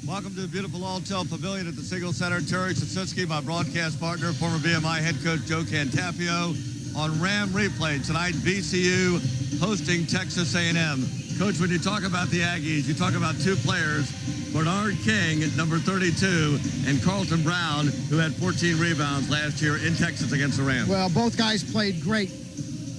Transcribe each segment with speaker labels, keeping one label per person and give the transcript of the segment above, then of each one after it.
Speaker 1: Welcome to the beautiful Alltel Pavilion at the Siegel Center. Terry Sasuski, my broadcast partner, former VMI head coach Joe Cantapio. On Ram Replay tonight, VCU hosting Texas A&M. Coach, when you talk about the Aggies, you talk about two players, Bernard King at number 32 and Carlton Brown, who had 14 rebounds last year in Texas against the Rams.
Speaker 2: Well, both guys played great.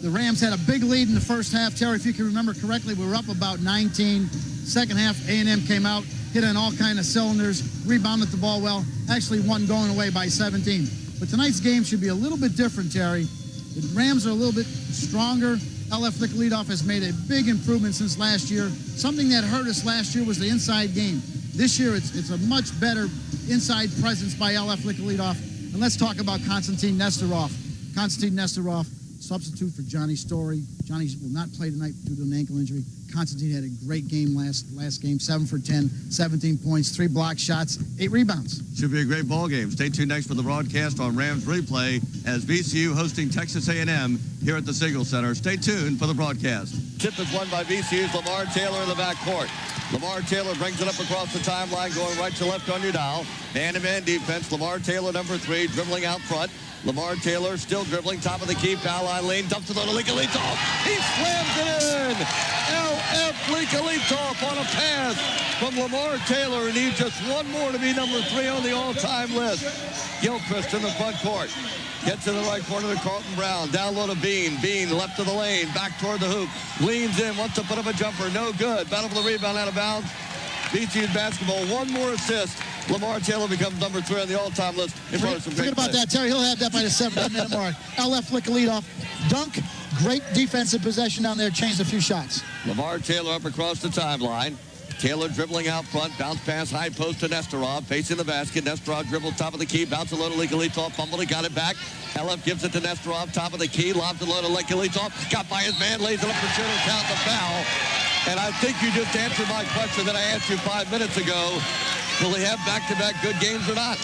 Speaker 2: The Rams had a big lead in the first half. Terry, if you can remember correctly, we were up about 19. Second half, A&M came out, hit on all kind of cylinders, rebounded the ball well, actually won going away by 17. But tonight's game should be a little bit different, Terry. The Rams are a little bit stronger. LF Flick leadoff has made a big improvement since last year. Something that hurt us last year was the inside game. This year, it's a much better inside presence by LF Flick leadoff. And let's talk about Konstantin Nesterov. Konstantin Nesterov, substitute for Johnny Story. Johnny will not play tonight due to an ankle injury. Konstantin had a great game last game, 7 for 10, 17 points, 3 block shots, 8 rebounds.
Speaker 1: Should be a great ball game. Stay tuned next for the broadcast on Rams Replay as VCU hosting Texas A&M here at the Siegel Center. Stay tuned for the broadcast. Tip is won by VCU's Lamar Taylor in the backcourt. Lamar Taylor brings it up across the timeline, going right to left on your dial. Man-to-man defense. Lamar Taylor, number 3, dribbling out front. Lamar Taylor still dribbling, top of the key, foul line lane, dumps it on Likalitov. He slams it in. LF Likalitov on a pass from Lamar Taylor, and needs just one more to be number 3 on the all-time list. Gilchrist in the front court. Gets in the right corner to Carlton Brown. Down low to Bean. Bean left to the lane, back toward the hoop. Leans in, wants to put up a jumper. No good. Battle for the rebound, out of bounds. VCU basketball, one more assist. Lamar Taylor becomes number 3 on the all-time list.
Speaker 2: Forget about that, Terry. He'll have that by the 7-minute mark. LF Flick leadoff. Dunk. Great defensive possession down there. Changed a few shots.
Speaker 1: Lamar Taylor up across the timeline. Taylor dribbling out front. Bounce pass, high post to Nesterov. Facing the basket. Nesterov dribbled top of the key. Bounce a low to Likalitov. Fumbled it. Got it back. LF gives it to Nesterov. Top of the key. Lobs a low to Likalitov. Got by his man. Lays it up for shooter. Count the foul. And I think you just answered my question that I asked you 5 minutes ago. Will he have back-to-back good games or not?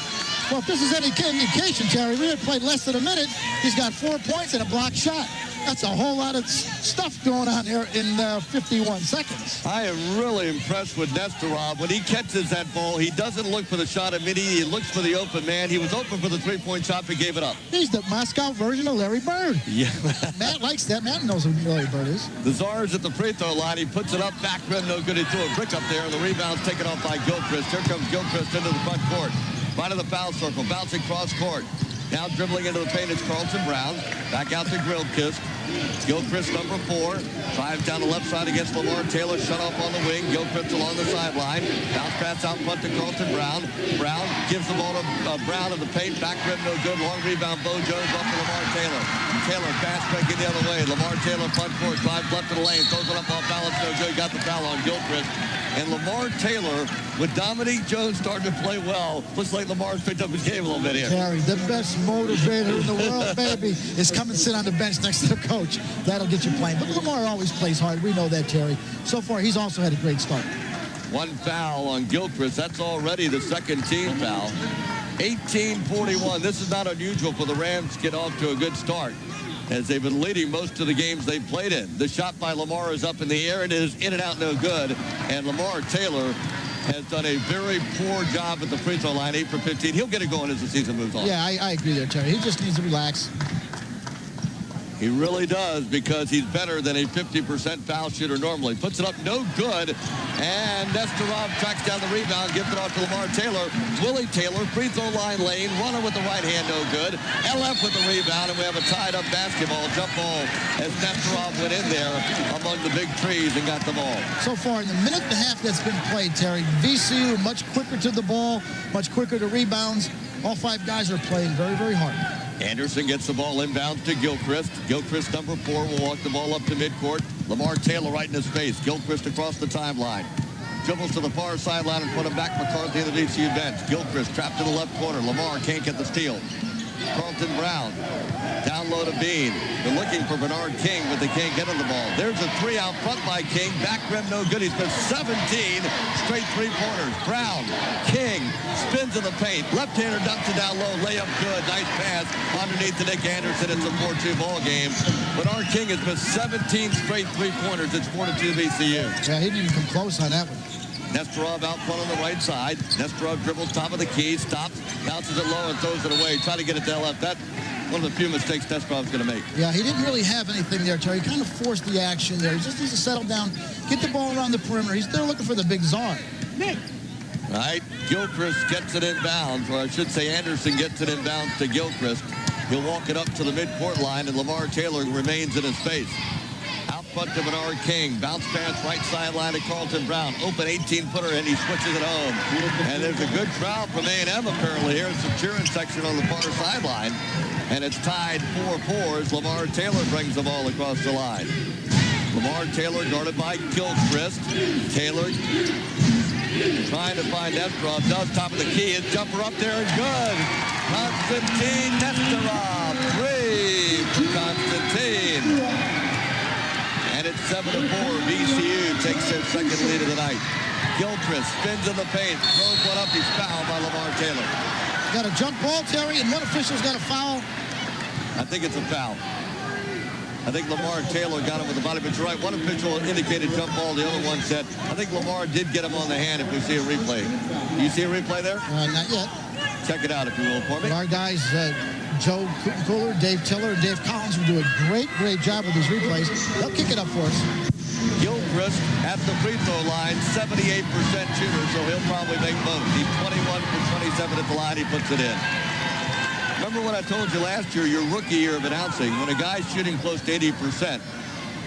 Speaker 2: Well, if this is any indication, Terry, we had played less than a minute. He's got 4 points and a block shot. That's a whole lot of stuff going on here in 51 seconds.
Speaker 1: I am really impressed with Nesterov. When he catches that ball, he doesn't look for the shot immediately. He looks for the open man. He was open for the 3-point shot, but gave it up.
Speaker 2: He's the Moscow version of Larry Bird.
Speaker 1: Yeah.
Speaker 2: Matt likes that. Matt knows who Larry Bird is.
Speaker 1: The Czar's at the free throw line. He puts it up, back rim, no good. He threw a brick up there, and the rebound's taken off by Gilchrist. Here comes Gilchrist into the front court. Right of the foul circle, bouncing cross court. Now dribbling into the paint is Carlton Brown. Back out to Gilchrist. Gilchrist, number 4. Drives down the left side against Lamar Taylor. Shut off on the wing. Gilchrist along the sideline. Bounce pass out front to Carlton Brown. Brown gives the ball to Brown in the paint. Back rim, no good. Long rebound, Bo Jones off to Lamar Taylor. Taylor fast breaking the other way. Lamar Taylor front court. Drives left to the lane. Throws it up off balance. No good. Got the foul on Gilchrist. And Lamar Taylor, with Dominique Jones starting to play well, looks like Lamar's picked up his game a little bit here.
Speaker 2: Terry, the best motivator in the world, baby, is come and sit on the bench next to the coach. That'll get you playing. But Lamar always plays hard. We know that, Terry. So far, he's also had a great start.
Speaker 1: 1 foul on Gilchrist. That's already the second team foul. 18-41. This is not unusual for the Rams to get off to a good start, as they've been leading most of the games they've played in. The shot by Lamar is up in the air, and it is in and out no good. And Lamar Taylor has done a very poor job at the free throw line, 8 for 15. He'll get it going as the season moves on.
Speaker 2: Yeah, I agree there, Terry. He just needs to relax.
Speaker 1: He really does, because he's better than a 50% foul shooter normally. Puts it up, no good. And Nesterov tracks down the rebound, gives it off to Lamar Taylor. Willie Taylor, free throw line lane, runner with the right hand, no good. LF with the rebound, and we have a tied-up basketball, jump ball, as Nesterov went in there among the big trees and got the ball.
Speaker 2: So far, in the minute and a half that's been played, Terry, VCU much quicker to the ball, much quicker to rebounds. All 5 guys are playing very, very hard.
Speaker 1: Anderson gets the ball inbounds to Gilchrist. Gilchrist, number 4, will walk the ball up to midcourt. Lamar Taylor right in his face. Gilchrist across the timeline. Dribbles to the far sideline in front of back McCarthy in the VCU bench. Gilchrist trapped in the left corner. Lamar can't get the steal. Carlton Brown down low to Bean. They're looking for Bernard King, but they can't get him the ball. There's a 3 out front by King. Back rim, no good. He's missed 17 straight 3-pointers. Brown, King, spins in the paint. Left-hander dumps it down low. Layup good. Nice pass underneath to Nick Anderson. It's a 4-2 ball game. Bernard King has missed 17 straight 3-pointers. It's 4-2 VCU.
Speaker 2: Yeah, he didn't even come close on that one.
Speaker 1: Nesterov out front on the right side. Nesterov dribbles top of the key, stops, bounces it low and throws it away. Try to get it to left. That's one of the few mistakes Nesterov's going to make.
Speaker 2: Yeah, he didn't really have anything there, Terry. He kind of forced the action there. He just needs to settle down, get the ball around the perimeter. He's there looking for the big czar.
Speaker 1: All right, Gilchrist gets it in bounds, or I should say Anderson gets it in bounds to Gilchrist. He'll walk it up to the midcourt line, and Lamar Taylor remains in his space. Out front to Bernard King. Bounce pass right sideline to Carlton Brown. Open 18-footer, and he switches it home. And there's a good crowd from A&M apparently here. It's the cheering section on the far sideline. And it's tied 4-4 as Lamar Taylor brings the ball across the line. Lamar Taylor guarded by Gilchrist. Taylor trying to find Nesterov. Does top of the key. His jumper up there is good. Konstantin Nesterov. 3 for Konstantin. And it's 7-4. VCU takes their second lead of the night. Gilchrist spins in the paint. Throws one up. He's fouled by Lamar Taylor.
Speaker 2: Got a jump ball, Terry, and one official's got a foul.
Speaker 1: I think it's a foul. I think Lamar Taylor got him with the body, but you're right. One official indicated jump ball. The other one said, I think Lamar did get him on the hand if we see a replay. Do you see a replay there?
Speaker 2: Not yet.
Speaker 1: Check it out if you will for me.
Speaker 2: Our guys, Joe Cooler, Dave Tiller, and Dave Collins will do a great job with these replays. They'll kick it up for us.
Speaker 1: Gilchrist at the free throw line, 78% shooter, so he'll probably make both. He's 21 for 27 at the line. He puts it in. Remember what I told you last year, your rookie year of announcing, when a guy's shooting close to 80%,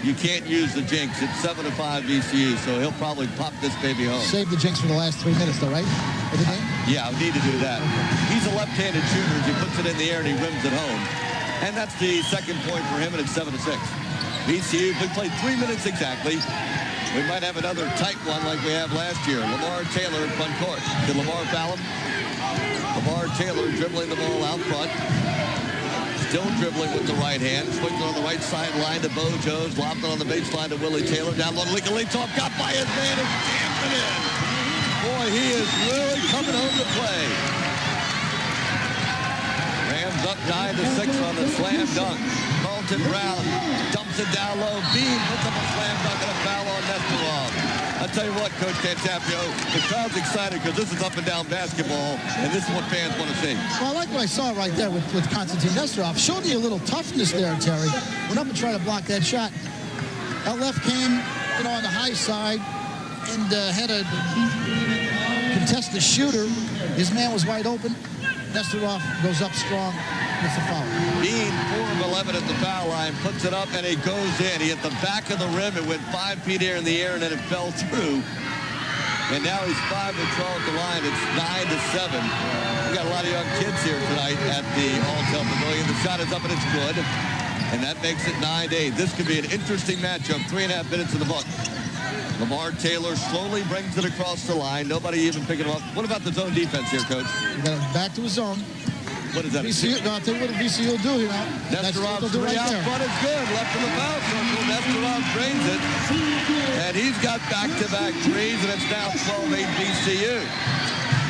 Speaker 1: you can't use the jinx. It's 7-5 VCU, so he'll probably pop this baby home.
Speaker 2: Save the jinx for the last 3 minutes, though, right? Of the game?
Speaker 1: Yeah, we need to do that. He's a left-handed shooter. He puts it in the air and he rims it home. And that's the second point for him, and it's 7-6. VCU, we played 3 minutes exactly. We might have another tight one like we have last year. Lamar Taylor in front court. Did Lamar foul him? Lamar Taylor dribbling the ball out front. Still dribbling with the right hand. Swings it on the right sideline to Bo Jones. Lobbed it on the baseline to Willie Taylor. Down low to Leak-a-Leak-Top. Got by his man and jammed it in. Boy, he is really coming home to play. Rams up 9-6 on the slam dunk. Carlton Brown dumps it down low. Bean puts up a slam dunk and a foul on Nesterov. I'll tell you what, Coach Cantapio, the crowd's excited because this is up and down basketball, and this is what fans want to see.
Speaker 2: Well, I like what I saw right there with Konstantin Nesterov. Showed me a little toughness there, Terry. Went up and tried to block that shot. LF came, on the high side and had to contest the shooter. His man was wide open. Nesterov goes up strong. Gets the foul.
Speaker 1: Bean, 4 of 11 at the foul line, puts it up, and it goes in. He hit the back of the rim. It went 5 feet here in the air, and then it fell through. And now he's 5 of 12 at the line. It's 9-7. We got a lot of young kids here tonight at the Alltel Pavilion. The shot is up, and it's good. And that makes it 9-8. This could be an interesting matchup. 3.5 minutes in the book. Lamar Taylor slowly brings it across the line. Nobody even picking him up. What about the zone defense here, Coach?
Speaker 2: We got him back to his zone.
Speaker 1: What is that?
Speaker 2: VCU, no, I'll tell you what VCU will do here now.
Speaker 1: Nesterov three out front is good. Left in the foul circle. Nesterov drains it. And he's got back-to-back threes, and it's now 12-8 VCU.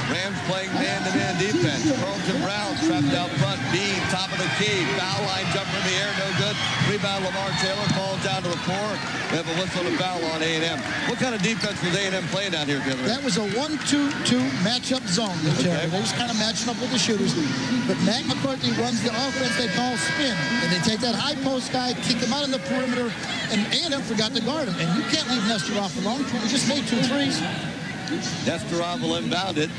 Speaker 1: Rams playing man-to-man defense. Carlton Brown trapped out front. Bean, top of the key. Foul line jumper in the air, no good. Rebound, Lamar Taylor falls down to the floor. We have a whistle and a foul on A&M. What kind of defense was A&M playing out here together?
Speaker 2: That was a 1-2-2 matchup zone. Okay. They're just kind of matching up with the shooters. But Matt McCarthy runs the offense they call spin. And they take that high post guy, kick him out in the perimeter, and A&M forgot to guard him. And you can't leave Nesterov alone. He just made 2 threes.
Speaker 1: Nesterov will inbound it.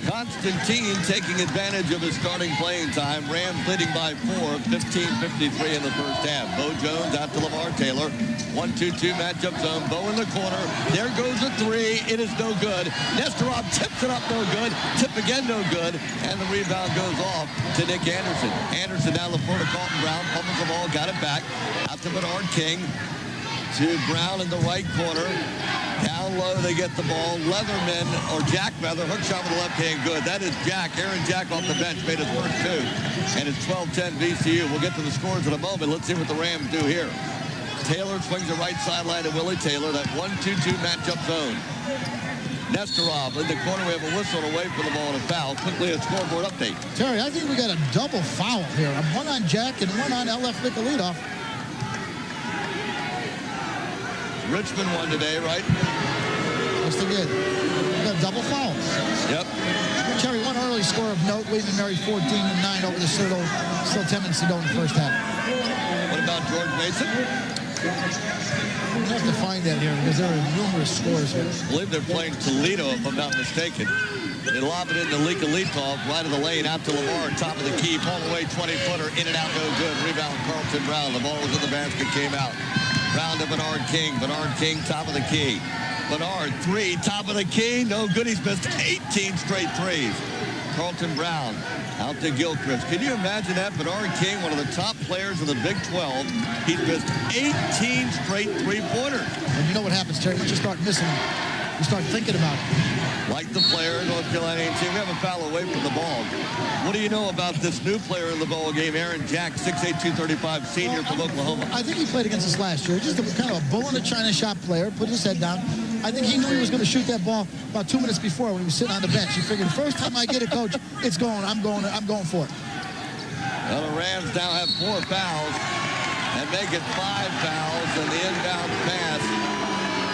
Speaker 1: Constantine taking advantage of his starting playing time. Rams leading by 4, 15-53 in the first half. Bo Jones out to Lamar Taylor. 1-2-2 matchup zone. Bo in the corner. There goes a 3. It is no good. Nesterov tips it up, no good. Tip again, no good. And the rebound goes off to Nick Anderson. Anderson down the floor to Carlton Brown. Fumbles the ball, got it back. Out to Bernard King. To Brown in the right corner. Down low, they get the ball. Leatherman, or Jack rather, hook shot with the left hand, good. That is Jack. Aaron Jack off the bench, made his first 2. And it's 12-10 VCU. We'll get to the scores in a moment. Let's see what the Rams do here. Taylor swings the right sideline to Willie Taylor. That 1-2-2 matchup zone. Nesterov in the corner. We have a whistle away from the ball and a foul. Quickly a scoreboard update.
Speaker 2: Terry, I think we got a double foul here. One on Jack and one on LF Leak-a-Leak-Top.
Speaker 1: Richmond won today, right?
Speaker 2: Yes, they did. They got double fouls.
Speaker 1: Yep.
Speaker 2: Terry, one early score of note, William and Mary 14-9 over the Still 10 minutes to go in the first half.
Speaker 1: What about George Mason?
Speaker 2: We have to find that here because there are numerous scores here.
Speaker 1: I believe they're playing Toledo, if I'm not mistaken. They lob it into Litov, right of the lane, out to Lamar, top of the key, fall away, 20-footer, in and out, no good. Rebound, Carlton Brown. The ball was in the basket, came out. Brown to Bernard King. Bernard King, top of the key. Bernard, three, top of the key, no good. He's missed 18 straight threes. Carlton Brown out to Gilchrist. Can you imagine that? Bernard King, one of the top players of the Big 12. He's missed 18 straight three-pointers.
Speaker 2: And you know what happens, Terry? Once you start missing, you start thinking about it.
Speaker 1: Like the player, North Carolina A&M, we have a foul away from the ball. What do you know about this new player in the ball game, Aaron Jack, 6'8", 235, senior from Oklahoma?
Speaker 2: I think he played against us last year. Just kind of a bull in a china shop player, put his head down. I think he knew he was going to shoot that ball about 2 minutes before when he was sitting on the bench. He figured, the first time I get it, coach, it's going. I'm going for it.
Speaker 1: Well, the Rams now have 4 fouls and make it 5 fouls, and the inbound pass.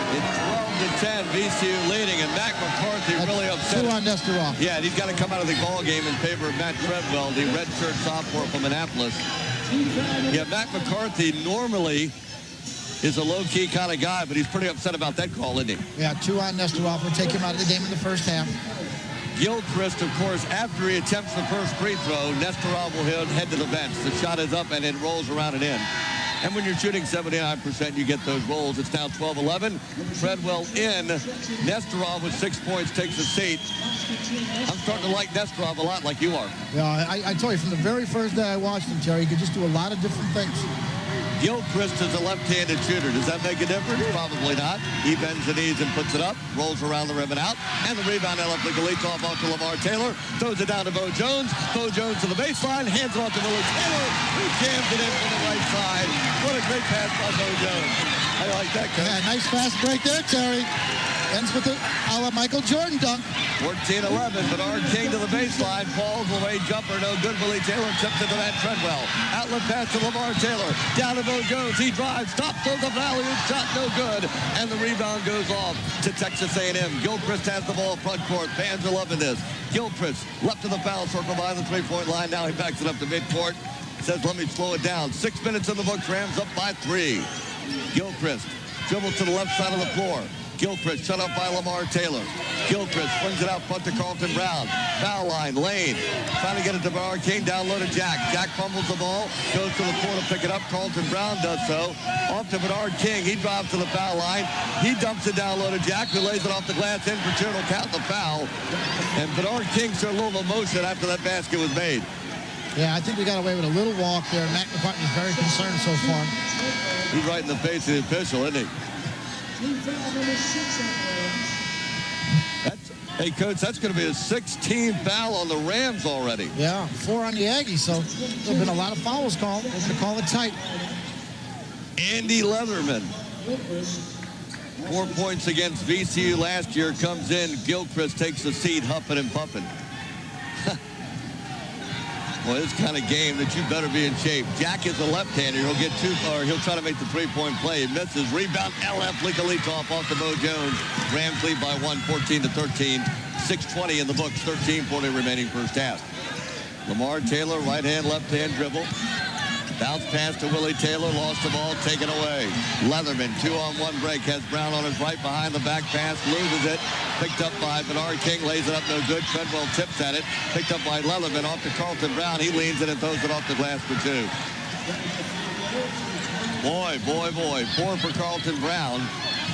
Speaker 1: It's 12-10, VCU leading, and Mac McCarthy really upset.
Speaker 2: 2 on Nesterov.
Speaker 1: Yeah, and he's got to come out of the ball game in favor of Matt Treadwell, the redshirt sophomore from Annapolis. Yeah, Mac McCarthy normally is a low-key kind of guy, but he's pretty upset about that call, isn't he?
Speaker 2: Yeah, 2 on Nesterov will take him out of the game in the first half.
Speaker 1: Gilchrist, of course, after he attempts the first free throw, Nesterov will head to the bench. The shot is up, and it rolls around and in. And when you're shooting 79%, you get those rolls. It's now 12-11. Treadwell in. Nesterov with 6 points takes a seat. I'm starting to like Nesterov a lot, like you are.
Speaker 2: Yeah, I told you, from the very first day I watched him, Terry, he could just do a lot of different things.
Speaker 1: Gilchrist is a left-handed shooter. Does that make a difference? Probably not. He bends the knees and puts it up, rolls around the rim and out. And the rebound, Litov off to Lamar Taylor. Throws it down to Bo Jones. Bo Jones to the baseline. Hands it off to Willie Taylor, who jams it in from the right side. What a great pass by Bo Jones. I like that, Coach.
Speaker 2: Yeah, nice fast break there, Terry. Ends with a la Michael Jordan dunk.
Speaker 1: 14-11, Bernard King to the baseline. Falls away, jumper, no good. Willie Taylor tipped it to Matt Treadwell. Outlet pass to Lamar Taylor. Down to Bo Jones. He drives, stops, throws the alley-oop shot, no good. And the rebound goes off to Texas A&M. Gilchrist has the ball front court. Fans are loving this. Gilchrist left to the foul circle by the three-point line. Now he backs it up to midcourt. Says, let me slow it down. 6 minutes in the books. Rams up by 3. Gilchrist dribbles to the left side of the floor. Gilchrist shut up by Lamar Taylor. Gilchrist swings it out front to Carlton Brown. Foul line, lane. Trying to get it to Bernard King. Down low to Jack. Jack fumbles the ball. Goes to the floor to pick it up. Carlton Brown does so. Off to Bernard King. He drives to the foul line. He dumps it down low to Jack, who lays it off the glass in for two. Will count the foul. And Bernard King showed a little emotion after that basket was made.
Speaker 2: Yeah, I think we got away with a little walk there. Mac McCarthy is very concerned so far.
Speaker 1: He's right in the face of the official, isn't he? Hey, Coach, that's going to be a 16th foul on the Rams already.
Speaker 2: Yeah, 4 on the Aggies, so there have been a lot of fouls called. We're going to call it tight.
Speaker 1: Andy Leatherman, 4 points against VCU last year, comes in. Gilchrist takes the seat, huffing and puffing. Well, this kind of game that you better be in shape. Jack is a left-hander. He'll get he'll try to make the three-point play. He misses. Rebound, Litov off to Bo Jones. Rams lead by 1, 14-13. 6:20 in the books. 13:40 remaining first half. Lamar Taylor, right-hand, left-hand dribble. Bounce pass to Willie Taylor, lost the ball, taken away. Leatherman, 2-on-1 break, has Brown on his right behind the back pass, loses it. Picked up by Bernard King, lays it up, no good. Treadwell tips at it. Picked up by Leatherman, off to Carlton Brown. He leans it and throws it off the glass for 2. Boy, 4 for Carlton Brown.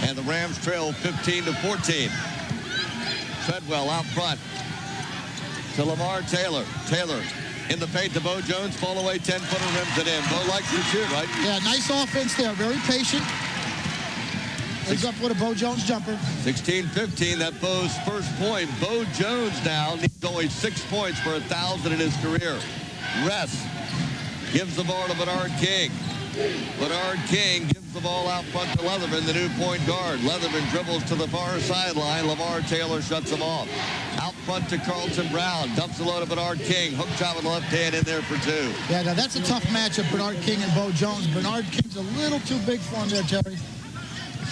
Speaker 1: And the Rams trail 15-14. Treadwell out front to Lamar Taylor. Taylor in the paint to Bo Jones, fall away, 10-footer, rims it in. Bo likes to shoot, right?
Speaker 2: Yeah, nice offense there, very patient. Ends up with a Bo Jones jumper.
Speaker 1: 16-15, that Bo's first point. Bo Jones now needs only 6 points for 1,000 in his career. Rest gives the ball to Bernard King. Bernard King gives the ball out front to Leatherman, the new point guard. Leatherman dribbles to the far sideline. Lamar Taylor shuts him off. Out front to Carlton Brown. Dumps the low to Bernard King. Hook shot with the left hand in there for 2.
Speaker 2: Yeah, now that's a tough matchup, Bernard King and Bo Jones. Bernard King's a little too big for him there, Terry.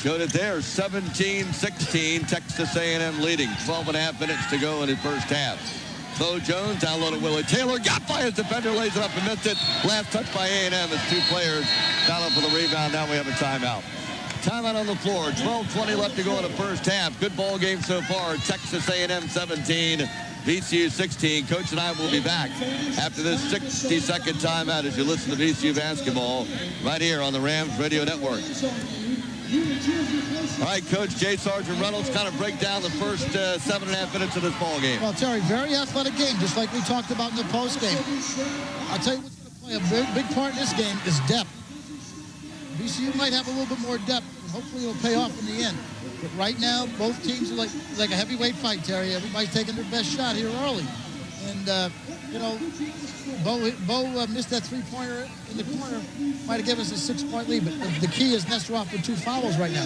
Speaker 1: Showed it there, 17-16, Texas A&M leading. 12.5 minutes to go in the first half. Bo Jones down low to Willie Taylor. Got by his defender, lays it up and missed it. Last touch by A&M as two players battle for the rebound. Now we have a timeout. Timeout on the floor. 12:20 left to go in the first half. Good ball game so far. Texas A&M 17, VCU 16. Coach and I will be back after this 60-second timeout as you listen to VCU basketball right here on the Rams Radio Network. All right, Coach, J. Sergeant Reynolds, kind of break down the first 7.5 minutes of this ball game.
Speaker 2: Well, Terry, very athletic game, just like we talked about in the post game. I'll tell you what's going to play a big part in this game is depth. VCU might have a little bit more depth, and hopefully it'll pay off in the end. But right now, both teams are like a heavyweight fight, Terry. Everybody's taking their best shot here early. And, you know, Bo missed that three-pointer in the corner. Might have given us a 6-point lead, but the key is Nesterov with 2 fouls right now.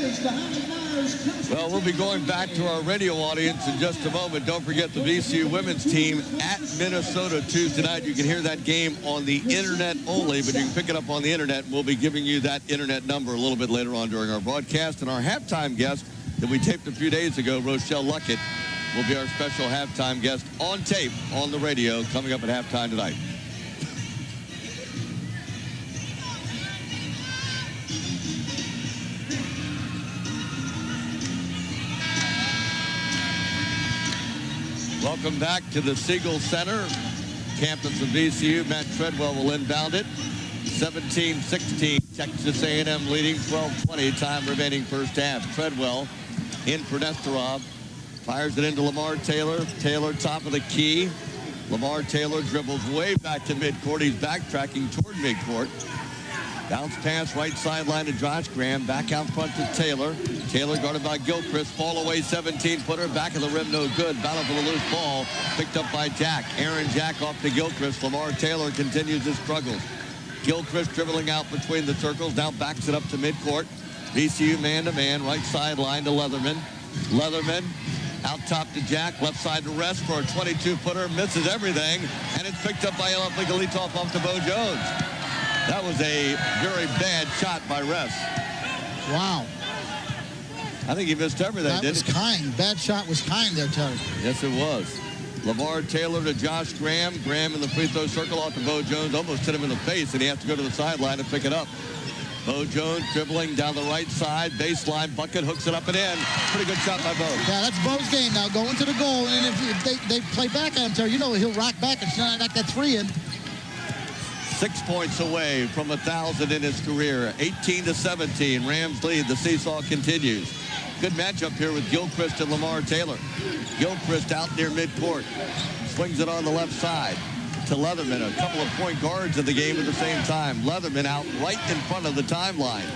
Speaker 1: Well, we'll be going back to our radio audience in just a moment. Don't forget the VCU women's team at Minnesota Tuesday night. You can hear that game on the internet only, but you can pick it up on the internet. We'll be giving you that internet number a little bit later on during our broadcast. And our halftime guest that we taped a few days ago, Rochelle Luckett, will be our special halftime guest on tape on the radio coming up at halftime tonight. Welcome back to the Siegel Center. Campus of VCU. Matt Treadwell will inbound it. 17-16. Texas A&M leading. 12:20. Time remaining first half. Treadwell in for Nesterov. Fires it into Lamar Taylor. Taylor top of the key. Lamar Taylor dribbles way back to midcourt. He's backtracking toward midcourt. Bounce pass right sideline to Josh Graham. Back out front to Taylor. Taylor guarded by Gilchrist. Fall away 17-footer. Back of the rim, no good. Battle for the loose ball. Picked up by Jack. Aaron Jack off to Gilchrist. Lamar Taylor continues his struggles. Gilchrist dribbling out between the circles. Now backs it up to midcourt. VCU man-to-man. Right sideline to Leatherman. Leatherman out top to Jack. Left side to Rest for a 22-footer. Misses everything. And it's picked up by Eleftheriou off to Bo Jones. That was a very bad shot by Rest.
Speaker 2: Wow.
Speaker 1: I think he missed everything,
Speaker 2: that
Speaker 1: didn't he?
Speaker 2: That was kind. Bad shot was kind there, Terry.
Speaker 1: Yes, it was. Lamar Taylor to Josh Graham. Graham in the free throw circle off to Bo Jones. Almost hit him in the face, and he has to go to the sideline and pick it up. Bo Jones dribbling down the right side. Baseline bucket, hooks it up and in. Pretty good shot by Bo.
Speaker 2: Yeah, that's Bo's game now. Going to the goal, and if they play back at him, Terry, you know he'll rock back and knock that 3 in.
Speaker 1: 6 points away from 1,000 in his career. 18-17. Rams lead. The seesaw continues. Good matchup here with Gilchrist and Lamar Taylor. Gilchrist out near midcourt. Swings it on the left side to Leatherman. A couple of point guards in the game at the same time. Leatherman out right in front of the timeline.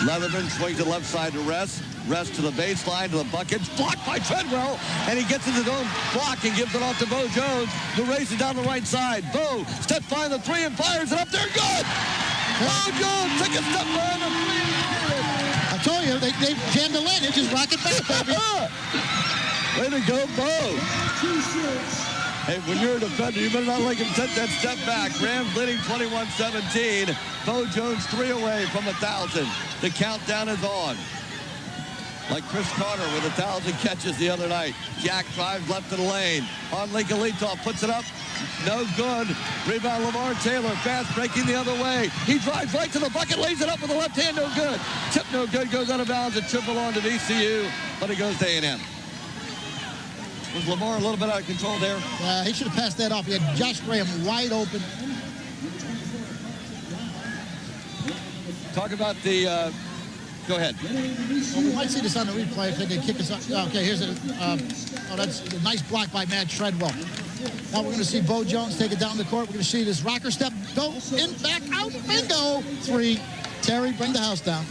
Speaker 1: Leatherman swings it left side to Rest. Rest to the baseline, to the buckets. Blocked by Treadwell. And he gets his own block and gives it off to Bo Jones, who races down the right side. Bo steps behind the 3 and fires it up there. Good! Bo Jones took a step behind the 3 and
Speaker 2: I told you, they jammed the lane. They just rock it back, baby.
Speaker 1: Way to go, Bo. Hey, when you're a defender, you better not let him take that step back. Rams leading 21-17. Bo Jones 3 away from 1,000. The countdown is on. Like Chris Carter with 1,000 catches the other night. Jack drives left of the lane. On Lincoln Leetov puts it up. No good. Rebound Lamar Taylor. Fast breaking the other way. He drives right to the bucket. Lays it up with the left hand. No good. Tip no good. Goes out of bounds. A triple on to VCU. But it goes to A&M. Was Lamar a little bit out of control there?
Speaker 2: He should have passed that off. He had Josh Graham wide open.
Speaker 1: Talk about the... Go ahead.
Speaker 2: Well, we might see this on the replay if they can kick us up. Okay, here's that's a nice block by Matt Treadwell. Now we're going to see Bo Jones take it down the court. We're going to see this rocker step go in, back, out, bingo. 3. Terry, bring the house down.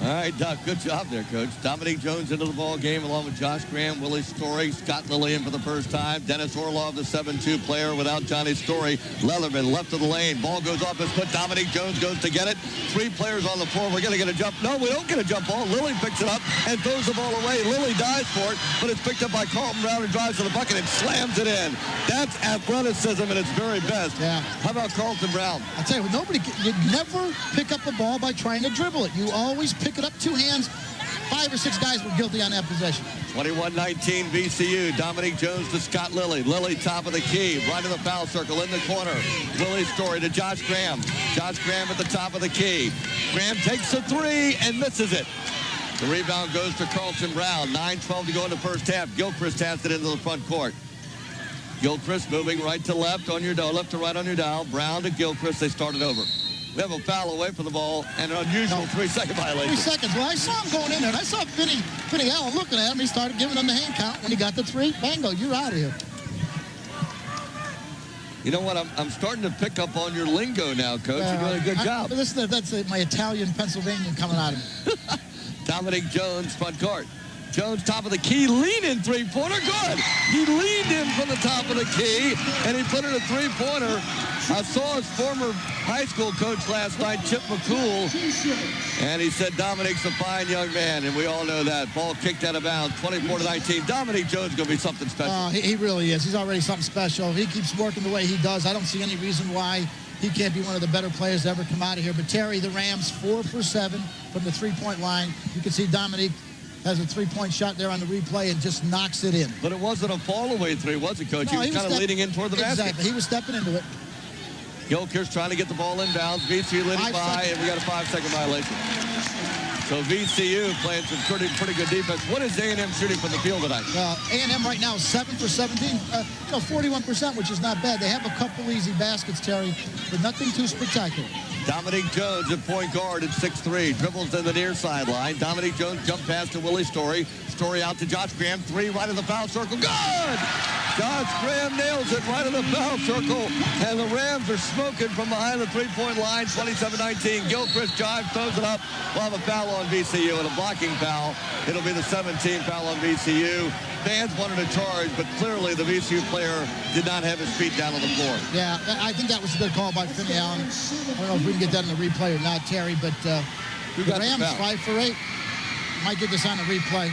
Speaker 1: All right, Doc, good job there, Coach. Dominique Jones into the ball game along with Josh Graham, Willie Story, Scott Lillian for the first time. Dennis Orlov, the 7-2 player without Johnny Story. Leatherman left of the lane. Ball goes off his foot. Dominique Jones goes to get it. 3 players on the floor. We're going to get a jump. No, we don't get a jump ball. Lilly picks it up and throws the ball away. Lilly dives for it, but it's picked up by Carlton Brown and drives to the bucket and slams it in. That's athleticism at its very best.
Speaker 2: Yeah.
Speaker 1: How about Carlton Brown?
Speaker 2: I tell you, you never pick up a ball by trying to dribble it. You always pick it up 2 hands, 5 or 6 guys were guilty on that possession.
Speaker 1: 21-19 VCU. Dominique Jones to Scott Lilly. Lilly top of the key, right of the foul circle in the corner. Willie Story to Josh Graham. Josh Graham at the top of the key. Graham takes a 3 and misses it. The rebound goes to Carlton Brown. 9:12 to go in the first half. Gilchrist has it into the front court. Gilchrist moving right to left on your dial, left to right on your dial. Brown to Gilchrist. They started over. We have a foul away from the ball and an unusual 3-second violation.
Speaker 2: 3 seconds. Well, I saw him going in there, and I saw Vinny Allen looking at him. He started giving him the hand count. When he got the 3, bango, you're out of here.
Speaker 1: You know what? I'm starting to pick up on your lingo now, Coach. You're doing a good job.
Speaker 2: Listen, that's my Italian Pennsylvanian coming out of me.
Speaker 1: Dominique Jones, front court. Jones, top of the key, leaning three-pointer, good. He leaned in from the top of the key, and he put in a three-pointer. I saw his former high school coach last night, Chip McCool, and he said Dominique's a fine young man, and we all know that. Ball kicked out of bounds, 24-19. Dominique Jones is going to be something special.
Speaker 2: He really is. He's already something special. He keeps working the way he does. I don't see any reason why he can't be one of the better players to ever come out of here. But Terry, the Rams, 4 for 7 from the three-point line. You can see Dominique has a three-point shot there on the replay and just knocks it in.
Speaker 1: But it wasn't a fall-away 3, was it, Coach?
Speaker 2: No,
Speaker 1: he was kind of leading in toward the basket.
Speaker 2: Exactly. He was stepping into it.
Speaker 1: Gilchrist trying to get the ball inbounds. VCU leading by, and we got a 5-second violation. So VCU playing some pretty good defense. What is A&M shooting from the field tonight?
Speaker 2: A&M right now is 7 for 17, 41%, which is not bad. They have a couple easy baskets, Terry, but nothing too spectacular.
Speaker 1: Dominique Jones at point guard at 6'3", dribbles to the near sideline. Dominique Jones jump pass to Willie Story. Story out to Josh Graham. 3 right in the foul circle. Good! Josh Graham nails it right in the foul circle. And the Rams are smoking from behind the three-point line. 27-19. Gilchrist drive, throws it up. We'll have a foul on VCU and a blocking foul. It'll be the 17th foul on VCU. Fans wanted a charge, but clearly the VCU player did not have his feet down on the floor.
Speaker 2: Yeah, I think that was a good call by Vinny Allen. I don't know if we can get that in the replay or not, Terry, but the Rams 5 for 8. Might get this on the replay.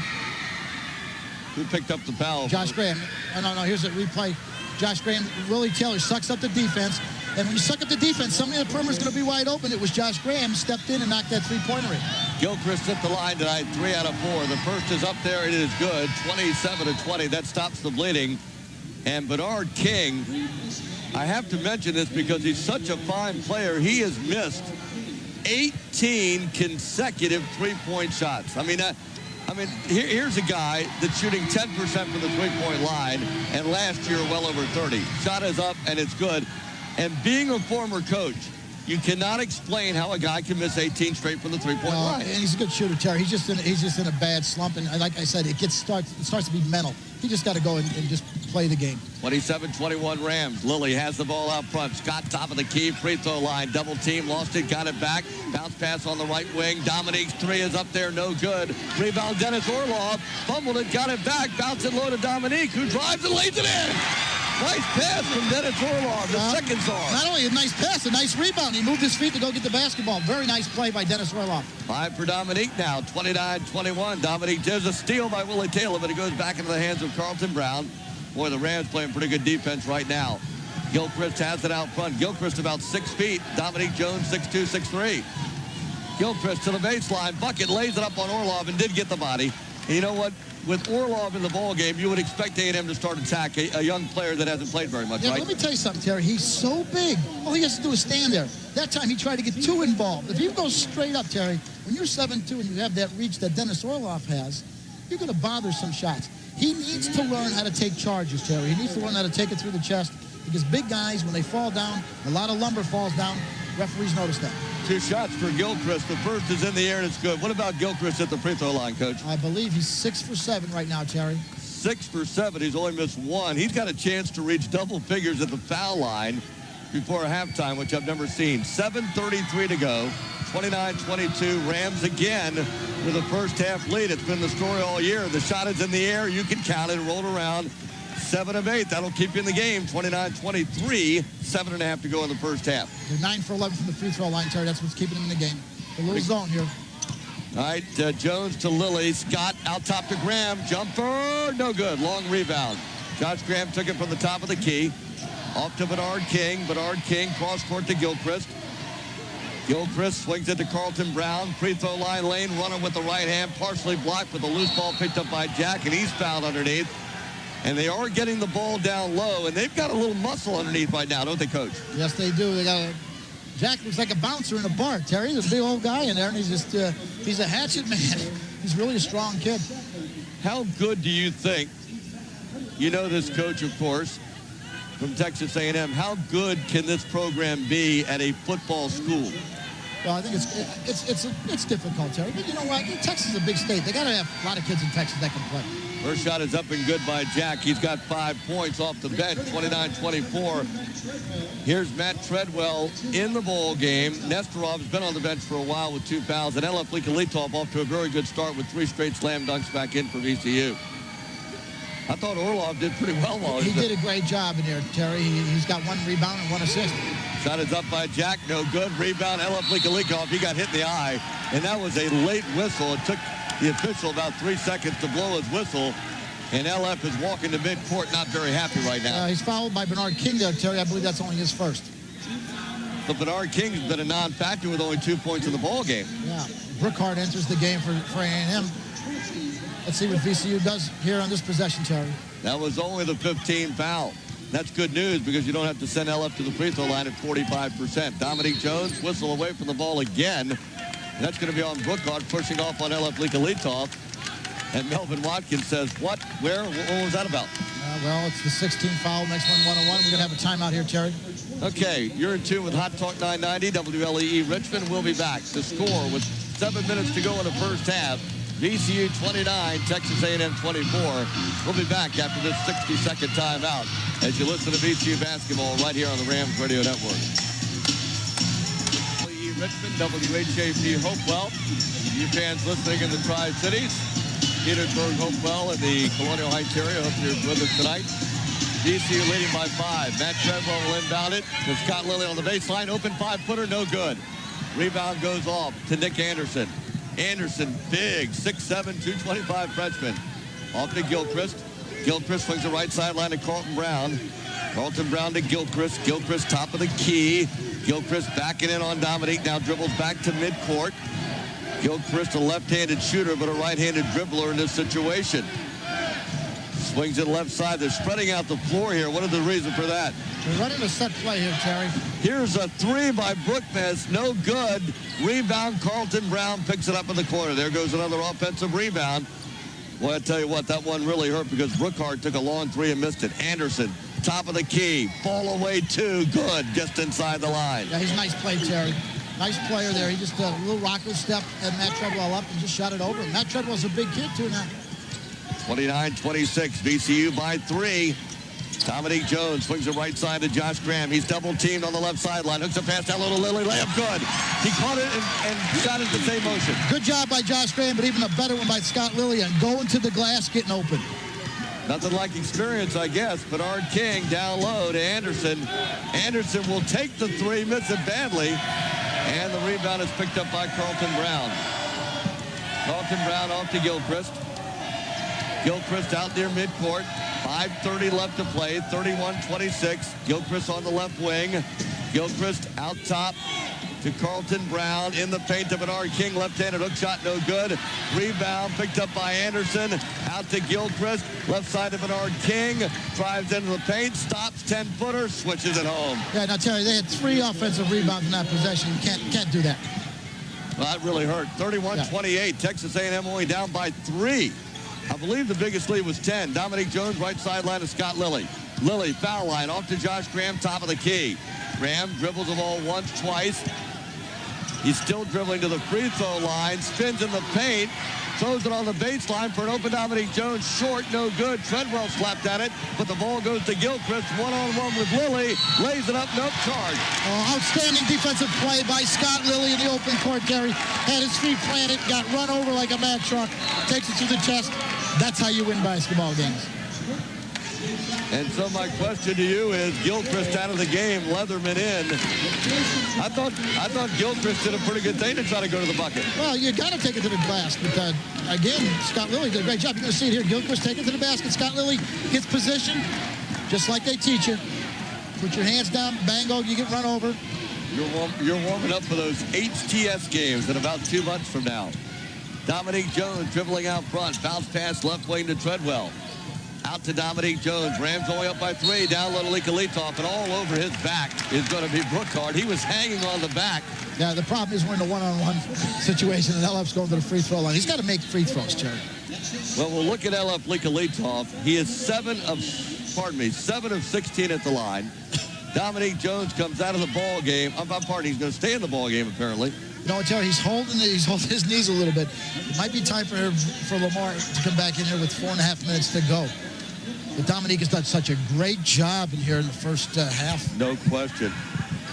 Speaker 1: Who picked up the foul?
Speaker 2: Josh Graham. Oh, no, here's a replay. Josh Graham, Willie Taylor sucks up the defense. And when you suck up the defense, somebody in the perimeter is going to be wide open. It was Josh Graham stepped in and knocked that three-pointer in.
Speaker 1: Gilchrist at the line tonight, 3 out of 4. The first is up there. It is good. 27-20. That stops the bleeding. And Bernard King, I have to mention this because he's such a fine player. He has missed 18 consecutive three-point shots. I mean, here's a guy that's shooting 10% from the three-point line, and last year well over 30. Shot is up, and it's good. And being a former coach, you cannot explain how a guy can miss 18 straight from the three-point line.
Speaker 2: And he's a good shooter, Terry. He's just in a bad slump, and like I said, it starts to be mental. He just got to go and just play the game.
Speaker 1: 27-21 Rams. Lilly has the ball out front. Scott top of the key, free throw line. Double team, lost it, got it back. Bounce pass on the right wing. Dominique's 3 is up there, no good. Rebound, Dennis Orloff. Fumbled it, got it back. Bounce it low to Dominique, who drives and lays it in. Nice pass from Dennis Orloff, the second star.
Speaker 2: Not only a nice pass, a nice rebound. He moved his feet to go get the basketball. Very nice play by Dennis Orloff. 5
Speaker 1: for Dominique now, 29-21. Dominique, there's a steal by Willie Taylor, but it goes back into the hands of Carlton Brown. Boy, the Rams playing pretty good defense right now. Gilchrist has it out front. Gilchrist about 6 feet. Dominique Jones, 6'2", 6'3". Gilchrist to the baseline. Bucket lays it up on Orloff and did get the body. And you know what? With Orloff in the ball game, you would expect A&M to start attack a young player that hasn't played very much, right?
Speaker 2: Let me tell you something, Terry. He's so big. All he has to do is stand there. That time he tried to get 2 involved. If you go straight up, Terry, when you're 7'2" and you have that reach that Dennis Orloff has, you're going to bother some shots. He needs to learn how to take charges, Terry. He needs to learn how to take it through the chest because big guys, when they fall down, a lot of lumber falls down. Referees notice that.
Speaker 1: 2 shots for Gilchrist. The first is in the air and it's good. What about Gilchrist at the free throw line, Coach?
Speaker 2: I believe he's 6 for 7 right now, Terry.
Speaker 1: 6 for 7. He's only missed 1. He's got a chance to reach double figures at the foul line before halftime, which I've never seen. 7:33 to go. 29-22. Rams again with a first half lead. It's been the story all year. The shot is in the air. You can count it. Rolled around. 7 of 8. That'll keep you in the game. 29-23. 7.5 to go in the first half.
Speaker 2: They're 9 for 11 from the free throw line, Terry. That's what's keeping them in the game. A little zone here.
Speaker 1: All right, Jones to Lilly. Scott out top to Graham. Jumper, no good. Long rebound. Josh Graham took it from the top of the key. Off to Bernard King. Bernard King, cross court to Gilchrist. Gilchrist swings it to Carlton Brown. Free throw line lane, running with the right hand, partially blocked with a loose ball picked up by Jack, and he's fouled underneath. And they are getting the ball down low, and they've got a little muscle underneath right now, don't they, Coach?
Speaker 2: Yes, they do. They got Jack looks like a bouncer in a bar. Terry, there's a big old guy in there, and he's just he's a hatchet man. He's really a strong kid.
Speaker 1: How good do you think, you know this coach, of course, from Texas A&M, how good can this program be at a football school?
Speaker 2: Well, I think it's difficult, Terry. But you know what? Texas is a big state. They got to have a lot of kids in Texas that can play.
Speaker 1: First shot is up and good by Jack. He's got 5 points off the bench, 29-24. Here's Matt Treadwell in the ball game. Nesterov's been on the bench for a while with 2 fouls. And Elef Likhalitov off to a very good start with 3 straight slam dunks back in for VCU. I thought Orlov did pretty well while
Speaker 2: he did a great job in there, Terry. He's got 1 rebound and 1 assist.
Speaker 1: Shot is up by Jack, no good. Rebound, Elef Likhalitov. He got hit in the eye, and that was a late whistle. It took the official about 3 seconds to blow his whistle, and LF is walking to midcourt, not very happy right now.
Speaker 2: He's fouled by Bernard King there, Terry. I believe that's only his first.
Speaker 1: But Bernard King's been a non-factor with only 2 points in the ball game.
Speaker 2: Yeah, Brookhart enters the game for A&M. Let's see what VCU does here on this possession, Terry.
Speaker 1: That was only the 15th foul. That's good news because you don't have to send LF to the free throw line at 45%. Dominique Jones, whistle away from the ball again. And that's going to be on Brookhart, pushing off on Elef Likhalitov. And Melvin Watkins says, what, where, what was that about?
Speaker 2: Well, it's the 16th foul, next one 1-on-1. We're going to have a timeout here, Terry.
Speaker 1: Okay, you're in tune with Hot Talk 990, WLEE Richmond. We'll be back. The score with 7 minutes to go in the first half. VCU 29, Texas A&M 24. We'll be back after this 60-second timeout as you listen to VCU basketball right here on the Rams Radio Network. Richmond, WHAP Hopewell. You fans listening in the Tri-Cities, Petersburg, Hopewell, in the Colonial Heights area. Hope you're with us tonight. VCU leading by 5. Matt Treadwell will inbound it to Scott Lilly on the baseline. Open 5-footer, no good. Rebound goes off to Nick Anderson. Anderson, big, 6'7", 225 freshman. Off to Gilchrist. Gilchrist swings the right sideline to Carlton Brown. Carlton Brown to Gilchrist. Gilchrist top of the key. Gilchrist backing in on Dominique. Now dribbles back to midcourt. Gilchrist, a left-handed shooter, but a right-handed dribbler in this situation. Swings it left side. They're spreading out the floor here. What is the reason for that?
Speaker 2: They're running a set play here, Terry.
Speaker 1: Here's a 3 by Brookness. No good. Rebound. Carlton Brown picks it up in the corner. There goes another offensive rebound. Well, I tell you what, that one really hurt because Brookhart took a long 3 and missed it. Anderson, top of the key. Ball away 2. Good. Just inside the line.
Speaker 2: Yeah, he's a nice play, Terry. Nice player there. He just a little rocker step and Matt Treadwell up and just shot it over. Matt Treadwell's a big kid, too, now.
Speaker 1: 29-26. VCU by 3. Dominique Jones swings the right side to Josh Graham. He's double-teamed on the left sideline. Hooks a pass down low to Lilly. Layup good. He caught it and shot it the same motion.
Speaker 2: Good job by Josh Graham, but even a better one by Scott Lilly and going to the glass, getting open.
Speaker 1: Nothing like experience, I guess. Bernard King down low to Anderson. Anderson will take the 3, miss it badly. And the rebound is picked up by Carlton Brown. Carlton Brown off to Gilchrist. Gilchrist out near midcourt. 5:30 left to play, 31-26. Gilchrist on the left wing. Gilchrist out top to Carlton Brown in the paint to Bernard King. Left-handed hook shot, no good. Rebound picked up by Anderson. Out to Gilchrist. Left side to Bernard King. Drives into the paint, stops, 10-footer, switches it home.
Speaker 2: Yeah, now Terry, they had 3 offensive rebounds in that possession. You can't do that.
Speaker 1: Well, that really hurt. 31-28. Yeah. Texas A&M only down by 3. I believe the biggest lead was 10. Dominique Jones, right sideline to Scott Lilly. Lilly, foul line, off to Josh Graham, top of the key. Graham dribbles the ball once, twice. He's still dribbling to the free throw line, spins in the paint, throws it on the baseline for an open Dominique Jones. Short, no good. Treadwell slapped at it, but the ball goes to Gilchrist. One-on-one with Lilly. Lays it up, nope, charge.
Speaker 2: Outstanding defensive play by Scott Lilly in the open court, Terry. Had his feet planted, got run over like a mad truck, takes it to the chest. That's how you win basketball games.
Speaker 1: And so my question to you is, Gilchrist out of the game, Leatherman in. I thought Gilchrist did a pretty good thing to try to go to the bucket.
Speaker 2: Well, you got to take it to the glass. But, again, Scott Lilly did a great job. You're going to see it here. Gilchrist take it to the basket. Scott Lilly gets position, just like they teach you. Put your hands down, bango, you get run over.
Speaker 1: You're warming up for those HTS games in about 2 months from now. Dominique Jones dribbling out front. Bounce pass left wing to Treadwell. Out to Dominique Jones. Rams only up by 3. Down low to Likalitov, and all over his back is going to be Brookhart. He was hanging on the back.
Speaker 2: Yeah, the problem is we're in a one-on-one situation, and LF's going to the free throw line. He's got to make free throws, Jerry.
Speaker 1: Well, we'll look at LF Likalitov. He is 7 of 16 at the line. Dominique Jones comes out of the ball game. I'm pardon, he's going to stay in the ball game apparently.
Speaker 2: You know what, Terry? He's holding his knees a little bit. It might be time for Lamar to come back in here with 4.5 minutes to go. But Dominique has done such a great job in here in the first half.
Speaker 1: No question.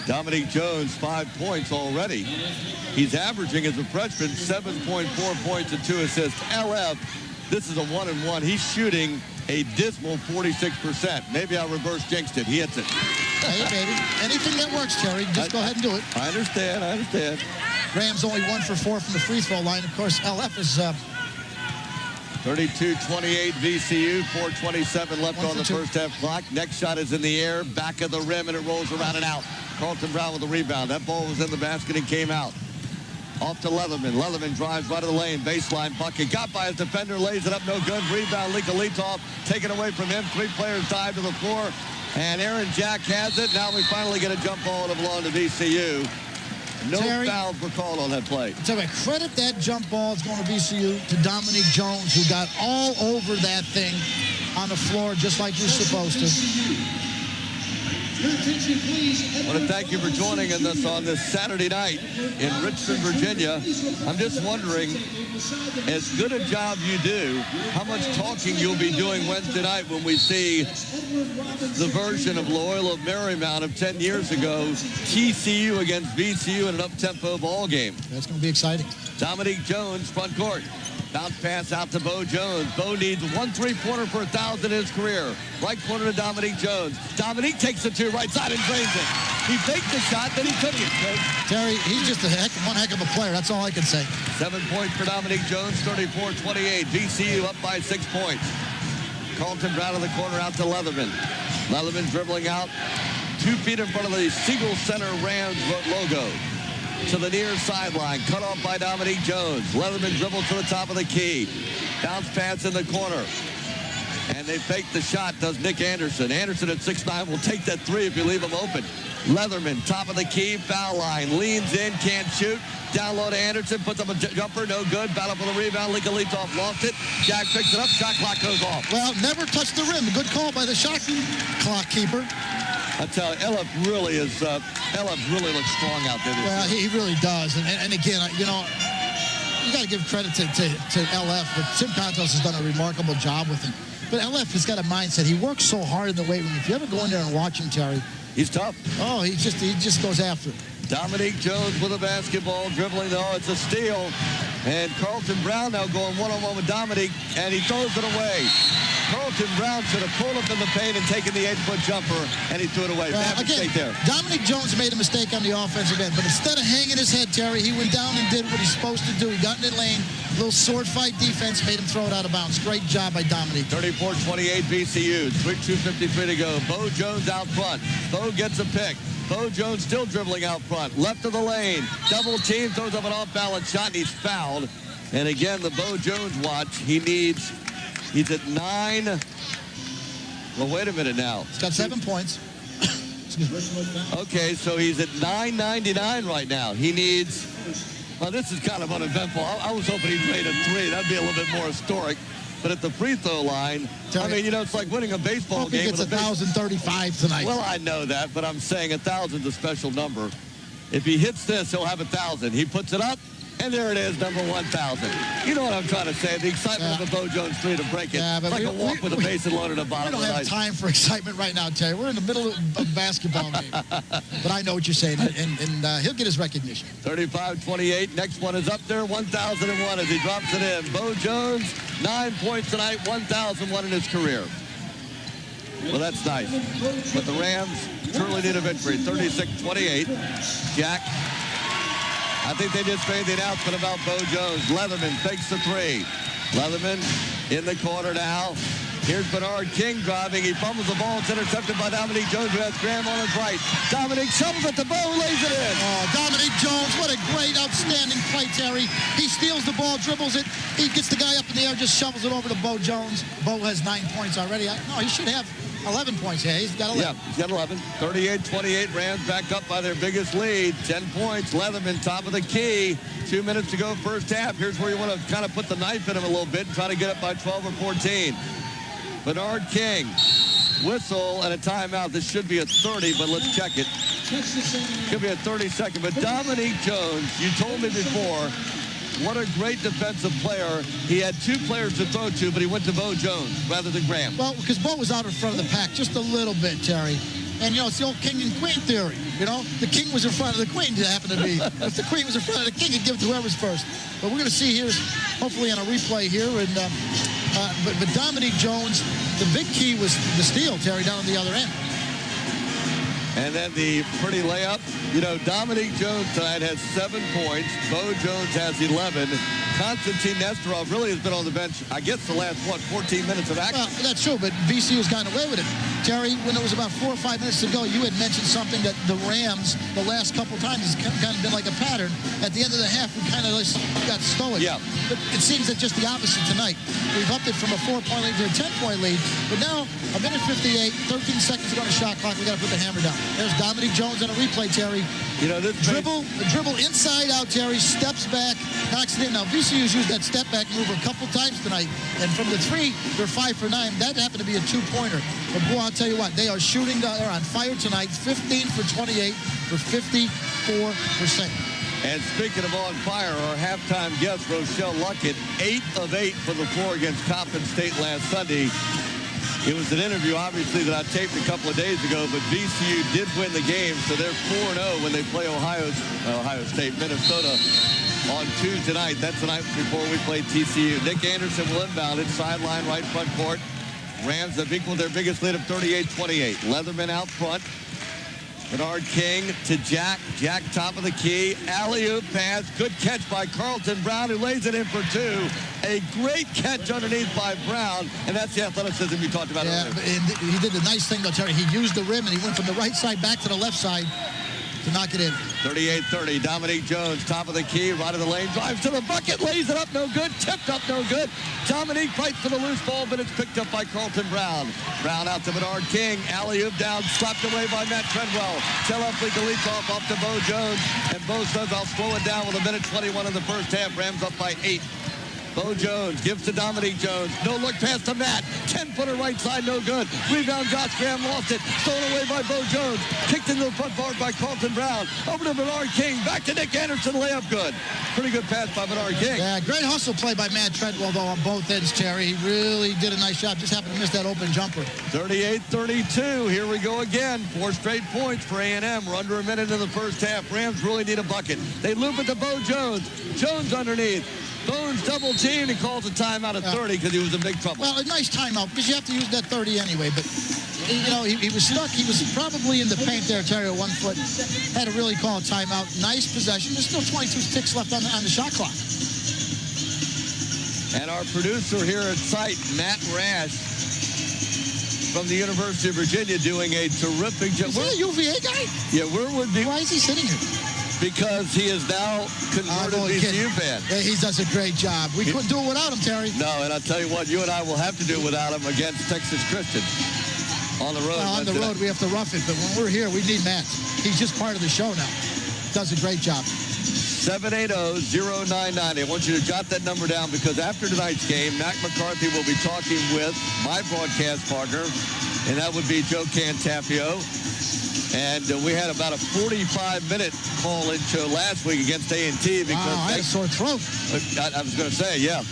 Speaker 1: Dominique Jones, 5 points already. He's averaging as a freshman 7.4 points and 2 assists. LF, this is a 1-and-1. He's shooting a dismal 46%. Maybe I reverse jinxed it. He hits it.
Speaker 2: Hey, baby. Anything that works, Terry, just go ahead and do it.
Speaker 1: I understand.
Speaker 2: Graham's only 1 for 4 from the free throw line. Of course, LF is
Speaker 1: 32-28 VCU, 4:27 left on the first half clock. Next shot is in the air, back of the rim, and it rolls around and out. Carlton Brown with the rebound. That ball was in the basket and came out. Off to Leatherman. Leatherman drives right of the lane. Baseline bucket. Got by his defender. Lays it up. No good. Rebound. Likalitov taken away from him. 3 players dive to the floor. And Aaron Jack has it. Now we finally get a jump ball to belong to VCU. No fouls were called on that play.
Speaker 2: So I credit that jump ball is going to VCU to Dominique Jones, who got all over that thing on the floor just like you're supposed to.
Speaker 1: I want to thank you for joining us on this Saturday night in Richmond, Virginia. I'm just wondering, as good a job you do, how much talking you'll be doing Wednesday night when we see the version of Loyola Marymount of 10 years ago, TCU against VCU in an up-tempo ball game.
Speaker 2: That's going to be exciting.
Speaker 1: Dominique Jones, front court. Bounce pass out to Bo Jones. Bo needs 1 3-pointer for 1,000 in his career. Right corner to Dominique Jones. Dominique takes the 2 right side and drains it. He faked the shot, then he took it.
Speaker 2: Terry, he's just one heck of a player. That's all I can say.
Speaker 1: 7 points for Dominique Jones, 34-28. VCU up by 6 points. Carlton Brown in the corner out to Leatherman. Leatherman dribbling out 2 feet in front of the Siegel Center Rams logo. To the near sideline, cut off by Dominique Jones. Leatherman dribbles to the top of the key. Bounce pass in the corner. And they fake the shot, does Nick Anderson. Anderson at 6'9" will take that 3 if you leave him open. Leatherman, top of the key, foul line. Leans in, can't shoot. Down low to Anderson, puts up a jumper, no good. Battle for the rebound, Likalitov lost it. Jack picks it up, shot clock goes off.
Speaker 2: Well, never touched the rim. Good call by the shot clock keeper.
Speaker 1: I tell you, LF really looks strong out there.
Speaker 2: Well, he really does. And again, you know, you got to give credit to LF, but Tim Contos has done a remarkable job with him. But LF has got a mindset. He works so hard in the weight room. If you ever go in there and watch him, Terry,
Speaker 1: he's tough.
Speaker 2: Oh, he just goes after it.
Speaker 1: Dominique Jones with a basketball, dribbling though. It's a steal. And Carlton Brown now going one-on-one with Dominique, and he throws it away. Carlton Brown should have pulled up in the paint and taken the 8-foot jumper, and he threw it away.
Speaker 2: Again,
Speaker 1: there.
Speaker 2: Dominique Jones made a mistake on the offensive end, but instead of hanging his head, Terry, he went down and did what he's supposed to do. He got in the lane, a little sword fight defense, made him throw it out of bounds. Great job by Dominique.
Speaker 1: 34-28 VCU, 2:53 to go. Bo Jones out front. Bo gets a pick. Bo Jones still dribbling out front. Left of the lane. Double team, throws up an off-balance shot, and he's fouled. And again, the Bo Jones watch, he's at 9. Well, wait a minute now.
Speaker 2: He's got 7 points.
Speaker 1: Okay, so he's at 9.99 right now. He needs, well, this is kind of uneventful. I was hoping he'd made a 3. That'd be a little bit more historic. But at the free throw line, I mean, you know, it's like winning a baseball game.
Speaker 2: He gets 1,035 tonight.
Speaker 1: Well, I know that, but I'm saying 1,000's a special number. If he hits this, he'll have 1,000. He puts it up, and there it is, number 1,000. You know what I'm trying to say? The excitement of the Bo Jones 3 to break it.
Speaker 2: Yeah, but
Speaker 1: like a walk with a base and loaded at the bottom of the night.
Speaker 2: We don't have time for excitement right now, Terry. We're in the middle of a basketball game. But I know what you're saying, and he'll get his recognition.
Speaker 1: 35-28. Next one is up there, 1,001 as he drops it in. Bo Jones, 9 points tonight, 1,001 in his career. Well, that's nice. But the Rams truly need a victory. 36-28. Jack, I think they just made the announcement about Bo Jones. Leatherman fakes the 3. Leatherman in the corner now. Here's Bernard King driving. He fumbles the ball. It's intercepted by Dominique Jones, who has Graham on his right. Dominique shovels at the bow, lays it in.
Speaker 2: Oh, Dominique Jones, what a great, outstanding play, Terry. He steals the ball, dribbles it. He gets the guy up in the air, just shovels it over to Bo Jones. Bo has 9 points already. No, he should have 11 points. Yeah, he's got 11.
Speaker 1: Yeah, he's got 11. 38-28. Rams back up by their biggest lead. 10 points. Leatherman top of the key. 2 minutes to go first half. Here's where you want to kind of put the knife in him a little bit and try to get up by 12 or 14. Bernard King, whistle and a timeout. This should be a 30, but let's check it. Could be a 30-second. But Dominique Jones, you told me before, what a great defensive player. He had 2 players to throw to, but he went to Bo Jones rather than Graham.
Speaker 2: Well, because Bo was out in front of the pack just a little bit, Terry. And, you know, it's the old king and queen theory. You know, the king was in front of the queen, it happened to be. If the queen was in front of the king, he'd give it to whoever's first. But we're going to see here, hopefully on a replay here. And but Dominique Jones, the big key was the steal, Terry, down on the other end.
Speaker 1: And then the pretty layup. You know, Dominique Jones tonight has 7 points. Bo Jones has 11. Konstantin Nesterov really has been on the bench, I guess, the last, 14 minutes of action?
Speaker 2: Well, that's true, but VCU's gotten away with it. Terry, when it was about 4 or 5 minutes to go, you had mentioned something that the Rams, the last couple times, has kind of been like a pattern. At the end of the half, we kind of got stoic.
Speaker 1: Yeah.
Speaker 2: But it seems that just the opposite tonight. We've upped it from a 4-point lead to a 10-point lead. But now, a minute 58, 13 seconds to go on the shot clock. We got to put the hammer down. There's Dominique Jones on a replay, Terry.
Speaker 1: You know, this
Speaker 2: dribble inside out, Terry, steps back, knocks it in. Now, VCU's used that step back move a couple times tonight, and from the 3, they're 5 for 9. That happened to be a 2-pointer. But boy, I'll tell you what, they are shooting, they're on fire tonight. 15 for 28 for 54%.
Speaker 1: And speaking of on fire, our halftime guest, Rochelle Luckett, 8 of 8 for the floor against Coppin State last Sunday. It was an interview, obviously, that I taped a couple of days ago, but VCU did win the game, so they're 4-0 when they play Ohio State, Minnesota on Tuesday night. That's the night before we play TCU. Nick Anderson will inbound it, sideline right front court. Rams have equaled their biggest lead of 38-28. Leatherman out front. Bernard King to Jack. Jack top of the key. Alley-oop pass. Good catch by Carlton Brown, who lays it in for 2. A great catch underneath by Brown, and that's the athleticism you talked about earlier.
Speaker 2: And he did the nice thing, though, Terry. He used the rim, and he went from the right side back to the left side to knock it in.
Speaker 1: 38-30. Dominique Jones, top of the key, right of the lane, drives to the bucket, lays it up, no good, tipped up, no good. Dominique fights for the loose ball, but it's picked up by Carlton Brown. Brown out to Bernard King, alley-oop down, slapped away by Matt Treadwell. Telefleet to lead off to Bo Jones, and Bo says, I'll slow it down with a minute 21 in the first half. Rams up by 8. Bo Jones gives to Dominique Jones. No look pass to Matt. 10-footer right side, no good. Rebound, Josh Graham lost it. Stolen away by Bo Jones. Kicked into the front board by Carlton Brown. Over to Bernard King. Back to Nick Anderson. Layup good. Pretty good pass by Bernard King.
Speaker 2: Yeah, great hustle play by Matt Treadwell, though, on both ends, Terry. He really did a nice job. Just happened to miss that open jumper.
Speaker 1: 38-32. Here we go again. 4 straight points for A&M. We're under a minute in the first half. Rams really need a bucket. They loop it to Bo Jones. Jones underneath. Bones double teamed and calls a timeout at 30 because he was in big trouble.
Speaker 2: Well, a nice timeout because you have to use that 30 anyway. But, you know, he was stuck. He was probably in the paint there, Terry, at 1 foot. Had to really call a timeout. Nice possession. There's still 22 ticks left on the shot clock.
Speaker 1: And our producer here at site, Matt Rash, from the University of Virginia, doing a terrific job.
Speaker 2: Is he a UVA guy?
Speaker 1: Yeah, where would be?
Speaker 2: Why is he sitting here?
Speaker 1: Because he is now converted VCU fan.
Speaker 2: Yeah, he does a great job. We couldn't do it without him, Terry.
Speaker 1: No, and I'll tell you what, you and I will have to do it without him against Texas Christian on the road.
Speaker 2: On the road, we have to rough it, but when we're here, we need Matt. He's just part of the show now. Does a great job.
Speaker 1: 780-0990. I want you to jot that number down because after tonight's game, Mac McCarthy will be talking with my broadcast partner, and that would be Joe Cantafio. And we had about a 45-minute call-in show last week against A&T because
Speaker 2: I had a sore throat.
Speaker 1: I was going to say, yeah.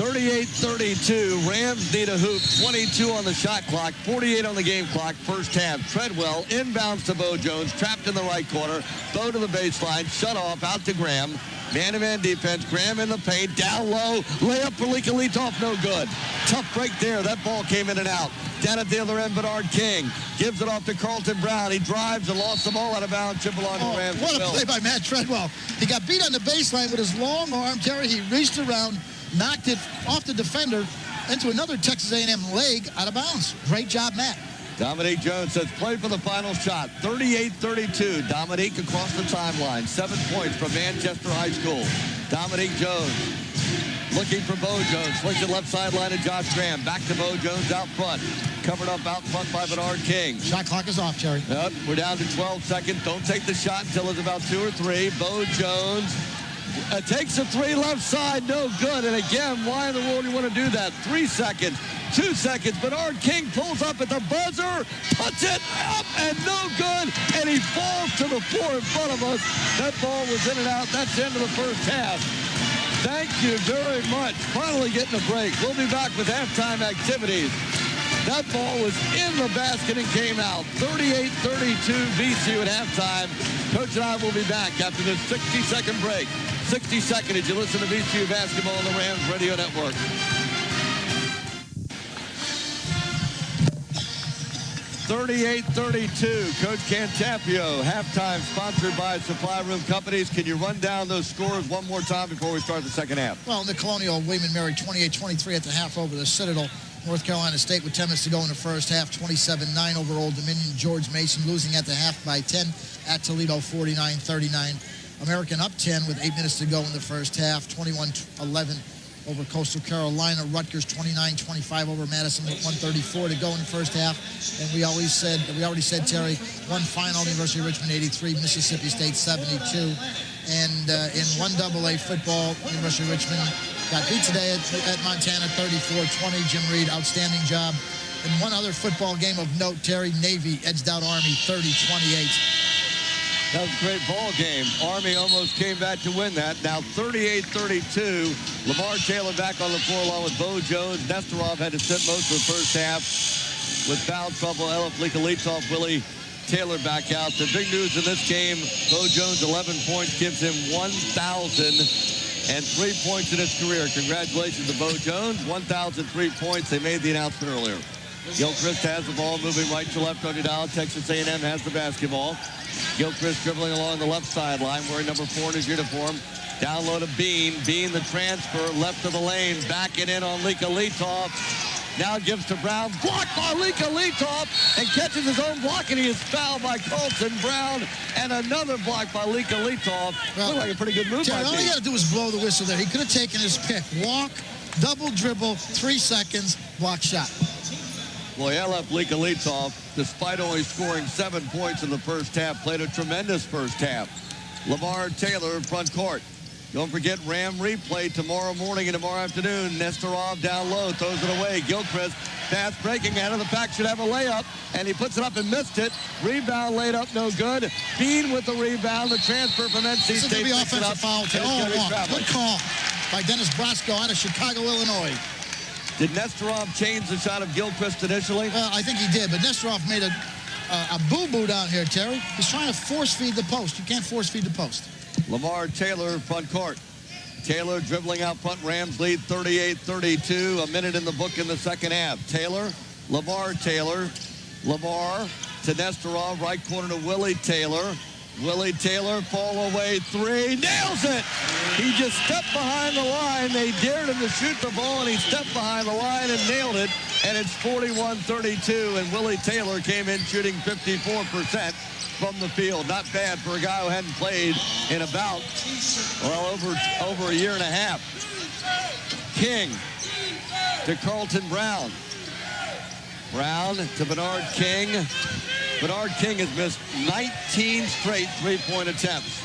Speaker 1: 38-32. Rams need a hoop. 22 on the shot clock. 48 on the game clock. First half. Treadwell inbounds to Bo Jones. Trapped in the right corner. Bo to the baseline. Shut off. Out to Graham. Man-to-man defense. Graham in the paint. Down low. Layup for Leak-a-Leak-Off. No good. Tough break there. That ball came in and out. Down at the other end, Bernard King gives it off to Carlton Brown. He drives and lost the ball out of bounds. Chip along the Rams.
Speaker 2: What a play by Matt Treadwell. He got beat on the baseline with his long arm, Terry. He reached around, knocked it off the defender, into another Texas A&M leg out of bounds. Great job, Matt.
Speaker 1: Dominique Jones says, play for the final shot. 38-32. Dominique across the timeline. 7 points from Manchester High School. Dominique Jones looking for Bo Jones. Swings it left sideline to Josh Graham. Back to Bo Jones out front. Covered up out front by Bernard King.
Speaker 2: Shot clock is off, Terry.
Speaker 1: Yep, we're down to 12 seconds. Don't take the shot until it's about 2 or 3. Bo Jones takes a 3 left side. No good. And again, why in the world do you want to do that? 3 seconds. 2 seconds. Bernard King pulls up at the buzzer, puts it up, and no good. And he falls to the floor in front of us. That ball was in and out. That's the end of the first half. Thank you very much. Finally getting a break. We'll be back with halftime activities. That ball was in the basket and came out. 38-32 VCU at halftime. Coach and I will be back after this 60-second break. 60 seconds as you listen to VCU basketball on the Rams Radio Network. 38-32, Coach Cantapio, halftime, sponsored by Supply Room Companies. Can you run down those scores one more time before we start the second half?
Speaker 2: Well, the Colonial, William & Mary, 28-23 at the half over the Citadel. North Carolina State with 10 minutes to go in the first half, 27-9 over Old Dominion. George Mason losing at the half by 10 at Toledo, 49-39. American up 10 with 8 minutes to go in the first half, 21-11 over Coastal Carolina. Rutgers 29-25 over Madison with 1:34 to go in the first half. And we already said, Terry, one final, University of Richmond 83, Mississippi State 72. And in 1AA football, University of Richmond got beat today at Montana 34-20. Jim Reed, outstanding job. And one other football game of note, Terry, Navy edged out Army 30-28.
Speaker 1: That was a great ball game. Army almost came back to win that. Now 38-32. Lamar Taylor back on the floor along with Bo Jones. Nesterov had to sit most of the first half with foul trouble. Elif Likhalitov, Willie Taylor back out. The big news in this game, Bo Jones, 11 points, gives him 1,003 points in his career. Congratulations to Bo Jones. 1,003 points. They made the announcement earlier. Gilchrist has the ball moving right to left on your dial. Texas A&M has the basketball. Gilchrist dribbling along the left sideline, wearing number 4 in his uniform. Down low to Bean. Bean, the transfer, left of the lane. Backing in on Likhalitov. Now gives to Brown. Blocked by Likhalitov and catches his own block, and he is fouled by Colton Brown. And another block by Likhalitov. Well, looked like a pretty good move by Bean.
Speaker 2: All he got to do was blow the whistle there. He could have taken his pick. Walk, double dribble, 3 seconds, block shot.
Speaker 1: Well, Elif Likhalitov, despite only scoring 7 points in the first half, played a tremendous first half. Lamar Taylor in front court. Don't forget Ram replay tomorrow morning and tomorrow afternoon. Nesterov down low, throws it away. Gilchrist, fast breaking out of the pack, should have a layup, and he puts it up and missed it. Rebound laid up, no good. Bean with the rebound, the transfer from NC State.
Speaker 2: This is going to be offensive foul. Good call by Dennis Brasco out of Chicago, Illinois.
Speaker 1: Did Nesterov change the shot of Gilchrist initially?
Speaker 2: I think he did, but Nesterov made a boo-boo down here, Terry. He's trying to force-feed the post. You can't force-feed the post.
Speaker 1: Lamar Taylor front court. Taylor dribbling out front. Rams lead 38-32. A minute in the book in the second half. Taylor, Lamar Taylor. Lamar to Nesterov, right corner to Willie Taylor. Willie Taylor, fall away 3, nails it! He just stepped behind the line. They dared him to shoot the ball, and he stepped behind the line and nailed it. And it's 41-32, and Willie Taylor came in shooting 54% from the field. Not bad for a guy who hadn't played in about, well, over a year and a half. King to Carlton Brown. Brown to Bernard King. Bernard King has missed 19 straight three-point attempts.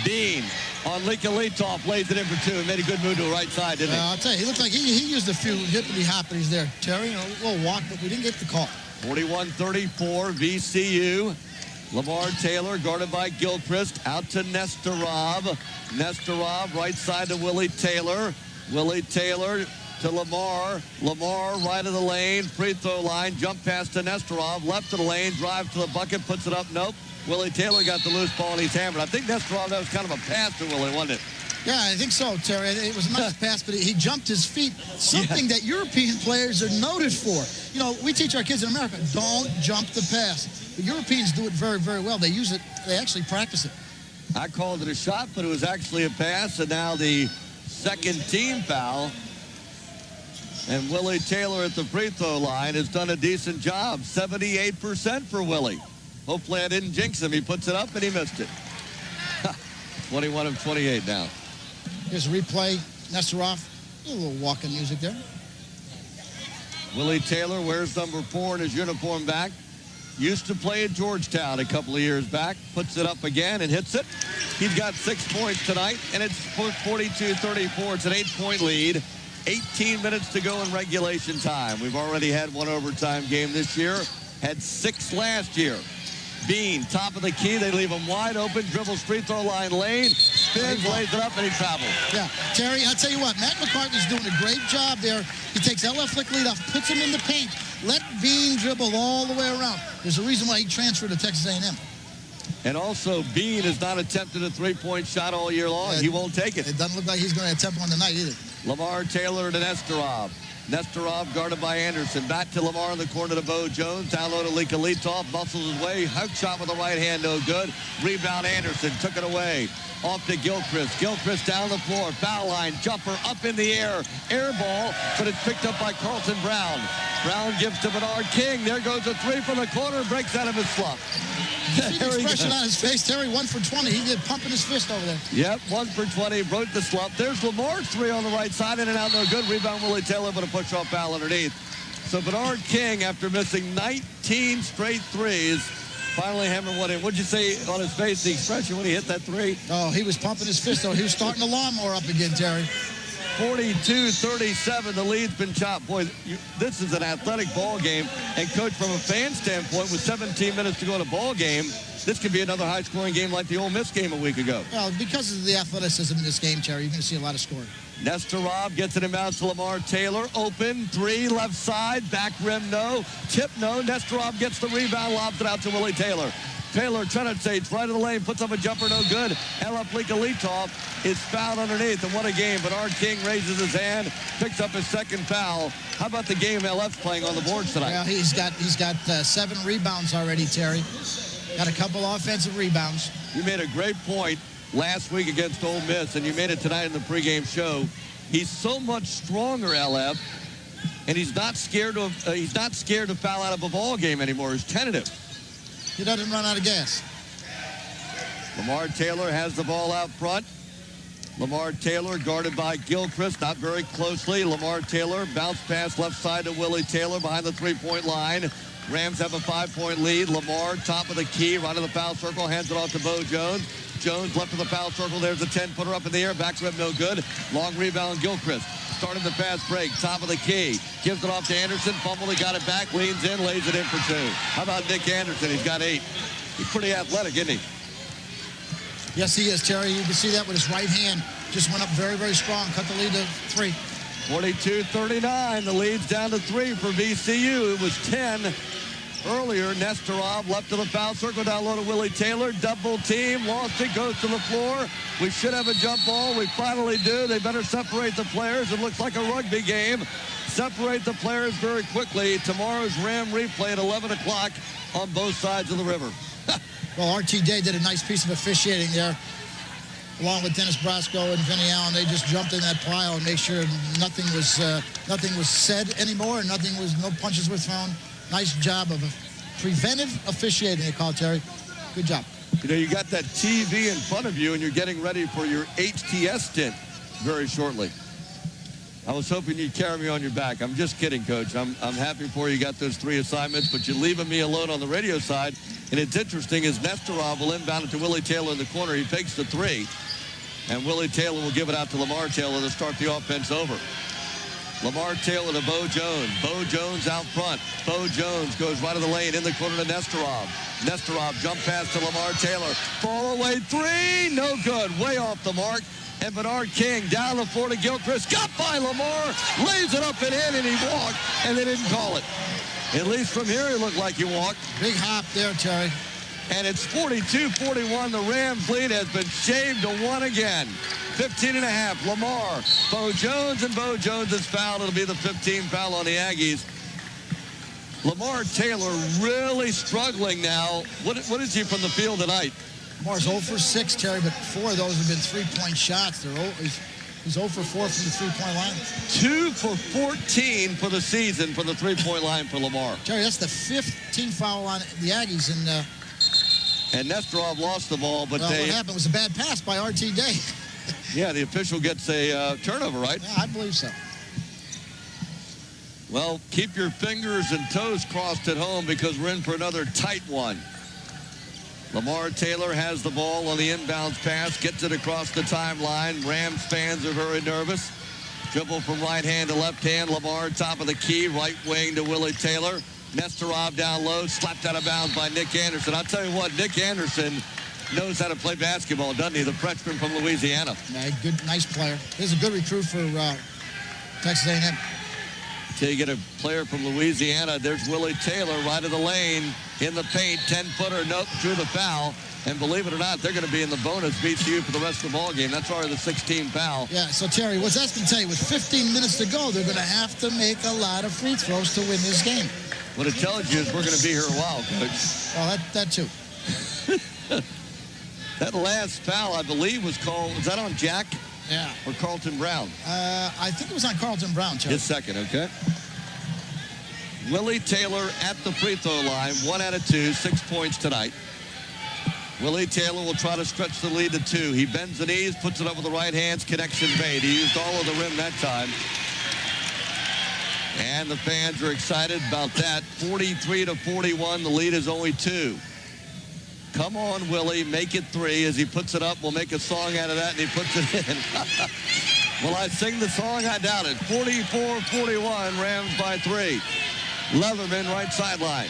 Speaker 1: Bean on Likhalitov, lays it in for 2 and made a good move to the right side, didn't he?
Speaker 2: I'll tell you, he looked like he used a few hippity-hoppities there, Terry. A little walk, but we didn't get the call.
Speaker 1: 41-34, VCU. Lamar Taylor guarded by Gilchrist. Out to Nesterov. Nesterov right side to Willie Taylor. Willie Taylor to Lamar. Lamar right of the lane. Free throw line. Jump pass to Nesterov. Left of the lane. Drive to the bucket. Puts it up. Nope. Willie Taylor got the loose ball and he's hammered. I think Nesterov, that was kind of a pass to Willie, wasn't it?
Speaker 2: Yeah, I think so, Terry. It was a nice pass, but he jumped his feet. Something that European players are noted for. You know, we teach our kids in America, don't jump the pass. The Europeans do it very, very well. They use it. They actually practice it.
Speaker 1: I called it a shot, but it was actually a pass, and now the second team foul. And Willie Taylor at the free throw line has done a decent job. 78% for Willie. Hopefully I didn't jinx him. He puts it up and he missed it. 21 of 28 now.
Speaker 2: Here's a replay. Nesterov. A little walking music there.
Speaker 1: Willie Taylor wears number 4 in his uniform back. Used to play at Georgetown a couple of years back. Puts it up again and hits it. He's got 6 points tonight, and it's 42-34. It's an 8-point lead. 18 minutes to go in regulation time. We've already had one overtime game this year. Had 6 last year. Bean, top of the key. They leave him wide open. Dribbles free throw line lane. Spins, lays it up, and he travels.
Speaker 2: Yeah, Terry, I'll tell you what. Matt McCartney's doing a great job there. He takes L.F. Flick lead off, puts him in the paint. Let Bean dribble all the way around. There's a reason why he transferred to Texas A&M.
Speaker 1: And also, Bean has not attempted a three-point shot all year long. He won't take it.
Speaker 2: It doesn't look like he's going to attempt one tonight either.
Speaker 1: Lamar Taylor to Nesterov. Nesterov guarded by Anderson. Back to Lamar in the corner to Bo Jones. Down low to Litov. Muscles his way. Hook shot with the right hand, no good. Rebound Anderson. Took it away. Off to Gilchrist. Gilchrist down the floor. Foul line. Jumper up in the air. Air ball, but it's picked up by Carlton Brown. Brown gives to Bernard King. There goes a 3 from the corner. Breaks out of his slump.
Speaker 2: See the expression on his face, Terry. 1 for 20. He did pumping his fist over there.
Speaker 1: Yep, 1 for 20. Broke the slump. There's Lamar's 3 on the right side. In and out, no good. Rebound Willie Taylor, but a push-off foul underneath. So Bernard King, after missing 19 straight threes, finally hammering one in. What'd you say on his face, the expression when he hit that 3?
Speaker 2: Oh, he was pumping his fist, though. He was starting the lawnmower up again, Terry.
Speaker 1: 42-37, the lead's been chopped. Boy, this is an athletic ball game. And, Coach, from a fan standpoint, with 17 minutes to go in a ball game, this could be another high-scoring game like the Ole Miss game a week ago.
Speaker 2: Well, because of the athleticism in this game, Terry, you're going to see a lot of scoring.
Speaker 1: Nesterov gets it inbounds to Lamar Taylor. Open, 3, left side, back rim, no. Tip, no. Nesterov gets the rebound, lobs it out to Willie Taylor. Taylor penetrates right of the lane, puts up a jumper, no good. L.F. Litov is fouled underneath, and what a game. Bernard King raises his hand, picks up his second foul. How about the game L.F.'s playing on the boards tonight?
Speaker 2: Well, he's got 7 rebounds already, Terry. Got a couple offensive rebounds.
Speaker 1: You made a great point last week against Ole Miss, and you made it tonight in the pregame show. He's so much stronger, L.F., and he's not scared to foul out of a ball game anymore. He's tentative.
Speaker 2: He doesn't run out of gas.
Speaker 1: Lamar Taylor has the ball out front. Lamar Taylor guarded by Gilchrist, not very closely. Lamar Taylor bounce pass left side to Willie Taylor behind the three-point line. Rams have a 5-point lead. Lamar, top of the key, right of the foul circle, hands it off to Bo Jones. Jones left of the foul circle. There's a 10-footer up in the air. Back rim, no good. Long rebound, Gilchrist. Starting the fast break, top of the key. Gives it off to Anderson. Fumble, he got it back, leans in, lays it in for 2. How about Nick Anderson? He's got 8. He's pretty athletic, isn't he?
Speaker 2: Yes, he is, Terry. You can see that with his right hand. Just went up very, very strong. Cut the lead to 3.
Speaker 1: 42-39. The lead's down to 3 for VCU. It was 10 earlier. Nesterov left to the foul circle, down low to Willie Taylor. Double team, lost it, goes to the floor. We should have a jump ball. We finally do. They better separate the players. It looks like a rugby game. Separate the players very quickly. Tomorrow's Ram replay at 11 o'clock on both sides of the river.
Speaker 2: Well, R.T. Day did a nice piece of officiating there. Along with Dennis Brasco and Vinny Allen, they just jumped in that pile and made sure nothing was said anymore, and no punches were thrown. Nice job of preventive officiating, they call it, Terry. Good job.
Speaker 1: You know, you got that TV in front of you, and you're getting ready for your HTS stint very shortly. I was hoping you'd carry me on your back. I'm just kidding, Coach. I'm happy for you got those 3 assignments, but you're leaving me alone on the radio side. And it's interesting as Nesterov will inbound it to Willie Taylor in the corner. He fakes the 3, and Willie Taylor will give it out to Lamar Taylor to start the offense over. Lamar Taylor to Bo Jones. Bo Jones out front. Bo Jones goes right of the lane in the corner to Nesterov. Nesterov jump pass to Lamar Taylor. Fall away 3. No good. Way off the mark. And Bernard King down the floor to Gilchrist. Got by Lamar. Lays it up and in, and he walked. And they didn't call it. At least from here, he looked like he walked.
Speaker 2: Big hop there, Terry.
Speaker 1: And it's 42-41. The Rams lead has been shaved to 1 again. 15.5. Lamar, Bo Jones, and Bo Jones is fouled. It'll be the 15th foul on the Aggies. Lamar Taylor really struggling now. What is he from the field tonight?
Speaker 2: Lamar's 0 for 6, Terry, but 4 of those have been 3-point shots. They're He's 0 for 4 from the three-point line.
Speaker 1: 2 for 14 for the season for the three-point line for Lamar.
Speaker 2: Terry, that's the 5th team foul on the Aggies.
Speaker 1: And Nesterov lost the ball, but
Speaker 2: what happened was a bad pass by R.T. Day.
Speaker 1: Yeah, the official gets a turnover, right?
Speaker 2: Yeah, I believe so.
Speaker 1: Well, keep your fingers and toes crossed at home because we're in for another tight one. Lamar Taylor has the ball on the inbounds pass, gets it across the timeline. Rams fans are very nervous. Dribble from right hand to left hand. Lamar top of the key, right wing to Willie Taylor. Nesterov down low, slapped out of bounds by Nick Anderson. I'll tell you what, Nick Anderson knows how to play basketball, doesn't he? The freshman from Louisiana.
Speaker 2: Yeah, good, nice player. He's a good recruit for Texas A&M.
Speaker 1: Till you get a player from Louisiana, there's Willie Taylor right of the lane in the paint, 10-footer, nope, drew the foul. And believe it or not, they're going to be in the bonus VCU for the rest of the ball game. That's already the 16th foul.
Speaker 2: Yeah, so Terry, what's that going to tell you? With 15 minutes to go, they're going to have to make a lot of free throws to win this game.
Speaker 1: What it tells you is we're going to be here a while, Coach.
Speaker 2: Well, that too.
Speaker 1: That last foul, I believe, was that on Jack?
Speaker 2: Yeah.
Speaker 1: Or Carlton Brown?
Speaker 2: I think it was on Carlton Brown, Terry.
Speaker 1: His second, okay. Willie Taylor at the free throw line, 1 out of 2, 6 points tonight. Willie Taylor will try to stretch the lead to 2. He bends the knees, puts it up with the right hands, connection made. He used all of the rim that time. And the fans are excited about that. 43-41, the lead is only 2. Come on, Willie, make it 3. As he puts it up, we'll make a song out of that, and he puts it in. Will I sing the song? I doubt it. 44-41, Rams by 3. Leatherman, right sideline.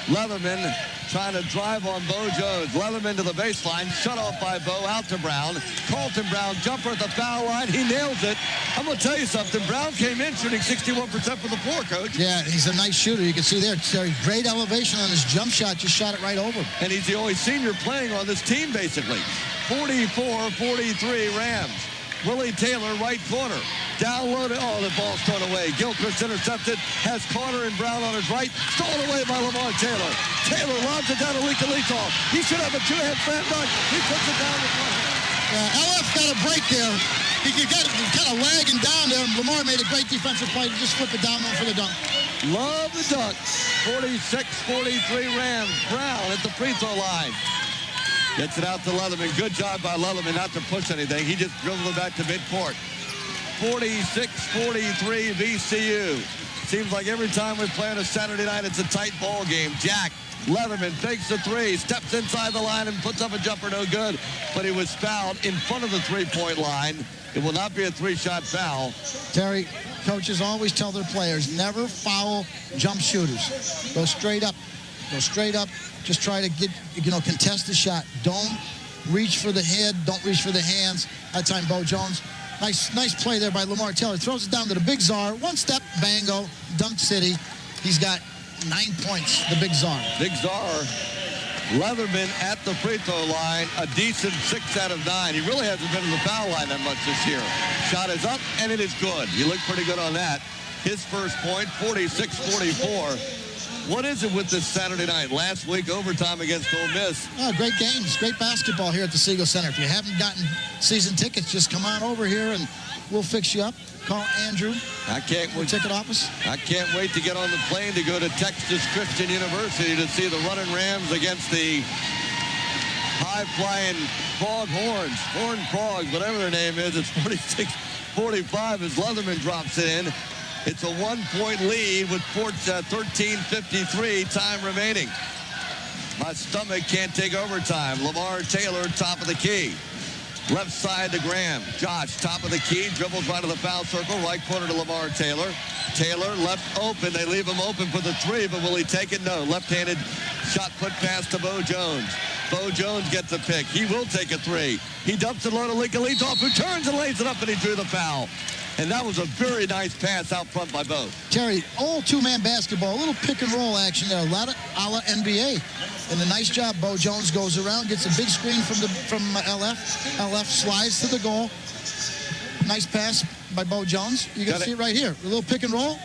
Speaker 1: Leatherman trying to drive on Bo Jones. Leatherman to the baseline. Shut off by Bo. Out to Brown. Carlton Brown, jumper at the foul line. He nails it. I'm going to tell you something. Brown came in shooting 61% for the floor, Coach.
Speaker 2: Yeah, he's a nice shooter. You can see there, Terry, great elevation on his jump shot. Just shot it right over him.
Speaker 1: And he's the only senior playing on this team, basically. 44-43 Rams. Willie Taylor, right corner. Down low to, the ball's thrown away. Gilchrist intercepted, has Carter and Brown on his right. Stolen away by Lamar Taylor. Taylor lobs it down to Little. He should have a two-hand slam dunk. He puts it down the front.
Speaker 2: LF got a break there. He got kind of lagging down there. Lamar made a great defensive play to just flip it down for the dunk.
Speaker 1: Love the dunk. 46-43 Rams. Brown at the free throw line. Gets it out to Leatherman. Good job by Leatherman not to push anything. He just dribbled it back to midcourt. 46-43 VCU. Seems like every time we play on a Saturday night, it's a tight ball game. Jack Leatherman fakes the 3, steps inside the line and puts up a jumper, no good. But he was fouled in front of the three-point line. It will not be a 3-shot foul.
Speaker 2: Terry, coaches always tell their players, never foul jump shooters. Go straight up. Go straight up. Just try to get, contest the shot. Don't reach for the head. Don't reach for the hands. That time, Bo Jones. Nice play there by Lamar Taylor. Throws it down to the Big Czar. One step, bango, dunk city. He's got 9 points, the Big Czar.
Speaker 1: Big Czar. Leatherman at the free throw line. A decent 6 out of 9. He really hasn't been to the foul line that much this year. Shot is up, and it is good. He looked pretty good on that. His first point, 46-44. What is it with this Saturday night? Last week, overtime against Ole Miss.
Speaker 2: Oh, great games, great basketball here at the Siegel Center. If you haven't gotten season tickets, just come on over here and we'll fix you up. Call Andrew. Ticket office.
Speaker 1: I can't wait to get on the plane to go to Texas Christian University to see the running Rams against the high-flying Foghorns, Horn Frogs, whatever their name is. It's 46-45 as Leatherman drops it in. It's a 1-point lead with 13:53 time remaining. My stomach can't take overtime. Lamar Taylor, top of the key. Left side to Graham. Josh, top of the key, dribbles right to the foul circle. Right corner to Lamar Taylor. Taylor left open. They leave him open for the 3, but will he take it? No. Left-handed shot put pass to Bo Jones. Bo Jones gets a pick. He will take a 3. He dumps it low to Little, who turns and lays it up, and he drew the foul. And that was a very nice pass out front by Bo.
Speaker 2: Terry, all two-man basketball, a little pick-and-roll action there, a lot of a la NBA. And a nice job. Bo Jones goes around, gets a big screen from LF. LF slides to the goal. Nice pass by Bo Jones. You can see it right here. A little pick-and-roll.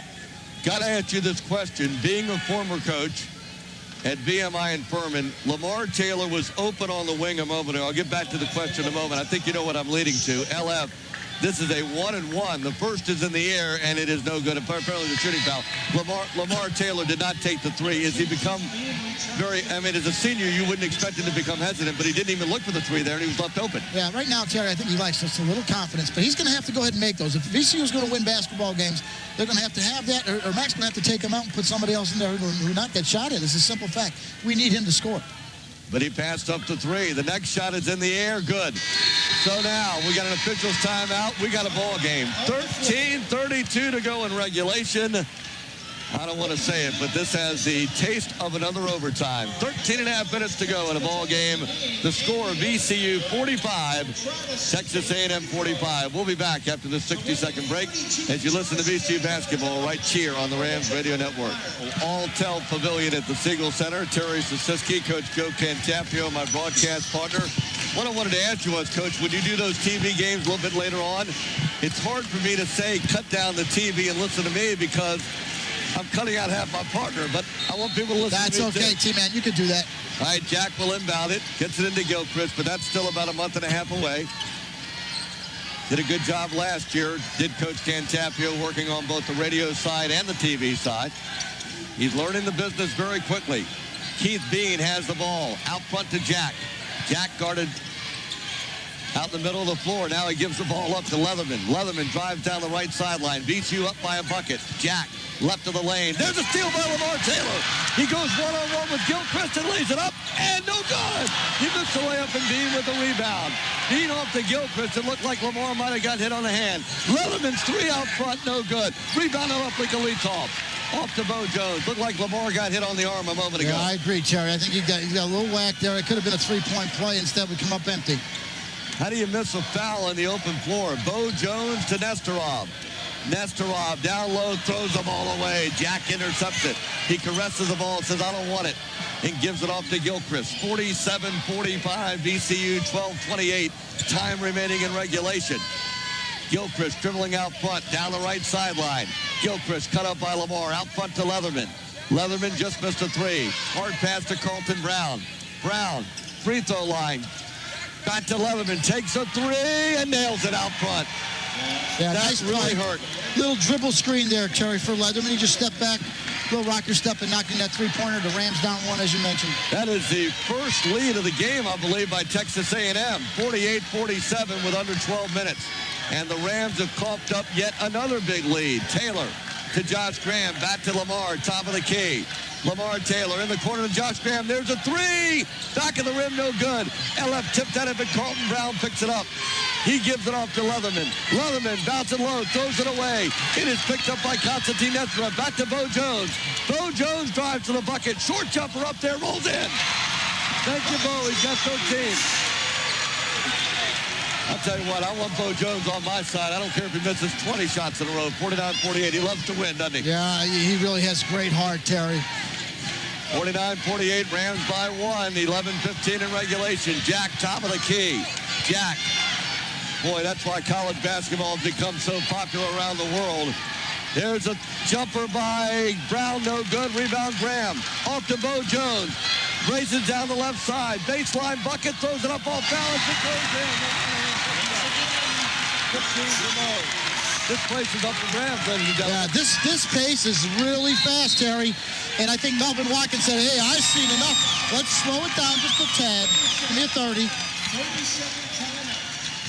Speaker 1: Got to ask you this question. Being a former coach at VMI and Furman, Lamar Taylor was open on the wing a moment ago. I'll get back to the question in a moment. I think you know what I'm leading to. LF This is a 1-and-1. The first is in the air, and it is no good. Apparently the shooting foul. Lamar Taylor did not take the three. As he become as a senior, you wouldn't expect him to become hesitant, but he didn't even look for the three there, and he was left open.
Speaker 2: Yeah, right now, Terry, I think he likes just a little confidence, but he's going to have to go ahead and make those. If VCU is going to win basketball games, they're going to have that, or Mac's going to have to take him out and put somebody else in there who not get shot at. It's a simple fact. We need him to score.
Speaker 1: But he passed up to three. The next shot is in the air. Good. So now we got an official's timeout. We got a ball game. 13:32 to go in regulation. I don't want to say it, but this has the taste of another overtime. 13 and a half minutes to go in a ball game. The score, VCU 45, Texas A&M 45. We'll be back after this 60-second break as you listen to VCU basketball right here on the Rams Radio Network. All-Tel Pavilion at the Siegel Center. Terry Sasiski, Coach Joe Cantapio, my broadcast partner. What I wanted to ask you was, Coach, would you do those TV games a little bit later on? It's hard for me to say cut down the TV and listen to me because I'm cutting out half my partner, but I want people to listen to me.
Speaker 2: That's okay, T-Man. You could do that.
Speaker 1: All right, Jack will inbound it. Gets it into Gilchrist, but that's still about a month and a half away. Did a good job last year. Did Coach Cantapio working on both the radio side and the TV side. He's learning the business very quickly. Keith Bean has the ball. Out front to Jack. Jack guarded out in the middle of the floor. Now he gives the ball up to Leatherman. Leatherman drives down the right sideline. VCU up by a bucket. Jack left of the lane. There's a steal by Lamar Taylor. He goes one-on-one with Gilchrist and lays it up, and no good. He missed the layup, and Bean with the rebound. Bean off to Gilchrist. It looked like Lamar might have got hit on the hand. Leatherman's three out front, no good. Rebounded up like a Leethoff. Off to Bo Jones. Looked like Lamar got hit on the arm a moment ago.
Speaker 2: Yeah, I agree, Terry. I think he got a little whack there. It could have been a three-point play. Instead, we come up empty.
Speaker 1: How do you miss a foul on the open floor? Bo Jones to Nestorov. Nestorov down low, throws the ball away. Jack intercepts it. He caresses the ball, says, I don't want it, and gives it off to Gilchrist. 47-45, VCU 12-28. Time remaining in regulation. Gilchrist dribbling out front, down the right sideline. Gilchrist cut up by Lamar, out front to Leatherman. Leatherman just missed a three. Hard pass to Carlton Brown. Brown, free throw line. Back to Leatherman, takes a three and nails it out front.
Speaker 2: Yeah,
Speaker 1: that's
Speaker 2: nice
Speaker 1: really
Speaker 2: play.
Speaker 1: hurt.
Speaker 2: Little dribble screen there, Terry, for Leatherman. He just stepped back, little rocker step, and knocking that three-pointer. The Rams down one, as you mentioned.
Speaker 1: That is the first lead of the game, I believe, by Texas A&M. 48-47 with under 12 minutes. And the Rams have coughed up yet another big lead. Taylor to Josh Graham, back to Lamar, top of the key. Lamar Taylor in the corner to Josh Graham. There's a three. Back of the rim, no good. LF tipped at it, but Carlton Brown picks it up. He gives it off to Leatherman. Leatherman bouncing low, throws it away. It is picked up by Konstantin Nestorov. Back to Bo Jones. Bo Jones drives to the bucket. Short jumper up there, rolls in. Thank you, Bo. He's got 13. I'll tell you what, I want Bo Jones on my side. I don't care if he misses 20 shots in a row. 49-48. He loves to win, doesn't he?
Speaker 2: Yeah, he really has great heart, Terry.
Speaker 1: 49-48, Rams by one. 11-15 in regulation. Jack, top of the key. Jack. Boy, that's why college basketball has become so popular around the world. There's a jumper by Brown, no good. Rebound Graham. Off to Bo Jones. Races down the left side. Baseline bucket, throws it up off balance. It goes in. 15 to Mo. This place is up for grabs, ladies and gentlemen.
Speaker 2: Yeah, this pace is really fast, Terry. And I think Melvin Watkins said, hey, I've seen enough. Let's slow it down just a tad. Give me a 30.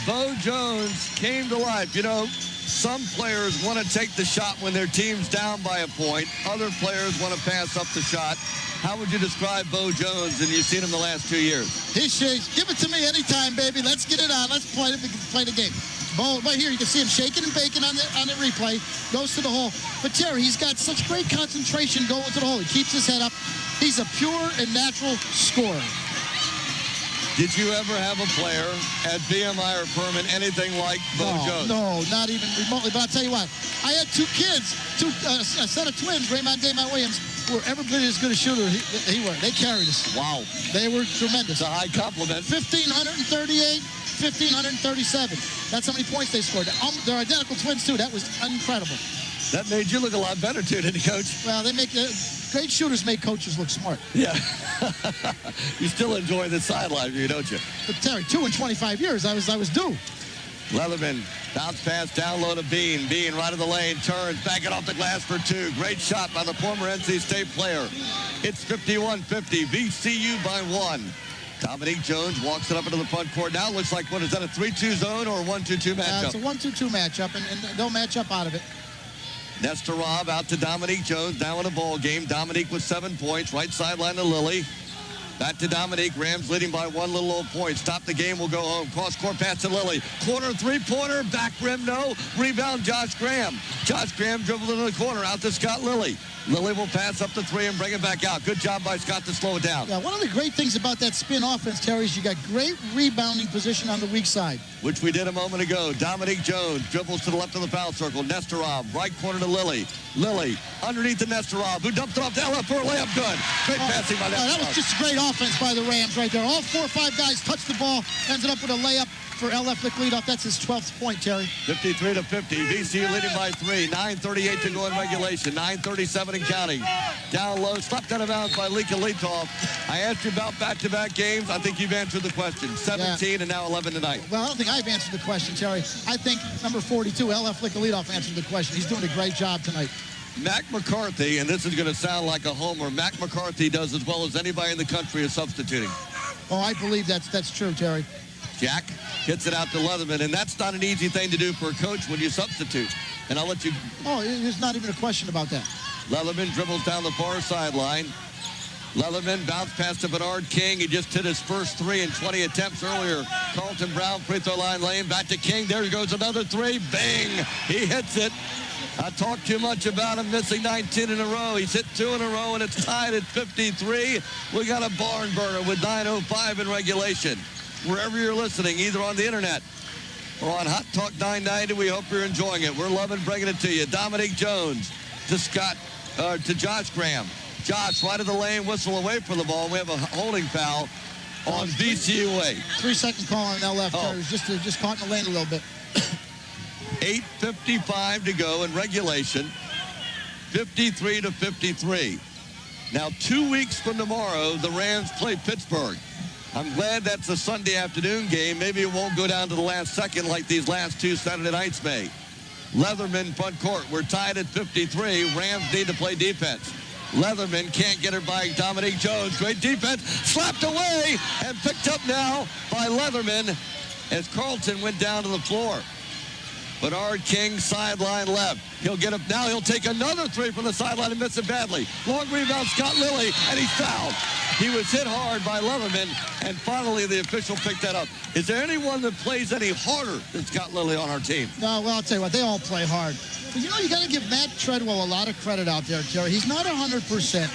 Speaker 1: Bo Jones came to life. You know, some players want to take the shot when their team's down by a point. Other players want to pass up the shot. How would you describe Bo Jones, and you've seen him the last 2 years?
Speaker 2: He shakes. Give it to me anytime, baby. Let's get it on. Let's play the game. Bo, right here, you can see him shaking and baking on the replay. Goes to the hole. But, Terry, he's got such great concentration going to the hole. He keeps his head up. He's a pure and natural scorer.
Speaker 1: Did you ever have a player at BMI or Furman anything like Bo Jones?
Speaker 2: No, not even remotely. But I'll tell you what, I had two kids, a set of twins, Raymond Damon Williams, who were every bit as good a shooter he were. They carried us.
Speaker 1: Wow.
Speaker 2: They were tremendous.
Speaker 1: It's a high compliment.
Speaker 2: 1,538, 1,537. That's how many points they scored. They're identical twins, too. That was incredible.
Speaker 1: That made you look a lot better, too, didn't it, Coach?
Speaker 2: Well, they make great shooters make coaches look smart.
Speaker 1: Yeah. You still enjoy the sideline view, don't you?
Speaker 2: But, Terry, 2 in 25 years, I was due.
Speaker 1: Leatherman, bounce pass down low to Bean. Bean right of the lane, turns, back it off the glass for two. Great shot by the former NC State player. It's 51-50, VCU by 1. Dominique Jones walks it up into the front court. Now it looks like, what is that, a 3-2 zone or a 1-2-2 matchup?
Speaker 2: It's a 1-2-2 matchup, and they'll match up out of it.
Speaker 1: Nesterov out to Dominique Jones, now in a ball game. Dominique with 7 points, right sideline to Lilly. Back to Dominique. Rams leading by 1 little old point. Stop the game. We'll go home. Cross-court pass to Lilly. Corner three-pointer. Back rim, no. Rebound, Josh Graham. Josh Graham dribbled into the corner. Out to Scott Lilly. Lilly will pass up the three and bring it back out. Good job by Scott to slow it down.
Speaker 2: Yeah, one of the great things about that spin offense, Terry, is you got great rebounding position on the weak side.
Speaker 1: Which we did a moment ago. Dominique Jones dribbles to the left of the foul circle. Nesterov, right corner to Lilly. Lilly underneath to Nesterov, who dumped it off to LF for a layup. Good. Great passing by Nesterov.
Speaker 2: That was just great offense by the Rams right there. All 4 or 5 guys touched the ball, ended up with a layup for LF the leadoff. That's his 12th point, Terry.
Speaker 1: 53-50. VCU leading by 3. 9:38 to go in regulation. 9:37 and counting. Down low, slapped out of bounds by Lika Litov. I asked you about back-to-back games. I think you've answered the question. 17 and now 11 tonight.
Speaker 2: Well, I don't think I've answered the question, Terry. I think number 42, LF Lika Litov, answered the question. He's doing a great job tonight.
Speaker 1: Mac McCarthy, and this is going to sound like a homer, Mac McCarthy does as well as anybody in the country is substituting.
Speaker 2: Oh, I believe that's true, Terry.
Speaker 1: Jack gets it out to Leatherman, and that's not an easy thing to do for a coach when you substitute. And I'll let you...
Speaker 2: Oh, there's not even a question about that.
Speaker 1: Leatherman dribbles down the far sideline. Leatherman bounce pass to Bernard King. He just hit his first 3 in 20 attempts earlier. Carlton Brown, free throw line lane, back to King. There goes another 3. Bang! He hits it. I talked too much about him missing 19 in a row. He's hit 2 in a row, and it's tied at 53. We got a barn burner with 9:05 in regulation. Wherever you're listening, either on the internet or on Hot Talk 990, we hope you're enjoying it. We're loving bringing it to you. Dominique Jones to Josh Graham. Josh, right of the lane, whistle away from the ball. We have a holding foul on VCUA.
Speaker 2: 3-second call on LF. Oh. Just caught in the lane a little bit.
Speaker 1: 8:55 to go in regulation. 53-53. Now, 2 weeks from tomorrow, the Rams play Pittsburgh. I'm glad that's a Sunday afternoon game. Maybe it won't go down to the last second like these last 2 Saturday nights may. Leatherman front court. We're tied at 53. Rams need to play defense. Leatherman can't get her by Dominique Jones. Great defense. Slapped away and picked up now by Leatherman as Carlton went down to the floor. Bernard King, sideline left. He'll get up now. He'll take another 3 from the sideline and miss it badly. Long rebound, Scott Lilly, and he's fouled. He was hit hard by Leatherman, and finally the official picked that up. Is there anyone that plays any harder than Scott Lilly on our team?
Speaker 2: No, well, I'll tell you what, they all play hard. But, you got to give Matt Treadwell a lot of credit out there, Terry. He's not 100%.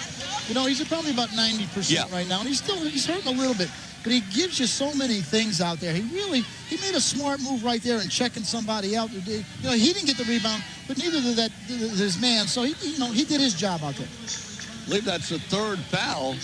Speaker 2: He's probably about 90% right now, and he's hurting a little bit. But he gives you so many things out there. He made a smart move right there in checking somebody out. He didn't get the rebound, but neither did his man. So he did his job out there.
Speaker 1: I believe that's the 3rd foul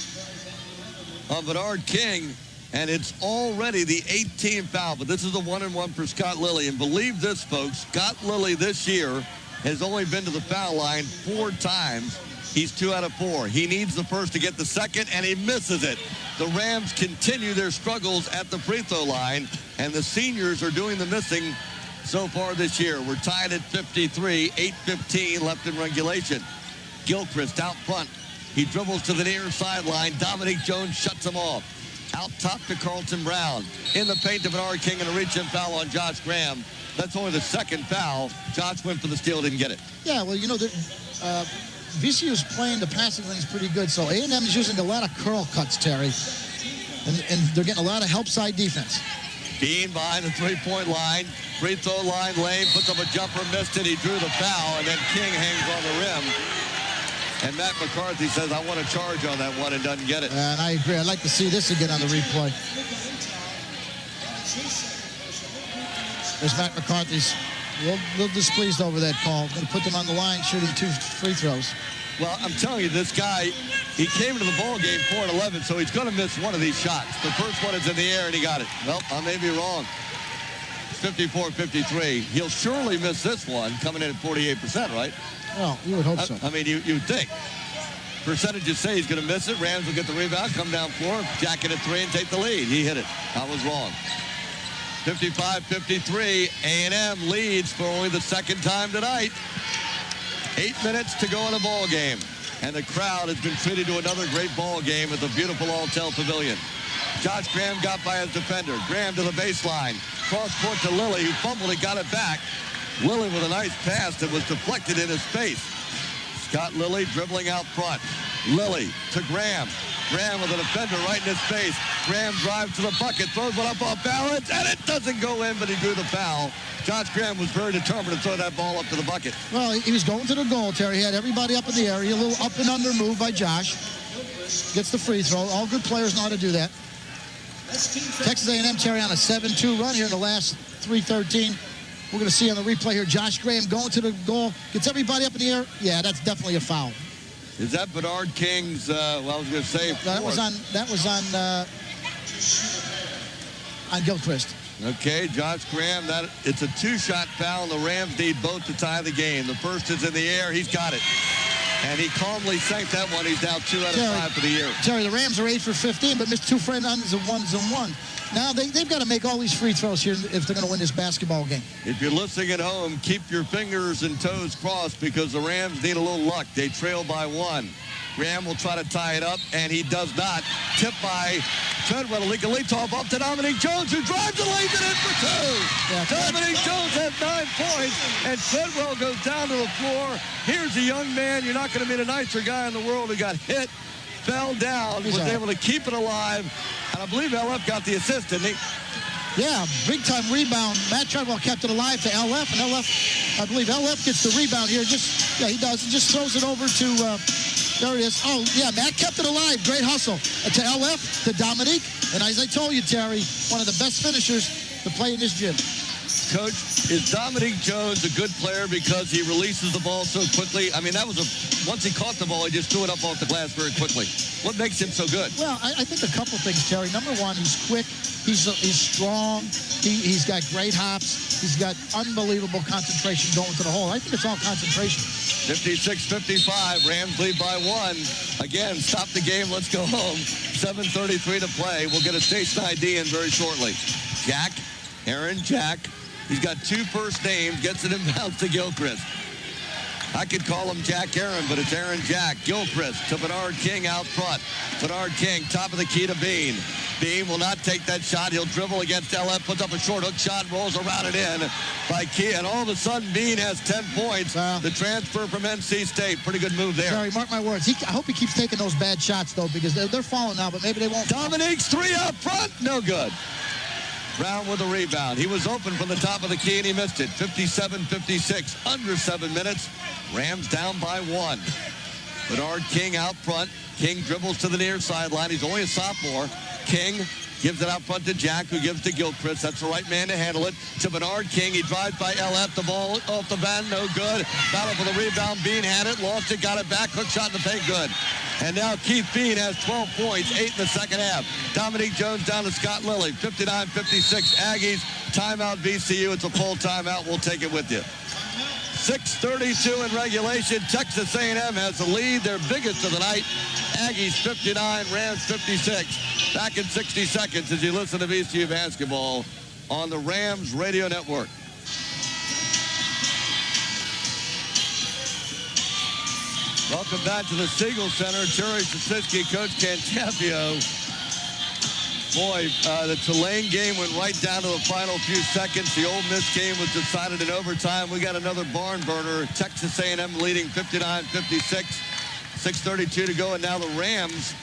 Speaker 1: on Bernard King, and it's already the 18th foul. But this is a 1-and-1 for Scott Lilly. And believe this, folks, Scott Lilly this year has only been to the foul line 4 times. He's 2 out of 4. He needs the first to get the second, and he misses it. The Rams continue their struggles at the free throw line, and the seniors are doing the missing so far this year. We're tied at 53, 8:15 left in regulation. Gilchrist out front. He dribbles to the near sideline. Dominique Jones shuts him off. Out top to Carlton Brown. In the paint to Bernard King, and a reach-in foul on Josh Graham. That's only the 2nd foul. Josh went for the steal, didn't get it.
Speaker 2: Yeah, well, VCU is playing the passing lanes pretty good, so A&M is using a lot of curl cuts, Terry, and they're getting a lot of help side defense.
Speaker 1: Bean behind the 3-point line, free throw line lane, puts up a jumper, missed it, he drew the foul, and then King hangs on the rim. And Matt McCarthy says, I want to charge on that one, and doesn't get it.
Speaker 2: And I agree. I'd like to see this again on the replay. There's Matt McCarthy's a little displeased over that call. Going to put them on the line, shooting 2 free throws.
Speaker 1: Well, I'm telling you, this guy, he came into the ball game 4-11, so he's going to miss one of these shots. The first one is in the air, and he got it. Well, I may be wrong. It's 54-53. He'll surely miss this one, coming in at 48%, right?
Speaker 2: Well, you would hope so.
Speaker 1: I mean, you'd think. Percentages say he's going to miss it. Rams will get the rebound, come down floor, jack it at 3, and take the lead. He hit it. I was wrong. 55-53. A&M leads for only the second time tonight. 8 minutes to go in a ball game. And the crowd has been treated to another great ball game at the beautiful Alltel Pavilion. Josh Graham got by his defender. Graham to the baseline. Cross court to Lilly, who fumbled and got it back. Lilly with a nice pass that was deflected in his face. Scott Lilly dribbling out front. Lilly to Graham. Graham with a defender right in his face. Graham drives to the bucket, throws one up off balance, and it doesn't go in, but he drew the foul. Josh Graham was very determined to throw that ball up to the bucket.
Speaker 2: Well, he was going to the goal, Terry. He had everybody up in the area. A little up and under move by Josh. Gets the free throw. All good players know how to do that. Texas A&M, Terry, on a 7-2 run here in the last 3:13. We're going to see on the replay here, Josh Graham going to the goal. Gets everybody up in the air. Yeah, that's definitely a foul.
Speaker 1: Is that Bernard King's, well, I was going to say
Speaker 2: that was on Gilchrist.
Speaker 1: Okay, Josh Graham, it's a two-shot foul, and the Rams need both to tie the game. The first is in the air. He's got it. And he calmly sank that one. He's now 2 out of 5 for the year.
Speaker 2: Terry, the Rams are 8 for 15, but missed 2 free runs and 1s. Now they've got to make all these free throws here if they're going to win this basketball game.
Speaker 1: If you're listening at home, keep your fingers and toes crossed because the Rams need a little luck. They trail by 1. Graham will try to tie it up, and he does not. Tipped by Treadwell. Litov up to Dominique Jones, who drives and lays it in for 2. Yeah, Dominique Jones has 9 points, and Treadwell goes down to the floor. Here's a young man. You're not going to meet a nicer guy in the world who got hit, fell down, was able to keep it alive, and I believe LF got the assist, didn't he?
Speaker 2: Yeah, big-time rebound. Matt Treadwell kept it alive to LF, and LF, I believe LF gets the rebound here. He does. He just throws it over to... there it is. Oh, yeah, Matt kept it alive. Great hustle. To LF, to Dominique. And as I told you, Terry, one of the best finishers to play in this gym.
Speaker 1: Coach, is Dominique Jones a good player because he releases the ball so quickly? I mean, once he caught the ball, he just threw it up off the glass very quickly. What makes him so good?
Speaker 2: Well, I think a couple things, Terry. Number one, he's quick. He's strong. He's got great hops. He's got unbelievable concentration going to the hole. I think it's all concentration.
Speaker 1: 56-55. Rams lead by 1. Again, stop the game. Let's go home. 7:33 to play. We'll get a station ID in very shortly. Aaron Jack. He's got 2 first names. Gets it inbounds to Gilchrist. I could call him Jack Aaron, but it's Aaron Jack. Gilchrist to Bernard King out front. Bernard King, top of the key to Bean. Bean will not take that shot. He'll dribble against LF, puts up a short hook shot, rolls around it in by Key. And all of a sudden, Bean has 10 points. The transfer from NC State. Pretty good move there.
Speaker 2: Sorry, mark my words. I hope he keeps taking those bad shots, though, because they're falling now, but maybe they won't.
Speaker 1: Dominique's 3 up front. No good. Brown with a rebound. He was open from the top of the key, and he missed it. 57-56. Under 7 minutes. Rams down by 1. Bernard King out front. King dribbles to the near sideline. He's only a sophomore. King gives it out front to Jack, who gives to Gilchrist. That's the right man to handle it. To Bernard King. He drives by LF. The ball off the bend. No good. Battle for the rebound. Bean had it. Lost it. Got it back. Hook shot in the paint. Good. And now Keith Bean has 12 points. 8 in the second half. Dominique Jones down to Scott Lilly. 59-56. Aggies. Timeout VCU. It's a full timeout. We'll take it with you. 6:32 in regulation. Texas A&M has the lead. Their biggest of the night. Aggies 59, Rams 56. Back in 60 seconds as you listen to VCU basketball on the Rams Radio Network. Welcome back to the Siegel Center. Terry Sasiski, Coach Cantapio. Boy, the Tulane game went right down to the final few seconds. The Ole Miss game was decided in overtime. We got another barn burner. Texas A&M leading 59-56. 6:32 to go, and now the Rams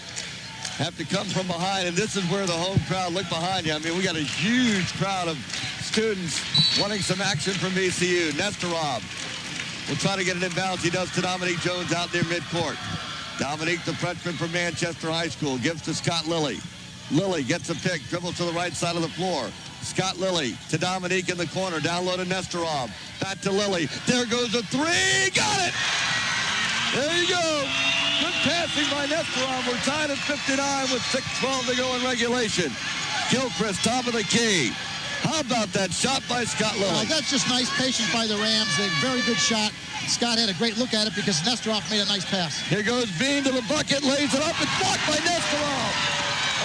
Speaker 1: have to come from behind, and this is where the home crowd, look behind you. I mean, we got a huge crowd of students wanting some action from VCU. Nesterov will try to get it inbounds. He does to Dominique Jones out near midcourt. Dominique, the freshman from Manchester High School, gives to Scott Lilly. Lilly gets a pick, dribbles to the right side of the floor. Scott Lilly to Dominique in the corner, down low to Nesterov. Back to Lilly. There goes a 3. Got it! There you go. Good passing by Nesterov. We're tied at 59 with 6:12 to go in regulation. Gilchrist, top of the key. How about that shot by Scott Lilly?
Speaker 2: That's just nice patience by the Rams. A very good shot. Scott had a great look at it because Nesterov made a nice pass.
Speaker 1: Here goes Bean to the bucket, lays it up. It's blocked by Nesterov.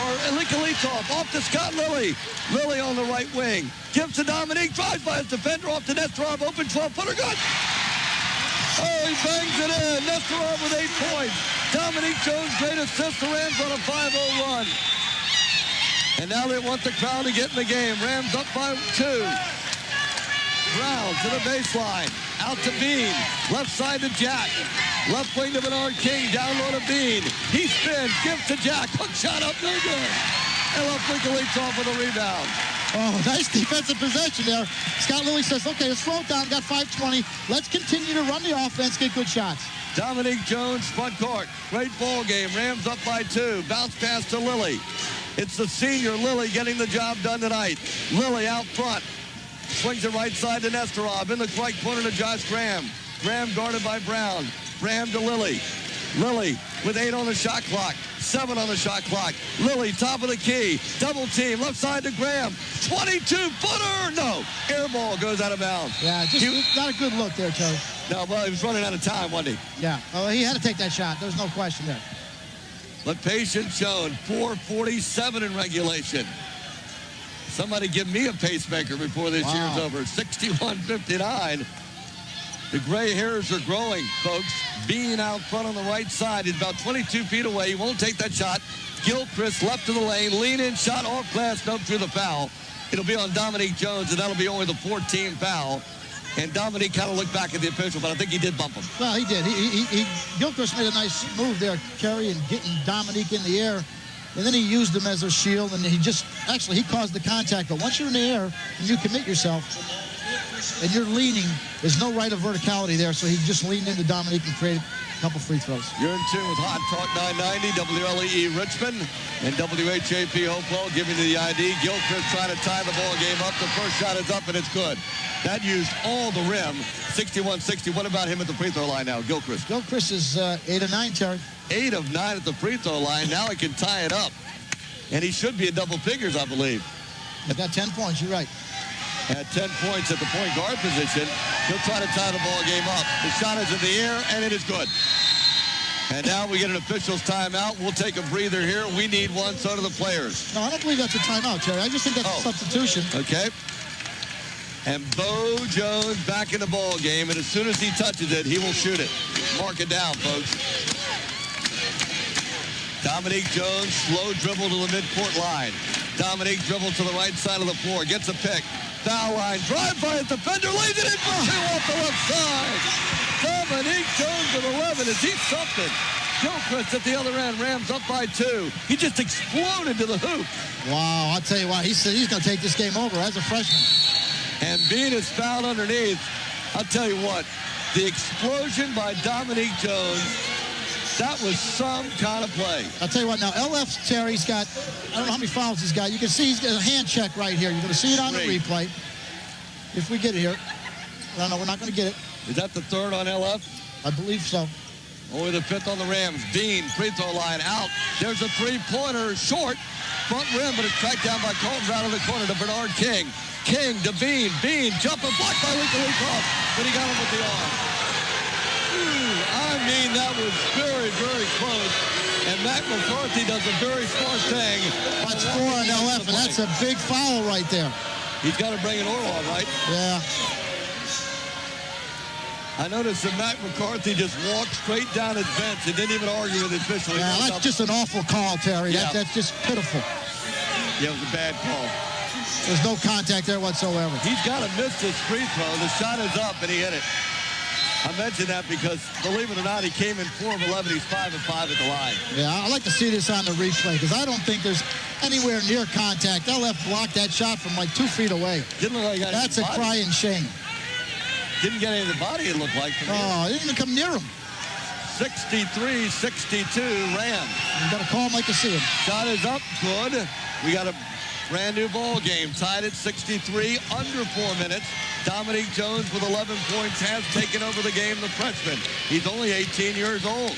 Speaker 1: Or Likolitov off to Scott Lilly. Lilly on the right wing. Gives to Dominique. Drives by his defender off to Nesterov. Open 12-footer. Good. Oh, he bangs it in. Nesterov with 8 points. Dominique Jones, great assist. The Rams on a 5-0 run. And now they want the crowd to get in the game. Rams up by 2. Brown to the baseline. Out to Bean. Left side to Jack. Left wing to Bernard King. Down low to Bean. He spins. Gives to Jack. Hook shot up. No good. And left Likolitov for the rebound.
Speaker 2: Oh, nice defensive possession there. Scott Lilly says, okay, let's slow it down. Got 5:20. Let's continue to run the offense, get good shots.
Speaker 1: Dominique Jones, front court. Great ball game. Rams up by 2. Bounce pass to Lilly. It's the senior Lilly getting the job done tonight. Lilly out front. Swings it right side to Nesterov. In the right corner to Josh Graham. Graham guarded by Brown. Graham to Lilly. Lilly with 8 on the shot clock. 7 on the shot clock. Lilly, top of the key. Double team. Left side to Graham. 22-footer. No. Air ball goes out of bounds.
Speaker 2: Yeah, just not a good look there, Terry.
Speaker 1: No, well, he was running out of time, wasn't he?
Speaker 2: Yeah. Oh, he had to take that shot. There's no question there.
Speaker 1: But patience shown. 4:47 in regulation. Somebody give me a pacemaker before this year's over. 61-59. The gray hairs are growing, folks. Bean out front on the right side. He's about 22 feet away. He won't take that shot. Gilchrist left to the lane. Lean in shot off glass. Nope, through the foul. It'll be on Dominique Jones, and that'll be only the 14th foul. And Dominique kind of looked back at the official, but I think he did bump him.
Speaker 2: Well, he did. Gilchrist made a nice move there, Kerry, and getting Dominique in the air. And then he used him as a shield, and he caused the contact. But once you're in the air and you commit yourself and you're leaning, there's no right of verticality there. So he just leaned into Dominique and created a couple free throws.
Speaker 1: You're in tune with Hot Talk 990, WLEE Richmond, and WHAP Hopewell giving you the ID. Gilchrist trying to tie the ball game up. The first shot is up, and it's good. That used all the rim. 61-60. What about him at the free throw line now, Gilchrist?
Speaker 2: Gilchrist is 8 of 9, Terry.
Speaker 1: 8 of 9 at the free throw line. Now he can tie it up. And he should be in double figures, I believe.
Speaker 2: He's got 10 points. You're right.
Speaker 1: At 10 points at the point guard position. He'll try to tie the ball game up. The shot is in the air, and it is good. And now we get an official's timeout. We'll take a breather here. We need one, so do the players.
Speaker 2: No, I don't believe that's a timeout, Terry. I just think that's a substitution.
Speaker 1: Okay. And Bo Jones back in the ball game, and as soon as he touches it, he will shoot it. Mark it down, folks. Dominique Jones, slow dribble to the midcourt line. Dominique dribbles to the right side of the floor, gets a pick. Foul line, drive by his defender, lays it in for 2 off the left side. Dominique Jones at 11. Is he something? Gilchrist at the other end, Rams up by 2. He just exploded to the hoop.
Speaker 2: Wow, I'll tell you what, he said he's going to take this game over as a freshman.
Speaker 1: And Bean is fouled underneath. I'll tell you what, the explosion by Dominique Jones, that was some kind of play.
Speaker 2: I'll tell you what, now LF Terry's got, I don't know how many fouls he's got. You can see he's got a hand check right here. You're going to see it on the replay. If we get it here. No, we're not going to get it.
Speaker 1: Is that the 3rd on LF?
Speaker 2: I believe so.
Speaker 1: Only the 5th on the Rams. Bean, free throw line out. There's a three-pointer short. Front rim, but it's tracked down by Colton out of the corner to Bernard King. King to Bean. Bean jumping, blocked by Likolitov, but he got him with the arm. I mean, that was very, very close. And Matt McCarthy does a very smart thing.
Speaker 2: That's 4 on LF, and that's a big foul right there.
Speaker 1: He's got to bring an Orlov, right?
Speaker 2: Yeah.
Speaker 1: I noticed that Matt McCarthy just walked straight down his bench and didn't even argue with the official.
Speaker 2: Yeah, that's just an awful call, Terry.
Speaker 1: Yeah.
Speaker 2: That's just pitiful.
Speaker 1: Yeah, it was a bad call.
Speaker 2: There's no contact there whatsoever.
Speaker 1: He's got to miss this free throw. The shot is up, and he hit it. I mentioned that because, believe it or not, he came in 4 of 11. He's 5 of 5 at the line.
Speaker 2: Yeah, I like to see this on the replay because I don't think there's anywhere near contact. LF blocked that shot from like 2 feet away.
Speaker 1: Didn't look like he got
Speaker 2: That's a crying shame.
Speaker 1: Didn't get any of the body, it looked like.
Speaker 2: Oh, he didn't even come near him.
Speaker 1: 63-62 Rams.
Speaker 2: You got to call him like you see him.
Speaker 1: Shot is up, good. We got a brand new ball game, tied at 63, under 4 minutes. Dominique Jones with 11 points has taken over the game, the freshman. He's only 18 years old.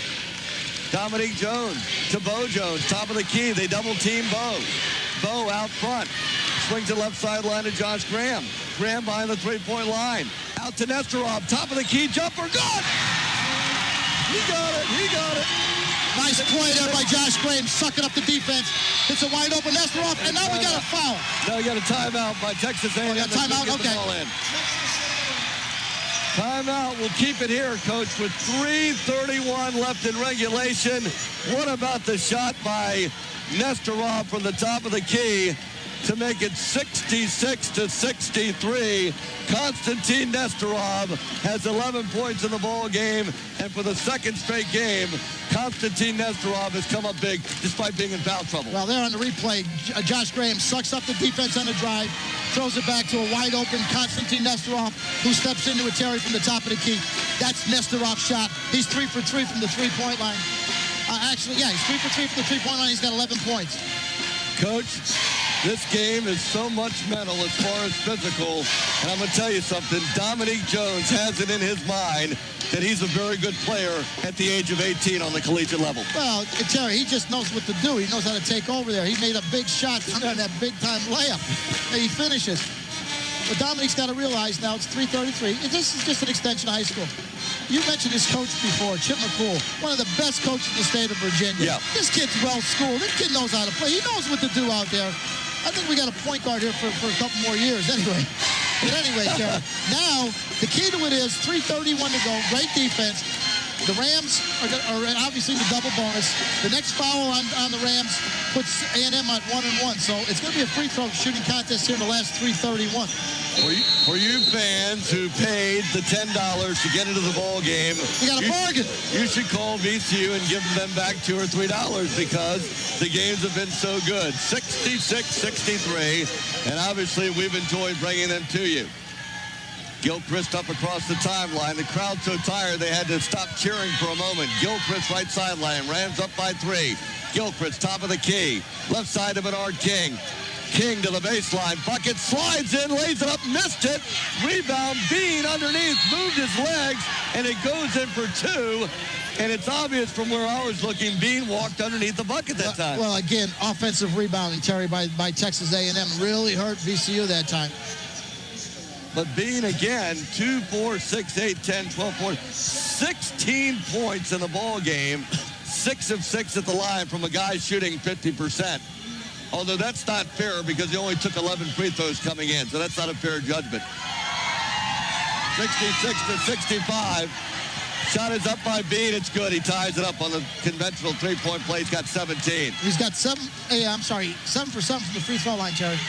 Speaker 1: Dominique Jones to Bo Jones, top of the key. They double team Bo. Bo out front. Swings it left sideline to Josh Graham. Graham behind the three-point line. Out to Nesterov, top of the key, jumper, good! He got it, he got it.
Speaker 2: Nice play there by Josh Graham, sucking up the defense. It's a wide open Nesterov, and now we got a foul.
Speaker 1: No, you got a timeout by Texas A&M.
Speaker 2: Timeout, okay.
Speaker 1: Timeout. We'll keep it here, Coach, with 3:31 left in regulation. What about the shot by Nesterov from the top of the key to make it 66-63? Konstantin Nesterov has 11 points in the ball game, and for the second straight game, Konstantin Nesterov has come up big despite being in foul trouble.
Speaker 2: Well, there on the replay, Josh Graham sucks up the defense on the drive, throws it back to a wide open Konstantin Nesterov, who steps into a Terry from the top of the key. That's Nesterov's shot. He's 3 for 3 from the three-point line. He's 3 for 3 from the three-point line. He's got 11 points.
Speaker 1: Coach, this game is so much mental as far as physical. And I'm going to tell you something. Dominique Jones has it in his mind that he's a very good player at the age of 18 on the collegiate level.
Speaker 2: Well, Terry, he just knows what to do. He knows how to take over there. He made a big shot on that big-time layup. And he finishes. But Dominique's got to realize now it's 3:33. This is just an extension of high school. You mentioned his coach before, Chip McCool, one of the best coaches in the state of Virginia.
Speaker 1: Yeah.
Speaker 2: This kid's well-schooled. This kid knows how to play. He knows what to do out there. I think we got a point guard here for a couple more years anyway. But anyway, Terry, now the key to it is 3:31 to go. Great defense. The Rams are obviously the double bonus. The next foul on the Rams puts A&M at 1-1. So it's going to be a free throw shooting contest here in the last 3:31.
Speaker 1: For you fans who paid the $10 to get into the ball game,
Speaker 2: we got a bargain.
Speaker 1: You should call VCU and give them back $2 or3 because the games have been so good. 66-63, and obviously we've enjoyed bringing them to you. Gilchrist up across the timeline. The crowd's so tired they had to stop cheering for a moment. Gilchrist right sideline. Rams up by 3. Gilchrist top of the key. Left side to Bernard King. King to the baseline. Bucket slides in, lays it up, missed it. Rebound, Bean underneath, moved his legs, and it goes in for 2. And it's obvious from where I was looking, Bean walked underneath the bucket that time.
Speaker 2: Well, again, offensive rebounding, Terry, by Texas A&M really hurt VCU that time.
Speaker 1: But Bean again, 2, 4, 6, 8, 10, 12, 14, 16 points in the ball game, 6 of 6 at the line from a guy shooting 50%. Although that's not fair because he only took 11 free throws coming in, so that's not a fair judgment. 66-65. Shot is up by Bean. It's good. He ties it up on the conventional three-point play. He's got 17.
Speaker 2: He's got 7 for 7 from the free throw line, Terry.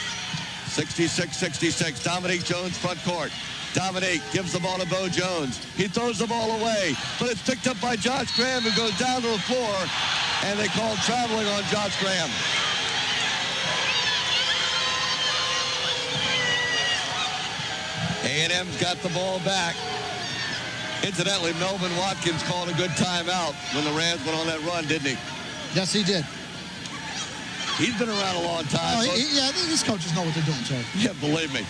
Speaker 1: 66-66. Dominique Jones front court. Dominique gives the ball to Bo Jones. He throws the ball away, but it's picked up by Josh Graham, who goes down to the floor, and they call traveling on Josh Graham. A&M's got the ball back. Incidentally, Melvin Watkins called a good timeout when the Rams went on that run, didn't he?
Speaker 2: Yes, he did.
Speaker 1: He's been around a long time.
Speaker 2: These coaches know what they're doing, Terry.
Speaker 1: Yeah, believe me.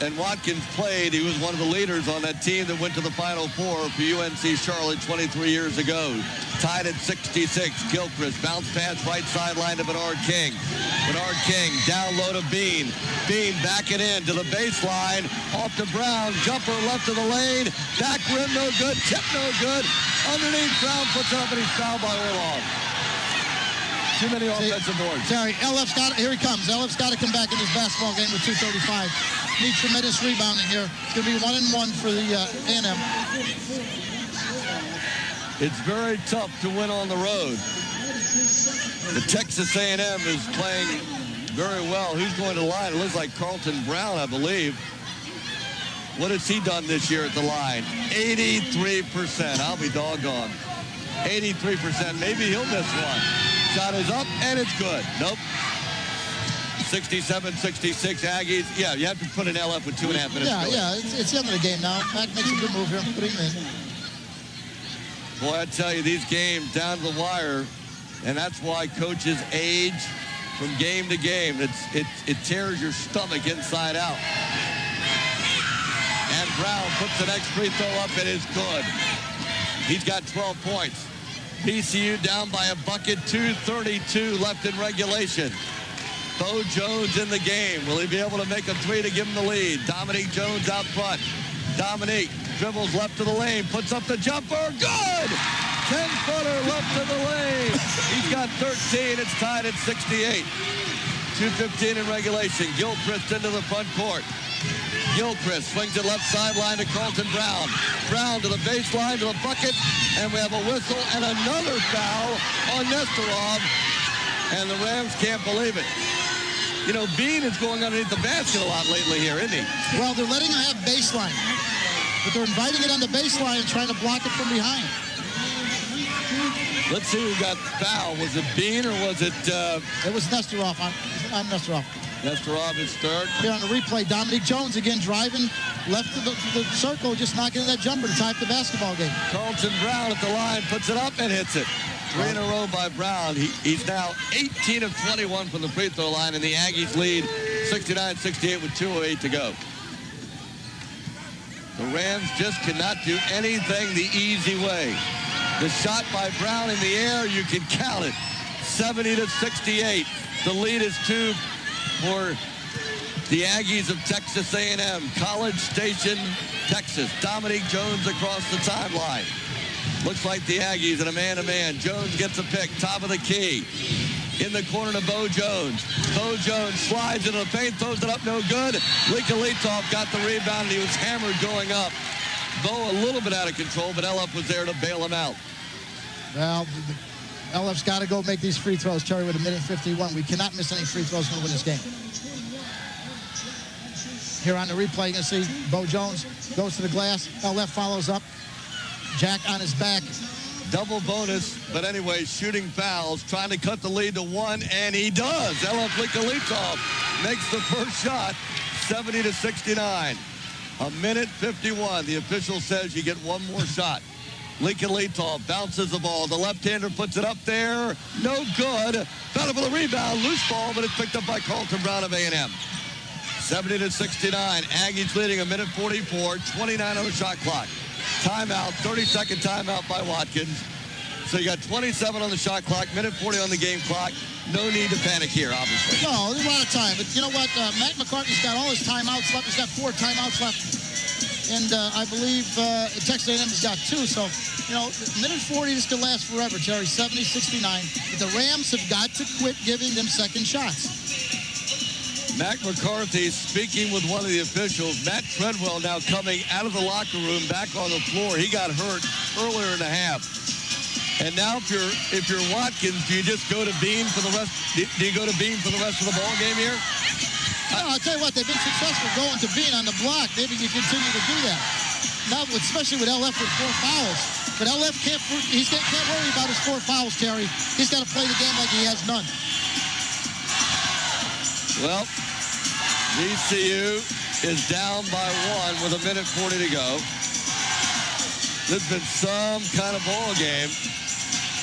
Speaker 1: And Watkins played. He was one of the leaders on that team that went to the Final Four for UNC Charlotte 23 years ago. Tied at 66. Gilchrist bounce pass right sideline to Bernard King. Bernard King down low to Bean. Bean back it in to the baseline. Off to Brown. Jumper left of the lane. Back rim no good. Tip no good. Underneath, Brown puts up and he's fouled by Orlov. Too many offensive boards.
Speaker 2: Terry, here he comes. LF's got to come back in this basketball game with 2:35. Need tremendous rebounding here. It's going to be 1-1 for the A&M.
Speaker 1: It's very tough to win on the road. The Texas A&M is playing very well. Who's going to the line? It looks like Carlton Brown, I believe. What has he done this year at the line? 83%. I'll be doggone. 83%. Maybe he'll miss one. Shot is up, and it's good. Nope. 67-66 Aggies. Yeah, you have to put an LF with 2.5 minutes.
Speaker 2: Yeah, it's the end of the game now. Mac makes a good move here. Putting him in.
Speaker 1: Boy, I tell you, these games down to the wire, and that's why coaches age from game to game. It tears your stomach inside out. And Brown puts the next free throw up. It is good. He's got 12 points. VCU down by a bucket, 2:32 left in regulation. Bo Jones in the game. Will he be able to make a 3 to give him the lead? Dominique Jones out front. Dominique dribbles left to the lane, puts up the jumper. Good! 10-footer left of the lane. He's got 13. It's tied at 68. 2:15 in regulation. Gilchrist into the front court. Gilchrist swings it left sideline to Carlton Brown. Brown to the baseline, to the bucket, and we have a whistle and another foul on Nestorov. And the Rams can't believe it. You know, Bean is going underneath the basket a lot lately here, isn't he?
Speaker 2: Well, they're letting him have baseline. But they're inviting it on the baseline and trying to block it from behind.
Speaker 1: Let's see who got fouled. Was it Bean or was it...
Speaker 2: It was Nestorov. I'm Nestorov.
Speaker 1: Nestorov is third.
Speaker 2: Here on the replay, Dominique Jones again driving left of the circle, just knocking in that jumper to tie up the basketball game.
Speaker 1: Carlton Brown at the line, puts it up and hits it. 3 in a row by Brown. He's now 18 of 21 from the free throw line, and the Aggies lead 69-68 with 2:08 to go. The Rams just cannot do anything the easy way. The shot by Brown in the air, you can count it. 70-68. The lead is 2 for the Aggies of Texas A&M. College Station, Texas. Dominique Jones across the timeline. Looks like the Aggies in a man-to-man. Jones gets a pick, top of the key. In the corner to Bo Jones. Bo Jones slides into the paint, throws it up, no good. Litov got the rebound, and he was hammered going up. Bo a little bit out of control, but LF was there to bail him out.
Speaker 2: Well, LF's got to go make these free throws, Terry, with 1:51. We cannot miss any free throws to win this game. Here on the replay, you can see Bo Jones goes to the glass. LF follows up. Jack on his back.
Speaker 1: Double bonus, but anyway, shooting fouls, trying to cut the lead to 1, and he does. LF Litov makes the first shot, 70-69. 1:51. The official says you get one more shot. Litov bounces the ball. The left-hander puts it up there. No good. Battle for the rebound. Loose ball, but it's picked up by Carlton Brown of A&M. 70-69. Aggies leading 1:44. 29 on the shot clock. Timeout. 30-second timeout by Watkins. So you got 27 on the shot clock. 1:40 on the game clock. No need to panic here, obviously.
Speaker 2: No, there's a lot of time. But you know what? Matt McCarthy's got all his timeouts left. He's got 4 timeouts left. And I believe Texas A&M has got 2. So, you know, 1:40, this could last forever, Terry. 70-69. But the Rams have got to quit giving them second shots.
Speaker 1: Matt McCarthy speaking with one of the officials. Matt Treadwell now coming out of the locker room back on the floor. He got hurt earlier in the half. And now if you're Watkins, do you just go to Bean for the rest? Do you go to Bean for the rest of the ball game here?
Speaker 2: No, I'll tell you what, they've been successful going to Bean on the block. Maybe you continue to do that. Now, especially with LF with 4 fouls. But LF can't worry about his 4 fouls, Terry. He's got to play the game like he has none.
Speaker 1: Well, VCU is down by 1 with 1:40 to go. There's been some kind of ball game.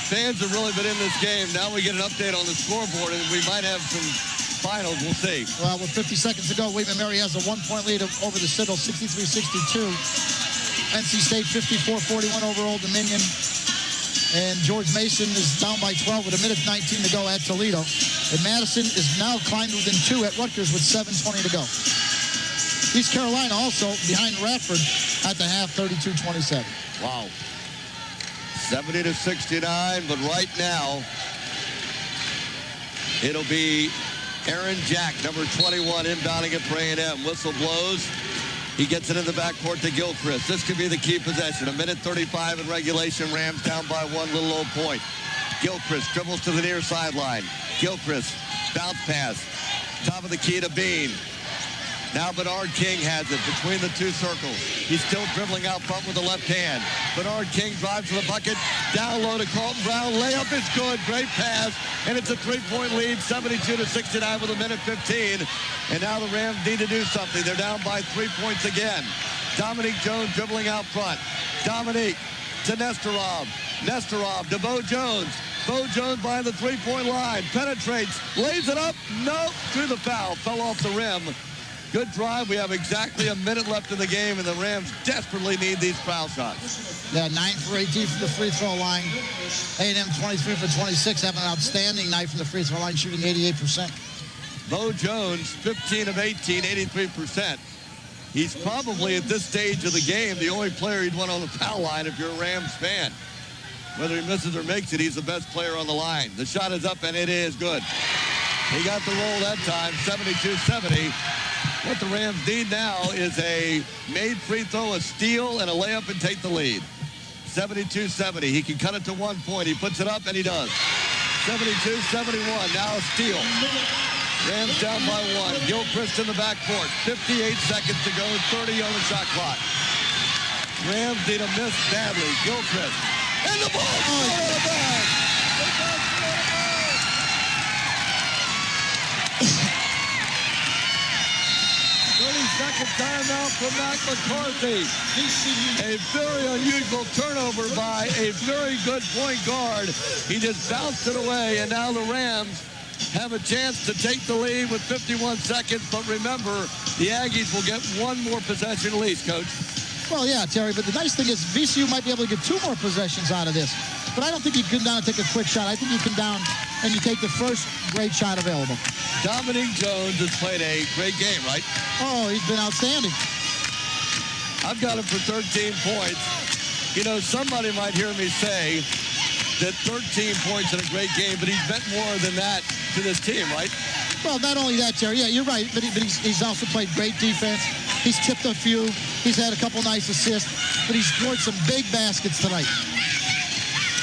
Speaker 1: Fans have really been in this game. Now we get an update on the scoreboard, and we might have some finals. We'll see.
Speaker 2: Well, with 50 seconds to go, William & Mary has a 1-point lead over the Citadel, 63-62. NC State 54-41 over Old Dominion. And George Mason is down by 12 with 1:19 to go at Toledo. And Madison is now climbed within 2 at Rutgers with 7:20 to go. East Carolina also behind Radford at the half, 32-27.
Speaker 1: Wow. 70-69, but right now it'll be Aaron Jack, number 21, inbounding it for A&M. Whistle blows. He gets it in the backcourt to Gilchrist. This could be the key possession. 1:35 in regulation. Rams down by 1, little old point. Gilchrist dribbles to the near sideline. Gilchrist, bounce pass. Top of the key to Bean. Now Bernard King has it between the 2 circles. He's still dribbling out front with the left hand. Bernard King drives to the bucket. Down low to Carlton Brown. Layup is good. Great pass. And it's a 3-point lead, 72-69 with 1:15. And now the Rams need to do something. They're down by 3 points again. Dominique Jones dribbling out front. Dominique to Nestorov. Nestorov to Bo Jones. Bo Jones behind the 3-point line. Penetrates. Lays it up. No. To the foul. Fell off the rim. Good drive. We have exactly a minute left in the game, and the Rams desperately need these foul shots.
Speaker 2: Yeah, 9 for 18 from the free throw line. A&M 23 for 26, having an outstanding night from the free throw line, shooting 88%.
Speaker 1: Bo Jones, 15 of 18, 83%. He's probably, at this stage of the game, the only player you'd want on the foul line if you're a Rams fan. Whether he misses or makes it, he's the best player on the line. The shot is up, and it is good. He got the roll that time, 72-70. What the Rams need now is a made free throw, a steal, and a layup and take the lead. 72-70. He can cut it to 1 point. He puts it up, and he does. 72-71. Now a steal. Rams down by 1. Gilchrist in the backcourt. 58 seconds to go. 30 on the shot clock. Rams need a miss badly. Gilchrist. And the ball out of bounds. 30-second timeout from Mac McCarthy. A very unusual turnover by a very good point guard. He just bounced it away, and now the Rams have a chance to take the lead with 51 seconds. But remember, the Aggies will get one more possession at least, Coach.
Speaker 2: Well, yeah, Terry, but the nice thing is VCU might be able to get 2 more possessions out of this. But I don't think you come down and take a quick shot. I think you come down and you take the first great shot available.
Speaker 1: Dominique Jones has played a great game, right?
Speaker 2: Oh, he's been outstanding.
Speaker 1: I've got him for 13 points. You know, somebody might hear me say that 13 points in a great game, but he's meant more than that to this team, right?
Speaker 2: Well, not only that, Terry. Yeah, you're right. But he's also played great defense. He's chipped a few. He's had a couple nice assists. But he's scored some big baskets tonight.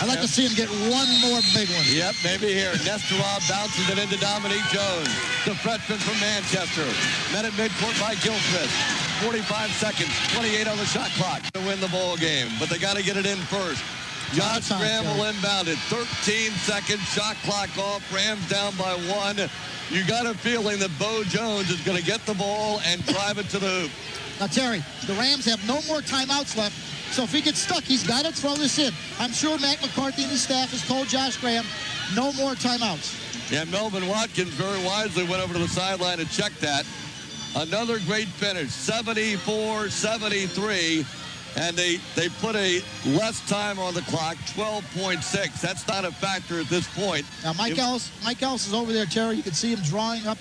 Speaker 2: I'd like to see him get one more big one.
Speaker 1: Yep, maybe here. Nesterov bounces it into Dominique Jones, the freshman from Manchester. Met at midcourt by Gilchrist. 45 seconds, 28 on the shot clock to win the ball game. But they got to get it in first. Josh Graham will inbound it. 13 seconds, shot clock off. Rams down by 1. You got a feeling that Bo Jones is going to get the ball and drive it to the hoop.
Speaker 2: Now, Terry, the Rams have no more timeouts left. So if he gets stuck, he's got to throw this in. I'm sure Mac McCarthy and his staff has told Josh Graham, no more timeouts.
Speaker 1: Yeah, Melvin Watkins very wisely went over to the sideline and checked that. Another great finish, 74-73. And they put a less time on the clock, 12.6. That's not a factor at this point.
Speaker 2: Now, Mike Ellis is over there, Terry. You can see him drawing up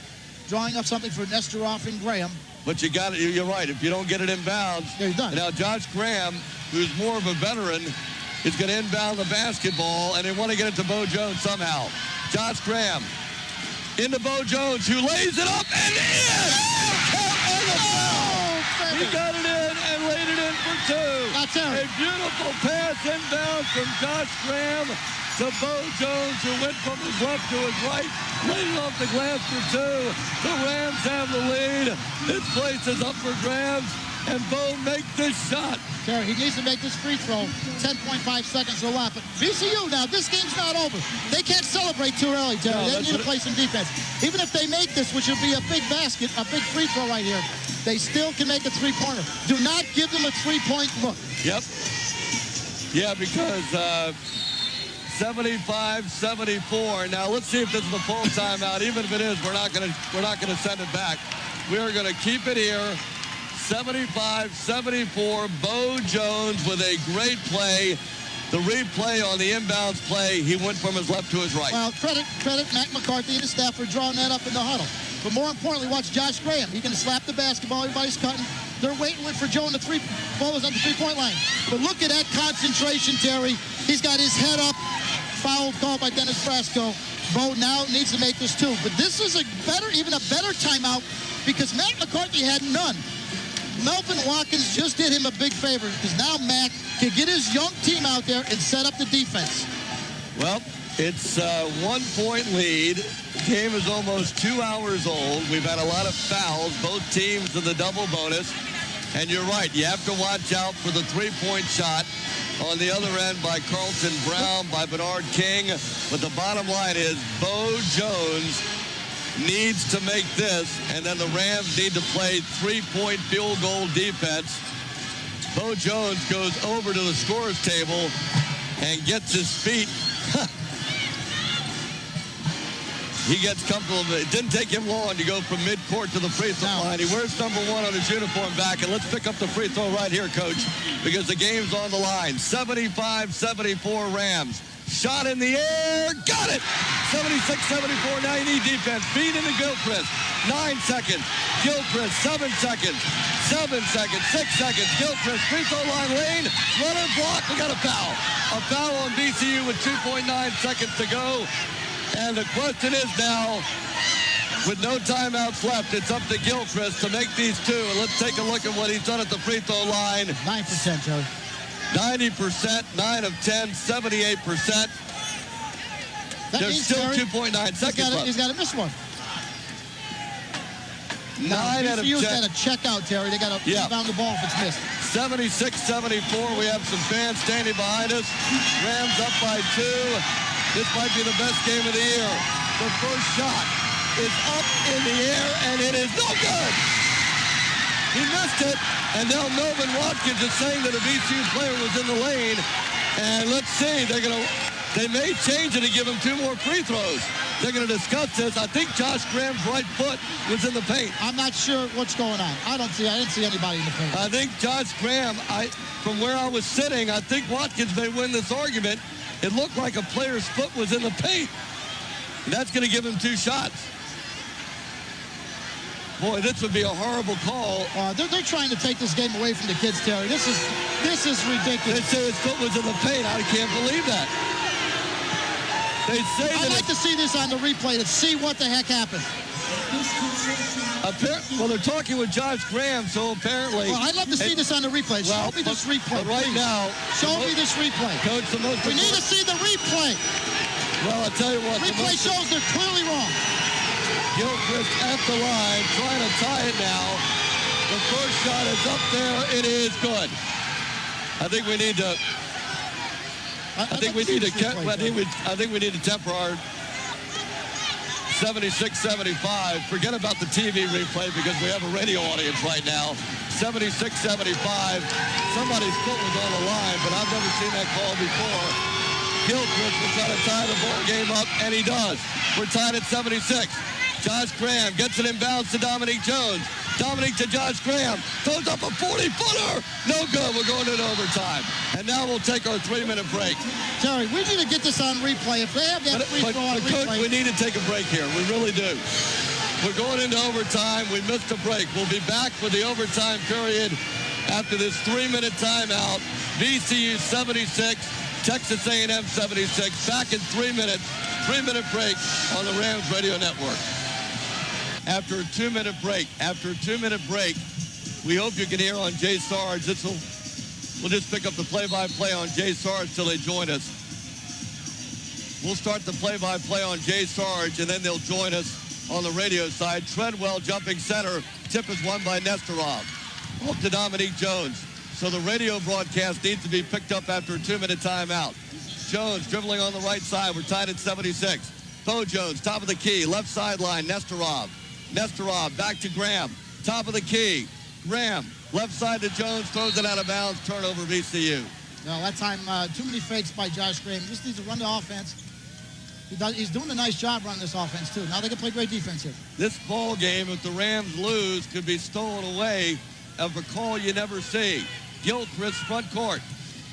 Speaker 2: something for Nesterov and Graham.
Speaker 1: But you're right. If you don't get it inbounds.
Speaker 2: Yeah, you're done.
Speaker 1: Now, Josh Graham, who's more of a veteran, is going to inbound the basketball, and they want to get it to Bo Jones somehow. Josh Graham into Bo Jones, who lays it up and in! He got it in and laid it in for 2. A beautiful pass inbound from Josh Graham to Bo Jones, who went from his left to his right, laid it off the glass for 2. The Rams have the lead. This place is up for grabs, and Bo makes this shot.
Speaker 2: Terry, he needs to make this free throw. 10.5 seconds to left. But VCU, now, this game's not over. They can't celebrate too early, Terry.
Speaker 1: No,
Speaker 2: they need to play some defense. Even if they make this, which will be a big basket, a big free throw right here, they still can make a three-pointer. Do not give them a three-point look.
Speaker 1: Yep. Yeah, because 75-74. Now let's see if this is a full timeout. Even if it is, we're not gonna send it back. We are gonna keep it here. 75-74. Bo Jones with a great play. The replay on the inbounds play, he went from his left to his right.
Speaker 2: Well, credit Mac McCarthy and his staff for drawing that up in the huddle. But more importantly, watch Josh Graham. He's going to slap the basketball. Everybody's cutting. They're waiting for Joe in the ball was on the three-point line. But look at that concentration, Terry. He's got his head up. Foul called by Dennis Brasco. Bo now needs to make this 2. But this is even a better timeout because Mac McCarthy had none. Melvin Watkins just did him a big favor because now Mac can get his young team out there and set up the defense.
Speaker 1: Well, it's a 1-point lead. The game is almost 2 hours old. We've had a lot of fouls, both teams in the double bonus. And you're right, you have to watch out for the three-point shot on the other end by Carlton Brown, by Bernard King. But the bottom line is Bo Jones needs to make this, and then the Rams need to play three-point field goal defense. Bo Jones goes over to the scorer's table and gets his feet. He gets comfortable. It didn't take him long to go from midcourt to the free throw line. He wears number 1 on his uniform back, and let's pick up the free throw right here, Coach, because the game's on the line. 75-74 Rams. Shot in the air. Got it! 76-74. Now you need defense. Feed into Gilchrist. 9 seconds. Gilchrist, 7 seconds. 7 seconds, 6 seconds. Gilchrist, free throw line lane. Runner block. We got a foul. A foul on VCU with 2.9 seconds to go. And the question is now, with no timeouts left, it's up to Gilchrist to make these two. And let's take a look at what he's done at the free throw line.
Speaker 2: 9%, Joe.
Speaker 1: 90%, 9 of 10, 78%. There's still 2.9 seconds left.
Speaker 2: He's got to miss one.
Speaker 1: 9 out of 10.
Speaker 2: VCU's got to check out, Terry. They got to rebound the ball if it's missed.
Speaker 1: 76-74. We have some fans standing behind us. Rams up by 2. This might be the best game of the year. The first shot is up in the air, and it is no good. He missed it, and now Melvin Watkins is saying that a VCU player was in the lane. And let's see, they may change it and give him 2 more free throws. They're going to discuss this. I think Josh Graham's right foot was in the paint.
Speaker 2: I'm not sure what's going on. I didn't see anybody in the paint.
Speaker 1: I think Josh Graham, from where I was sitting, I think Watkins may win this argument. It looked like a player's foot was in the paint. And that's going to give him 2 shots. Boy, this would be a horrible call.
Speaker 2: They're trying to take this game away from the kids, Terry. This is ridiculous.
Speaker 1: They say his foot was in the paint. I can't believe that. They say
Speaker 2: I'd like to see this on the replay to see what the heck happened.
Speaker 1: Well, they're talking with Josh Graham, so apparently...
Speaker 2: Well, I'd love to see this on the replay. Show me this replay,
Speaker 1: but right
Speaker 2: please.
Speaker 1: now...
Speaker 2: Show me this replay.
Speaker 1: Coach,
Speaker 2: we need to see the replay.
Speaker 1: Well, I'll tell you what...
Speaker 2: Replay shows they're clearly wrong.
Speaker 1: Gilchrist at the line, trying to tie it now. The first shot is up there. It is good. I think we need to... I think we need to temper our 76-75. Forget about the TV replay because we have a radio audience right now. 76-75. Somebody's foot was on the line, but I've never seen that call before. Gilchrist will try to tie the ball game up, and he does. We're tied at 76. Josh Graham gets it inbounds to Dominique Jones. Dominique to Josh Graham. Throws up a 40-footer. No good. We're going into overtime. And now we'll take our 3-minute break.
Speaker 2: Terry, we need to get this on replay. If they have that free throw on replay.
Speaker 1: Coach, we need to take a break here. We really do. We're going into overtime. We missed a break. We'll be back with the overtime period after this 3-minute timeout. VCU 76, Texas A&M 76. Back in 3 minutes. 3-minute break on the Rams Radio Network. After a 2-minute break, we hope you can hear on Jay Sarge. We'll just pick up the play-by-play on Jay Sarge till they join us. We'll start the play-by-play on Jay Sarge, and then they'll join us on the radio side. Treadwell jumping center. Tip is won by Nesterov. Off to Dominique Jones. So the radio broadcast needs to be picked up after a 2-minute timeout. Jones dribbling on the right side. We're tied at 76. Bo Jones, top of the key, left sideline, Nesterov. Nesterov back to Graham, top of the key. Graham, left side to Jones, throws it out of bounds, turnover VCU.
Speaker 2: No, that time, too many fakes by Josh Graham. He just needs to run the offense. He's doing a nice job running this offense, too. Now they can play great defense here.
Speaker 1: This ball game, if the Rams lose, could be stolen away of a call you never see. Gilchrist front court.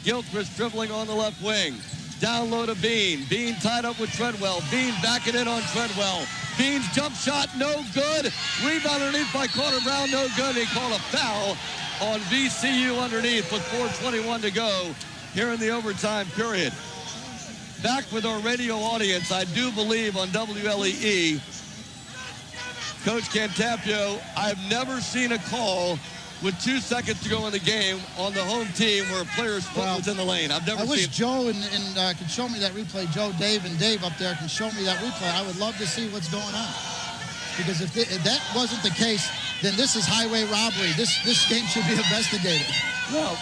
Speaker 1: Gilchrist dribbling on the left wing. Down low to Bean. Bean tied up with Treadwell. Bean backing in on Treadwell. Bean's jump shot, no good. Rebound underneath by Carter Brown, no good. He called a foul on VCU underneath with 4:21 to go here in the overtime period. Back with our radio audience, I do believe on WLEE. Coach Cantapio, I've never seen a call with 2 seconds to go in the game on the home team where a player's foot was in the lane. I've never seen it.
Speaker 2: I wish Joe and can show me that replay. Joe, Dave, and Dave up there can show me that replay. I would love to see what's going on. Because if that wasn't the case, then this is highway robbery. This game should be investigated.
Speaker 1: Well,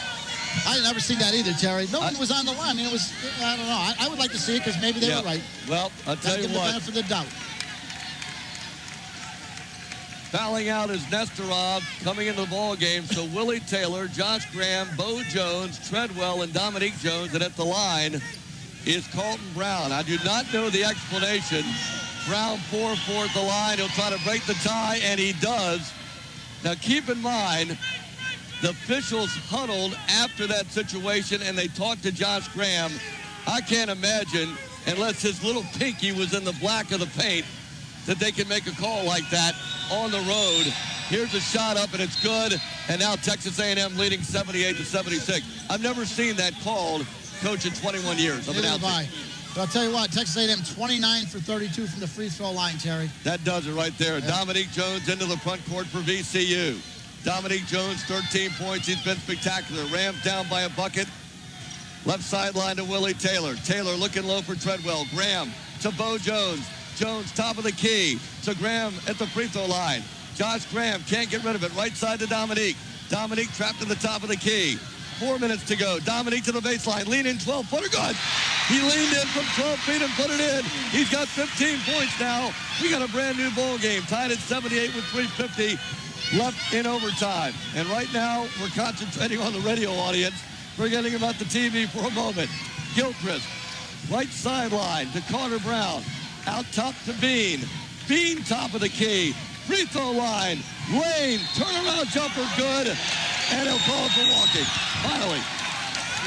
Speaker 2: I never seen that either, Terry. No one was on the line. I mean, it was, I don't know. I would like to see it because maybe they were right.
Speaker 1: Well, I'll tell you
Speaker 2: give them
Speaker 1: what.
Speaker 2: the benefit of the doubt.
Speaker 1: Fouling out is Nesterov coming into the ball game. So Willie Taylor, Josh Graham, Bo Jones, Treadwell, and Dominique Jones. And at the line is Colton Brown. I do not know the explanation. Brown 4-4 at the line. He'll try to break the tie, and he does. Now keep in mind, the officials huddled after that situation, and they talked to Josh Graham. I can't imagine, unless his little pinky was in the black of the paint, that they can make a call like that on the road Here's a shot up, and it's good. And now Texas A&M leading 78-76. I've never seen that called, Coach, in 21 years.
Speaker 2: Neither have I. But I'll tell you what, Texas A&M 29 for 32 from the free throw line, Terry.
Speaker 1: That does it right there.
Speaker 2: Yeah.
Speaker 1: Dominique Jones into the front court for VCU. Dominique Jones, 13 points. He's been spectacular. Rams down by a bucket. Left sideline to Willie Taylor. Taylor looking low for Treadwell. Graham to Bo Jones. Jones, top of the key. To Graham at the free throw line. Josh Graham can't get rid of it. Right side to Dominique. Dominique trapped at the top of the key. 4 minutes to go. Dominique to the baseline. Lean in, 12-footer. Good. He leaned in from 12 feet and put it in. He's got 15 points now. We got a brand new ball game. Tied at 78 with 3:50 left in overtime. And right now, we're concentrating on the radio audience, forgetting about the TV for a moment. Gilchrist, right sideline to Carter Brown. Out top to Bean. Bean, top of the key. Free throw line. Lane, turnaround jumper, good. And he'll call for walking. Finally.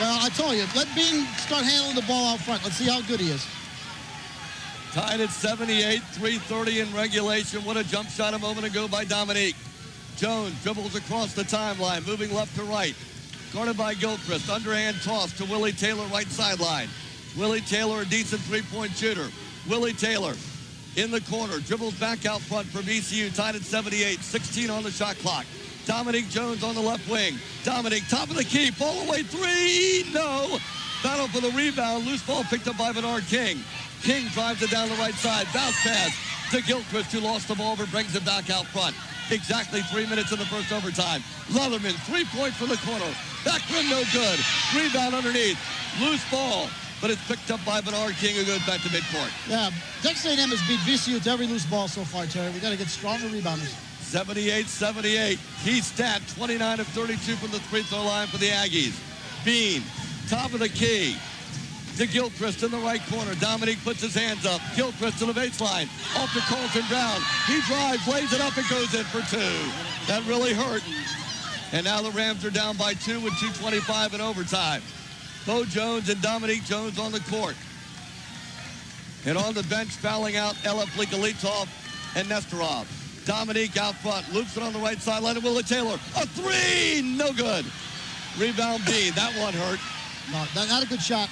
Speaker 2: Well, I told you, let Bean start handling the ball out front. Let's see how good he is.
Speaker 1: Tied at 78, 3:30 in regulation. What a jump shot a moment ago by Dominique. Jones dribbles across the timeline, moving left to right. Guarded by Gilchrist. Underhand toss to Willie Taylor, right sideline. Willie Taylor, a decent three-point shooter. Willie Taylor in the corner, dribbles back out front for VCU, tied at 78, 16 on the shot clock. Dominique Jones on the left wing. Dominique, top of the key, fall away three, no. Battle for the rebound, loose ball picked up by Bernard King. King drives it down the right side, bounce pass to Gilchrist, who lost the ball but brings it back out front. Exactly 3 minutes in the first overtime. Leatherman, 3 points from the corner. Back rim, no good. Rebound underneath, loose ball, but it's picked up by Bernard King, who goes back to midcourt.
Speaker 2: Yeah, Texas A&M has beat VCU to every loose ball so far, Terry. We got to get stronger rebounders.
Speaker 1: 78-78. Keith Stat, 29 of 32 from the free throw line for the Aggies. Bean, top of the key to Gilchrist in the right corner. Dominique puts his hands up. Gilchrist to the baseline. Off to Colton Brown. He drives, lays it up, and goes in for two. That really hurt. And now the Rams are down by 2 with 2:25 in overtime. Bo Jones and Dominique Jones on the court. And on the bench, fouling out Ella Plikalitov and Nestorov. Dominique out front, loops it on the right sideline to Willie Taylor. A three, no good. Rebound Bean, that one hurt.
Speaker 2: No, not a good shot.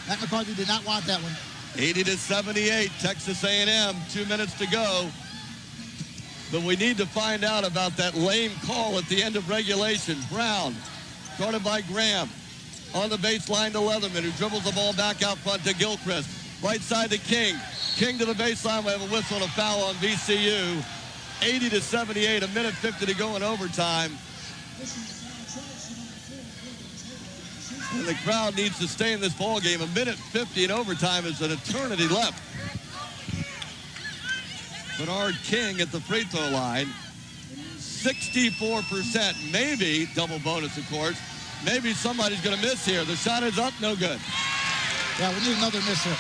Speaker 2: Matt McCarthy did not want that one.
Speaker 1: 80-78, Texas A&M, 2 minutes to go. But we need to find out about that lame call at the end of regulation. Brown, guarded by Graham. On the baseline to Leatherman, who dribbles the ball back out front to Gilchrist. Right side to King. King to the baseline. We have a whistle and a foul on VCU. 80-78, a minute 50 to go in overtime. And the crowd needs to stay in this ball game. A minute 50 in overtime is an eternity left. Bernard King at the free throw line. 64%, maybe double bonus, of course. Maybe somebody's going to miss here. The shot is up, no good.
Speaker 2: Yeah, we need another miss here.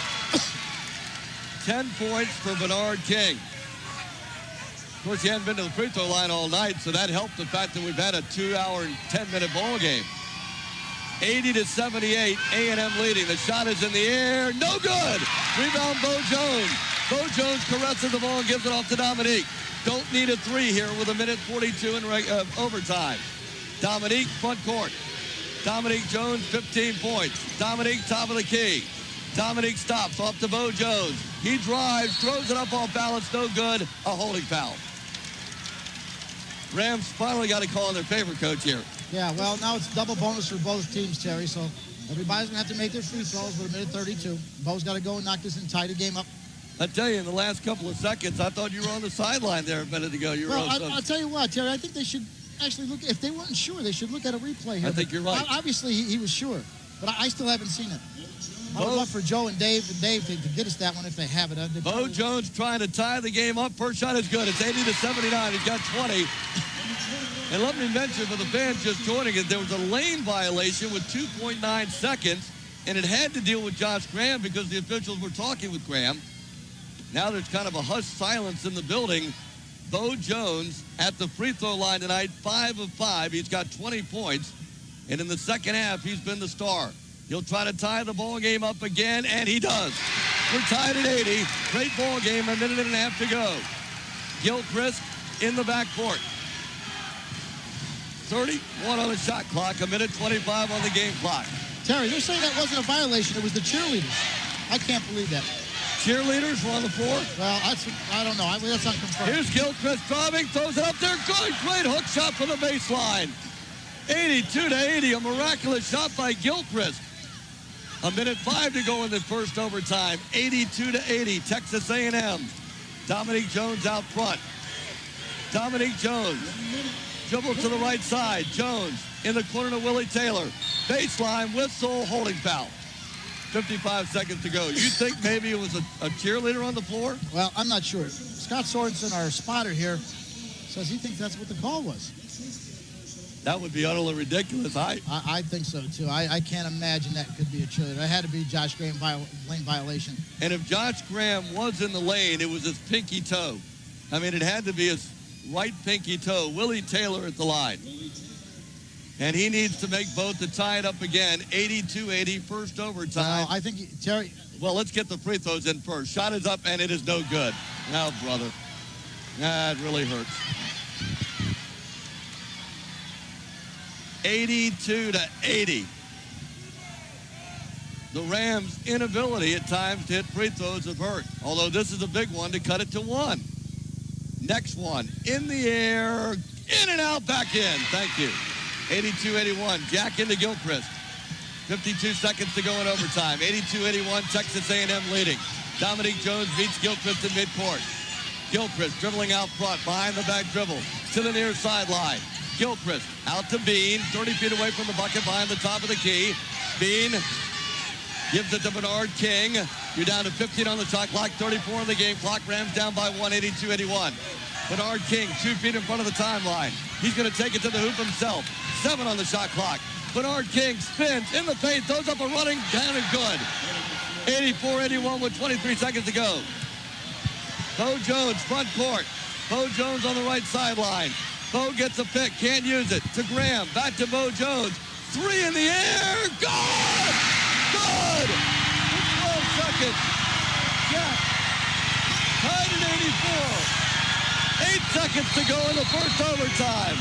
Speaker 1: 10 points for Bernard King. Of course, he hadn't been to the free throw line all night, so that helped the fact that we've had a 2-hour and 10-minute ball game. 80-78, A&M leading. The shot is in the air, no good. Rebound, Bo Jones. Bo Jones caresses the ball and gives it off to Dominique. Don't need a three here with a minute 42 in overtime. Dominique, front court. Dominique Jones, 15 points. Dominique, top of the key. Dominique stops off to Bo Jones. He drives, throws it up off balance, no good. A holding foul. Rams finally got a call on their favorite coach here.
Speaker 2: Yeah, well, now it's double bonus for both teams, Terry, so everybody's going to have to make their free throws with a minute 32. Bo's got to go and knock this and tie the game up.
Speaker 1: I tell you, in the last couple of seconds, I thought you were on the sideline there a minute ago.
Speaker 2: I'll tell you what, Terry, I think they should actually look, if they weren't sure, they should look at a replay here.
Speaker 1: I think you're right.
Speaker 2: Obviously, he was sure, but I still haven't seen it. I would love for Joe and Dave to get us that one if they have it.
Speaker 1: Bo Jones trying to tie the game up. First shot is good. It's 80-79. He's got 20. And let me mention for the fans just joining it, there was a lane violation with 2.9 seconds, and it had to deal with Josh Graham because the officials were talking with Graham. Now there's kind of a hushed silence in the building. Bo Jones at the free throw line tonight, 5 of 5. He's got 20 points. And in the second half, he's been the star. He'll try to tie the ball game up again, and he does. We're tied at 80. Great ball game, a minute and a half to go. Gilchrist in the backcourt. 31 on the shot clock, a minute 25 on the game clock.
Speaker 2: Terry, they're saying that wasn't a violation. It was the cheerleaders. I can't believe that.
Speaker 1: Cheerleaders were on the floor?
Speaker 2: Well, I don't know. That's unconfirmed.
Speaker 1: Here's Gilchrist driving, throws it up there. Good, great hook shot from the baseline. 82-80, a miraculous shot by Gilchrist. A minute 5 to go in the first overtime. 82-80, Texas A&M. Dominique Jones out front. Dominique Jones dribbles to the right side. Jones in the corner to Willie Taylor. Baseline, whistle, holding foul. 55 seconds to go. You think maybe it was a cheerleader on the floor?
Speaker 2: Well, I'm not sure. Scott Sorensen, our spotter here, says he thinks that's what the call was.
Speaker 1: That would be utterly ridiculous.
Speaker 2: I think so, too. I can't imagine that could be a cheerleader. It had to be Josh Graham lane violation.
Speaker 1: And if Josh Graham was in the lane, it was his pinky toe. I mean, it had to be his right pinky toe. Willie Taylor at the line. And he needs to make both to tie it up again. 82-80, first overtime.
Speaker 2: I think, Terry.
Speaker 1: Well, let's get the free throws in first. Shot is up, and it is no good. Oh, brother. That really hurts. 82-80. The Rams' inability at times to hit free throws have hurt. Although this is a big one to cut it to 1. Next one, in the air, in and out, back in. Thank you. 82-81, Jack into Gilchrist. 52 seconds to go in overtime. 82-81, Texas A&M leading. Dominique Jones beats Gilchrist in midcourt. Gilchrist dribbling out front, behind the back dribble, to the near sideline. Gilchrist out to Bean, 30 feet away from the bucket, behind the top of the key. Bean gives it to Bernard King. You're down to 15 on the shot clock, 34 on the game clock. Rams down by 1, 82-81. Bernard King, 2 feet in front of the timeline. He's going to take it to the hoop himself. 7 on the shot clock. Bernard King spins in the paint, throws up a running, down and good. 84-81 with 23 seconds to go. Bo Jones, front court. Bo Jones on the right sideline. Bo gets a pick, can't use it. To Graham, back to Bo Jones. 3 in the air, good! Good! 12 seconds. Jack, tied at 84. 8 seconds to go in the first overtime.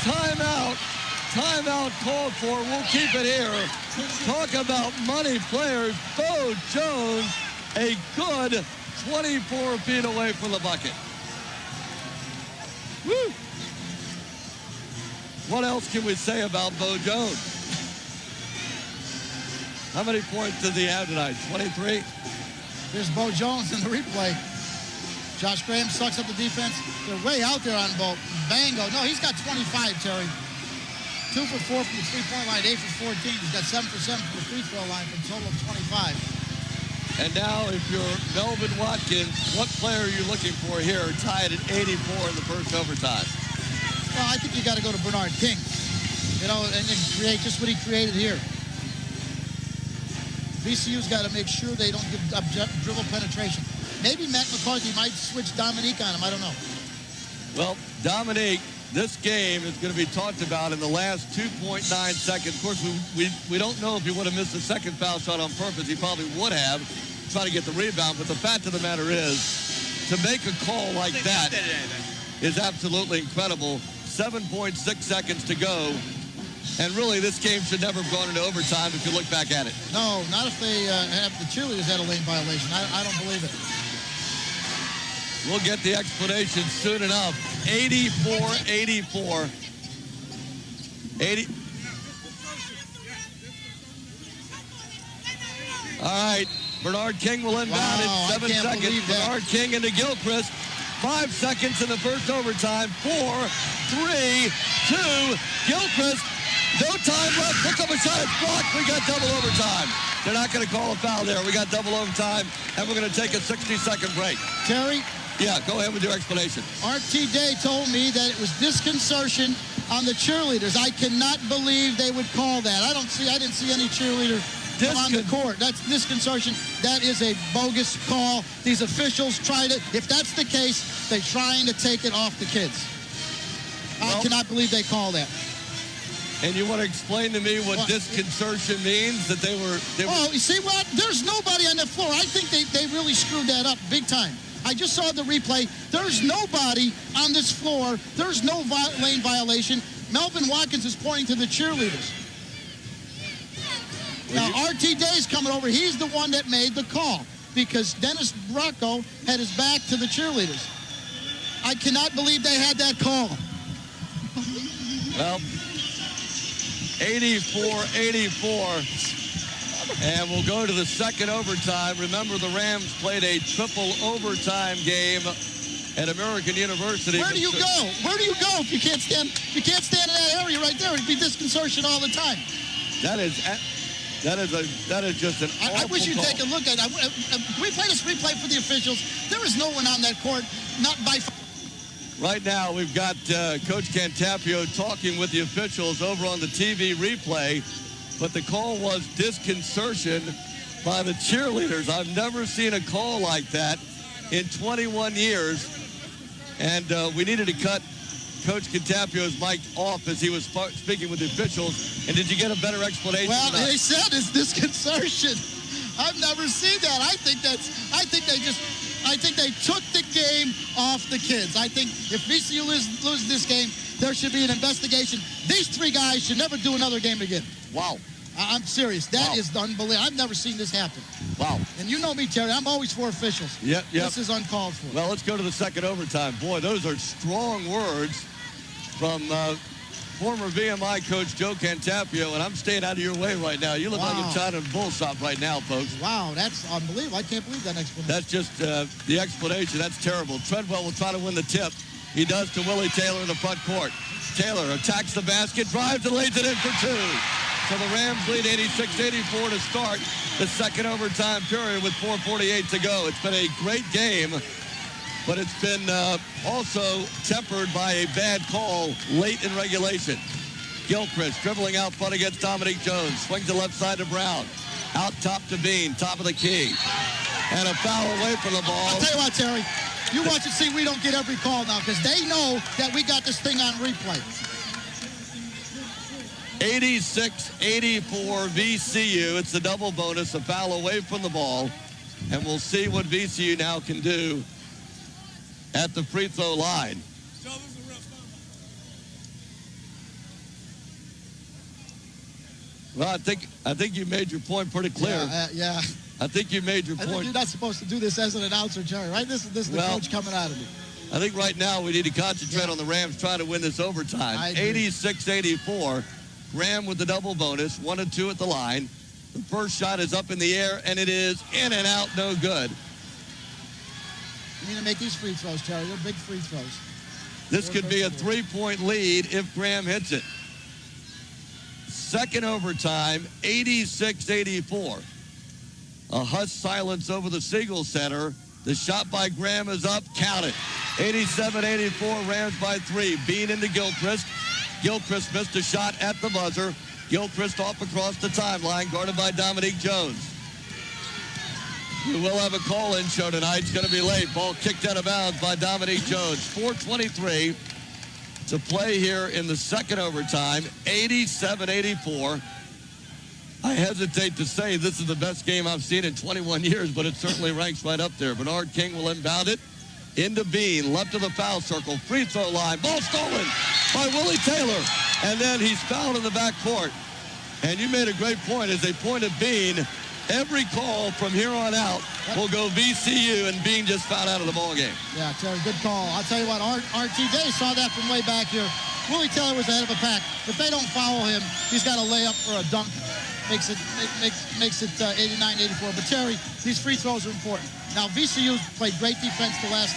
Speaker 1: Timeout. Timeout called for. We'll keep it here. Talk about money players. Bo Jones, a good 24 feet away from the bucket. Woo! What else can we say about Bo Jones? How many points does he have tonight? 23?
Speaker 2: There's Bo Jones in the replay. Josh Graham sucks up the defense. They're way out there on Bo. Bango. No, he's got 25, Terry. 2 for 4 from the three-point line, 8 for 14. He's got 7 for 7 from the free throw line for a total of 25.
Speaker 1: And now, if you're Melvin Watkins, what player are you looking for here, tied at 84 in the first overtime?
Speaker 2: Well, I think you got to go to Bernard King, you know, and create just what he created here. VCU's got to make sure they don't give up dribble penetration. Maybe Matt McCarthy might switch Dominique on him. I don't know.
Speaker 1: Well, Dominique, this game is going to be talked about in the last 2.9 seconds. Of course, we don't know if he would have missed the second foul shot on purpose. He probably would have, trying to get the rebound. But the fact of the matter is, to make a call like that is absolutely incredible. 7.6 seconds to go. And really, this game should never have gone into overtime if you look back at it.
Speaker 2: No, not if they have the cheerleaders had a lane violation. I don't believe it.
Speaker 1: We'll get the explanation soon enough. 84-84. 80. All right, Bernard King will inbound in 7 seconds. Bernard King into Gilchrist. 5 seconds in the first overtime. 4, 3, 2. Gilchrist. No time left. Picks up a shot. It's blocked. We got double overtime. They're not going to call a foul there. We got double overtime, and we're going to take a 60-second break.
Speaker 2: Terry?
Speaker 1: Yeah, go ahead with your explanation.
Speaker 2: RT Day told me that it was disconcertion on the cheerleaders. I cannot believe they would call that. I didn't see any cheerleader on the court. That's disconcertion. That is a bogus call. These officials if that's the case, they're trying to take it off the kids. I cannot believe they call that.
Speaker 1: And you want to explain to me what disconcertion means? That they were...
Speaker 2: you see what? There's nobody on the floor. I think they really screwed that up big time. I just saw the replay. There's nobody on this floor. There's no lane violation. Melvin Watkins is pointing to the cheerleaders. Now, RT Day's coming over. He's the one that made the call because Dennis Bracco had his back to the cheerleaders. I cannot believe they had that call.
Speaker 1: Well, 84-84. And we'll go to the second overtime. Remember, the Rams played a triple overtime game at American University.
Speaker 2: Where do you go? Where do you go if you can't stand? If you can't stand in that area right there, it'd be disconcertion all the time.
Speaker 1: That is just an awful
Speaker 2: I wish you'd
Speaker 1: call.
Speaker 2: take a look at it. We play this replay for the officials. There is no one on that court, not by.
Speaker 1: Right now, we've got Coach Cantapio talking with the officials over on the TV replay, but the call was disconcertion by the cheerleaders. I've never seen a call like that in 21 years, and we needed to cut Coach Cantapio's mic off as he was speaking with the officials. And did you get a better explanation?
Speaker 2: Well, they said it's disconcertion. I've never seen that. I think they took the game off the kids. I think if VCU loses this game, there should be an investigation. These three guys should never do another game again.
Speaker 1: Wow.
Speaker 2: I'm serious. That is unbelievable. I've never seen this happen.
Speaker 1: Wow.
Speaker 2: And you know me, Terry. I'm always for officials.
Speaker 1: Yep.
Speaker 2: This is uncalled for.
Speaker 1: Well, let's go to the second overtime. Boy, those are strong words from former VMI coach Joe Cantapio, and I'm staying out of your way right now. You look like a China bull shop right now, folks.
Speaker 2: Wow, that's unbelievable. I can't believe that explanation.
Speaker 1: That's just the explanation. That's terrible. Treadwell will try to win the tip. He does to Willie Taylor in the front court. Taylor attacks the basket, drives and lays it in for two. So the Rams lead 86-84 to start the second overtime period with 4:48 to go. It's been a great game, but it's been also tempered by a bad call late in regulation. Gilchrist dribbling out front against Dominique Jones. Swings the left side to Brown. Out top to Bean, top of the key. And a foul away from the ball.
Speaker 2: I'll tell you what, Terry. You watch and see we don't get every call now because they know that we got this thing on replay.
Speaker 1: 86-84 VCU. It's the double bonus, a foul away from the ball. And we'll see what VCU now can do at the free throw line. Well, I think you made your point pretty clear.
Speaker 2: Yeah.
Speaker 1: I think you made your point.
Speaker 2: I think you're not supposed to do this as an announcer, Jerry, right? This is the coach coming out of me.
Speaker 1: I think right now we need to concentrate on the Rams trying to win this overtime. 86-84. Graham with the double bonus, 1 and 2 at the line. The first shot is up in the air, and it is in and out, no good.
Speaker 2: You need to make these free throws, Terry. They're big free throws.
Speaker 1: This could be a 3-point lead if Graham hits it. Second overtime, 86-84. A hushed silence over the Siegel Center. The shot by Graham is up. Count it. 87-84, Rams by 3. Bean into Gilchrist. Gilchrist missed a shot at the buzzer. Gilchrist off across the timeline, guarded by Dominique Jones. We will have a call-in show tonight. It's going to be late. Ball kicked out of bounds by Dominique Jones. 4:23 to play here in the second overtime. 87-84. I hesitate to say this is the best game I've seen in 21 years, but it certainly ranks right up there. Bernard King will inbound it into Bean, left of the foul circle, free throw line. Ball stolen by Willie Taylor. And then he's fouled in the backcourt. And you made a great point. As they point at Bean, every call from here on out will go VCU, and Bean just fouled out of the ball game.
Speaker 2: Yeah, Terry, good call. I'll tell you what, RTJ saw that from way back here. Willie Taylor was ahead of a pack. If they don't foul him, he's got to lay up for a dunk. Makes it 89-84. But Terry, these free throws are important. Now VCU played great defense the last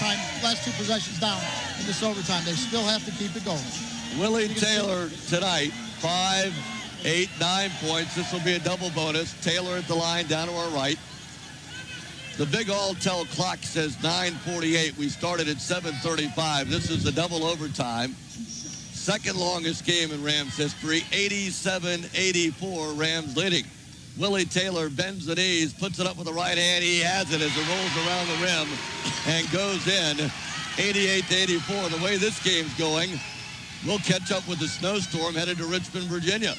Speaker 2: two possessions down in this overtime. They still have to keep it going.
Speaker 1: Willie Taylor tonight, 5, 8, 9 points. This will be a double bonus. Taylor at the line down to our right. The big all-tell clock says 9:48. We started at 7:35. This is a double overtime. Second longest game in Rams history, 87-84, Rams leading. Willie Taylor bends the knees, puts it up with the right hand. He has it as it rolls around the rim and goes in, 88-84. The way this game's going, we'll catch up with the snowstorm headed to Richmond, Virginia.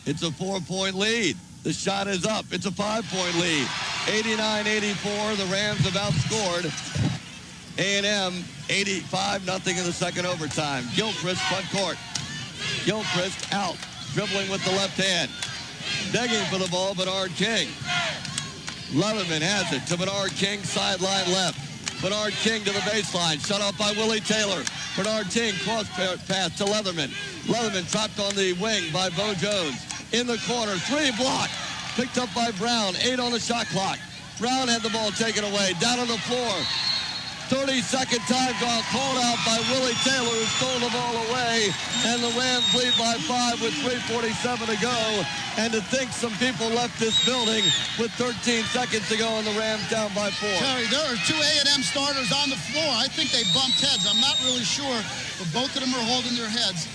Speaker 1: It's a 4-point lead. The shot is up. It's a 5-point lead. 89-84, the Rams have outscored A&M 85-0 in the second overtime. Gilchrist front court. Gilchrist out, dribbling with the left hand. Begging for the ball, Bernard King. Leatherman has it to Bernard King, sideline left. Bernard King to the baseline, shut off by Willie Taylor. Bernard King cross pass to Leatherman. Leatherman trapped on the wing by Bo Jones. In the corner, 3 blocked. Picked up by Brown, 8 on the shot clock. Brown had the ball taken away, down on the floor. 30-second time called out by Willie Taylor, who stole the ball away, and the Rams lead by 5 with 3:47 to go. And to think some people left this building with 13 seconds to go, and the Rams down by 4.
Speaker 2: Terry, there are 2 A&M starters on the floor. I think they bumped heads. I'm not really sure, but both of them are holding their heads.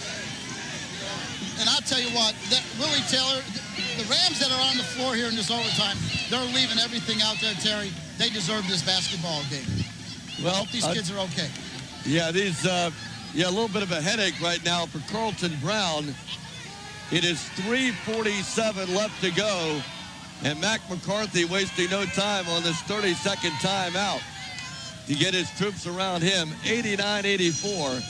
Speaker 2: And I'll tell you what, that Willie Taylor, the Rams that are on the floor here in this overtime, they're leaving everything out there, Terry. They deserve this basketball game.
Speaker 1: Well,
Speaker 2: these kids are okay.
Speaker 1: Yeah, a little bit of a headache right now for Carlton Brown. It is 3:47 left to go, and Mac McCarthy wasting no time on this 30-second timeout to get his troops around him. 89-84.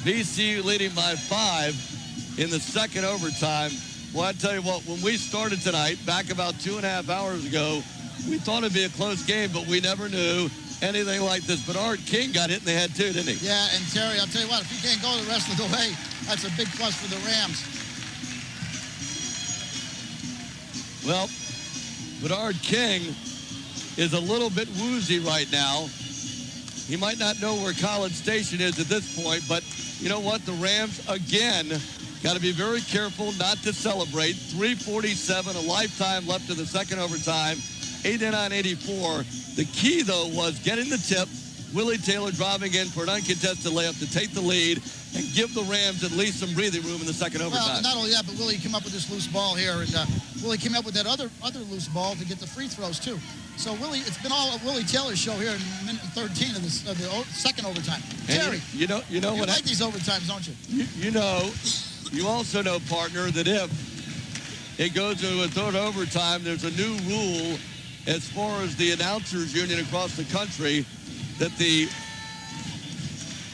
Speaker 1: VCU leading by 5 in the second overtime. Well, I tell you what, when we started tonight, back about 2.5 hours ago, we thought it'd be a close game, but we never knew anything like this. Bernard King got hit in the head too, didn't he?
Speaker 2: Yeah, and Terry, I'll tell you what, if he can't go the rest of the way, that's a big plus for the Rams.
Speaker 1: Well, Bernard King is a little bit woozy right now. He might not know where College Station is at this point, but you know what? The Rams, again, got to be very careful not to celebrate. 3:47, a lifetime left in the second overtime. 89-84. The key, though, was getting the tip. Willie Taylor driving in for an uncontested layup to take the lead and give the Rams at least some breathing room in the second overtime.
Speaker 2: Well, not only that, but Willie came up with this loose ball here, and Willie came up with that other loose ball to get the free throws, too. So, Willie, it's been all a Willie Taylor show here in minute 13 of the second overtime. And Terry,
Speaker 1: you know what?
Speaker 2: You like these overtimes, don't you?
Speaker 1: You also know, partner, that if it goes to a third overtime, there's a new rule as far as the announcers union across the country, that the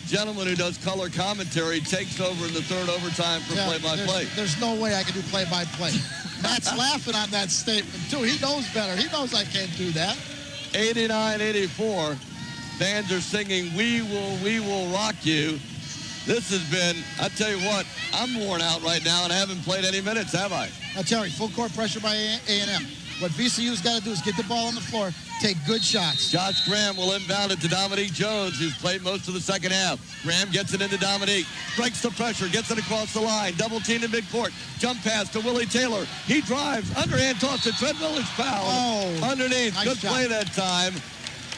Speaker 1: gentleman who does color commentary takes over in the third overtime for play-by-play.
Speaker 2: There's no way I can do play-by-play. Matt's laughing on that statement, too. He knows better. He knows I can't do that.
Speaker 1: 89-84. Fans are singing, we will rock you. This has been, I tell you what, I'm worn out right now and I haven't played any minutes, have I?
Speaker 2: Now, Terry, full court pressure by A&M. What VCU's got to do is get the ball on the floor, take good shots.
Speaker 1: Josh Graham will inbound it to Dominique Jones, who's played most of the second half. Graham gets it into Dominique, breaks the pressure, gets it across the line, double team in midcourt, jump pass to Willie Taylor. He drives, underhand toss to Treadwell, is fouled. Underneath, nice good shot. Play that time.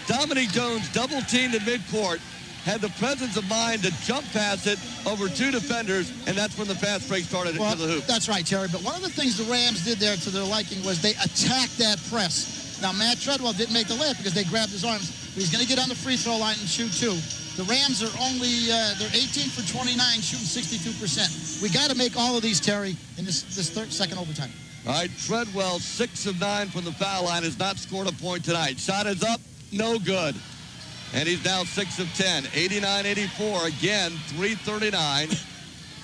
Speaker 1: Dominique Jones double teamed in midcourt, had the presence of mind to jump pass it over 2 defenders, and that's when the fast break started to the hoop.
Speaker 2: That's right, Terry. But one of the things the Rams did there to their liking was they attacked that press. Now, Matt Treadwell didn't make the layup because they grabbed his arms, but he's going to get on the free throw line and shoot 2. The Rams are only, they're 18 for 29, shooting 62%. We got to make all of these, Terry, in this second overtime.
Speaker 1: All right, Treadwell, 6 of 9 from the foul line, has not scored a point tonight. Shot is up, no good. And he's now 6 of 10, 89-84, again, 3:39.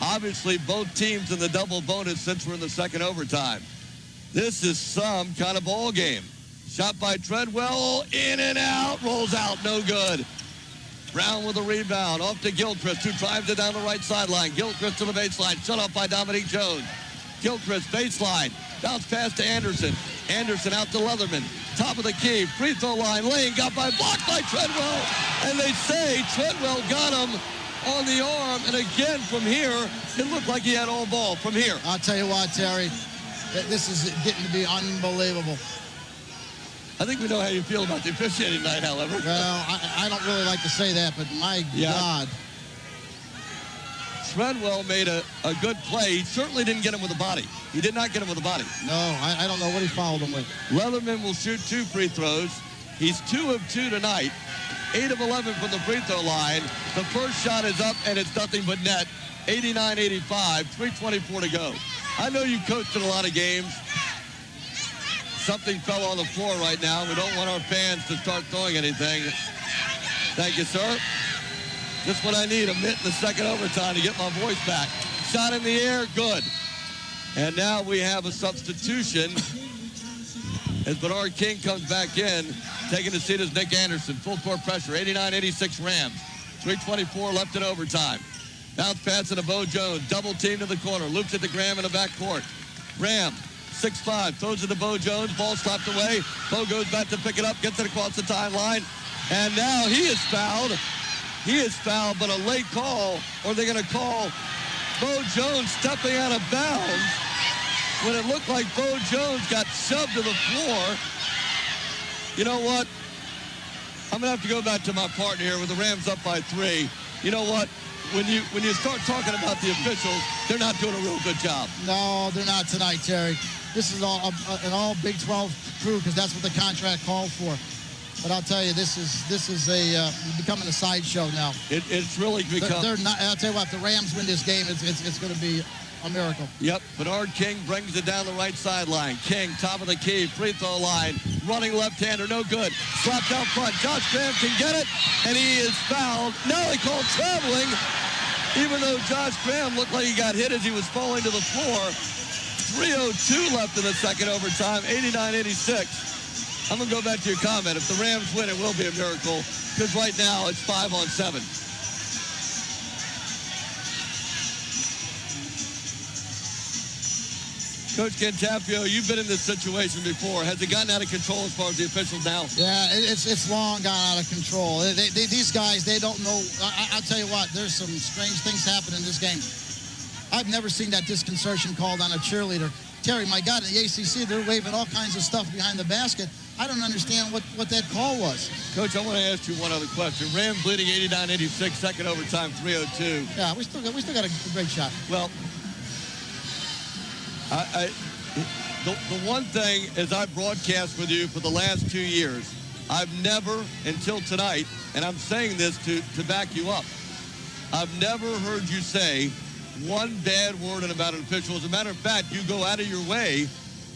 Speaker 1: Obviously, both teams in the double bonus since we're in the second overtime. This is some kind of ball game. Shot by Treadwell, in and out, rolls out, no good. Brown with a rebound, off to Gilchrist, who drives it down the right sideline. Gilchrist to the baseline, shut off by Dominique Jones. Gilchrist, baseline, bounce pass to Anderson. Anderson out to Leatherman. Top of the key, free throw line, lane got blocked by Treadwell. And they say Treadwell got him on the arm. And again, from here, it looked like he had all ball from here.
Speaker 2: I'll tell you what, Terry, this is getting to be unbelievable.
Speaker 1: I think we know how you feel about the officiating tonight, however.
Speaker 2: Well, I don't really like to say that, but my God.
Speaker 1: Treadwell made a good play. He certainly didn't get him with the body. He did not get him with the body.
Speaker 2: No, I don't know what he fouled him with.
Speaker 1: Leatherman will shoot 2 free throws. He's 2 of 2 tonight. 8 of 11 from the free throw line. The first shot is up, and it's nothing but net. 89-85, 3:24 to go. I know you coached in a lot of games. Something fell on the floor right now. We don't want our fans to start throwing anything. Thank you, sir. Just what I need, a minute in the second overtime to get my voice back. Shot in the air, good. And now we have a substitution as Bernard King comes back in. Taking the seat is Nick Anderson. Full court pressure, 89-86 Rams. 3:24 left in overtime. Bounce pass to Bo Jones. Double team to the corner. Loops it to Graham in the backcourt. Graham, 6'5", throws it to Bo Jones. Ball slapped away. Bo goes back to pick it up, gets it across the timeline. And now he is fouled. He is fouled, but a late call, or they're going to call Bo Jones stepping out of bounds when it looked like Bo Jones got shoved to the floor. You know what? I'm going to have to go back to my partner here with the Rams up by 3. You know what? When you start talking about the officials, they're not doing a real good job.
Speaker 2: No, they're not tonight, Terry. This is an all Big 12 crew because that's what the contract called for. But I'll tell you, this is becoming a sideshow now.
Speaker 1: It's really become.
Speaker 2: They're not. I'll tell you what, if the Rams win this game, it's going to be a miracle.
Speaker 1: Yep, Bernard King brings it down the right sideline. King, top of the key, free throw line, running left-hander, no good. Slapped out front. Josh Graham can get it, and he is fouled. Now they call traveling, even though Josh Graham looked like he got hit as he was falling to the floor. 3:02 left in the second overtime, 89-86. I'm going to go back to your comment. If the Rams win, it will be a miracle, because right now it's 5-on-7. Coach Cantapio, you've been in this situation before. Has it gotten out of control as far as the officials now?
Speaker 2: Yeah, it's long gone out of control. These guys, they don't know. I'll tell you what, there's some strange things happening in this game. I've never seen that disconcertion called on a cheerleader. Terry, my God, in the ACC, they're waving all kinds of stuff behind the basket. I don't understand what that call was. Coach,
Speaker 1: I want to ask you one other question. Rams leading 89-86, second overtime, 3:02.
Speaker 2: Yeah, we still got a great shot.
Speaker 1: Well, the one thing is I broadcast with you for the last 2 years, I've never, until tonight, and I'm saying this to back you up, I've never heard you say one bad word about an official. As a matter of fact, you go out of your way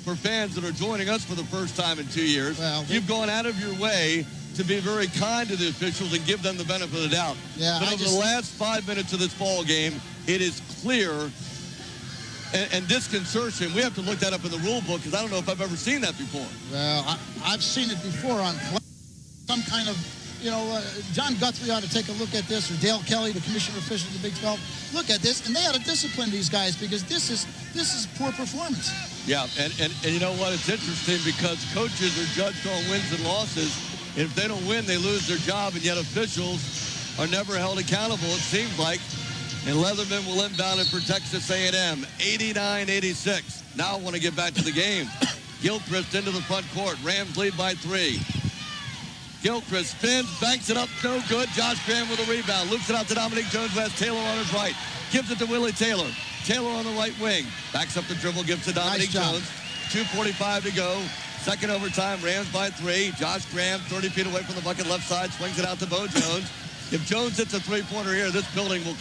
Speaker 1: for fans that are joining us for the first time in 2 years.
Speaker 2: Well,
Speaker 1: you've gone out of your way to be very kind to the officials and give them the benefit of the doubt.
Speaker 2: Yeah,
Speaker 1: but over the last 5 minutes of this ball game, it is clear. And disconcertion, we have to look that up in the rule book because I don't know if I've ever seen that before.
Speaker 2: Well, I've seen it before on some kind of, John Guthrie ought to take a look at this, or Dale Kelly, the commissioner official of the Big 12, look at this, and they ought to discipline these guys because this is poor performance.
Speaker 1: Yeah, and you know what? It's interesting because coaches are judged on wins and losses. And if they don't win, they lose their job, and yet officials are never held accountable, it seems like. And Leatherman will inbound it for Texas A&M, 89-86. Now I want to get back to the game. Gilchrist into the front court. Rams lead by 3. Gilchrist spins, banks it up, no good. Josh Graham with a rebound. Loops it out to Dominique Jones, who has Taylor on his right. Gives it to Willie Taylor. Taylor on the right wing. Backs up the dribble, gives to Dominique Jones. 2:45 to go. Second overtime, Rams by 3. Josh Graham, 30 feet away from the bucket, left side, swings it out to Bo Jones. If Jones hits a three-pointer here, this building will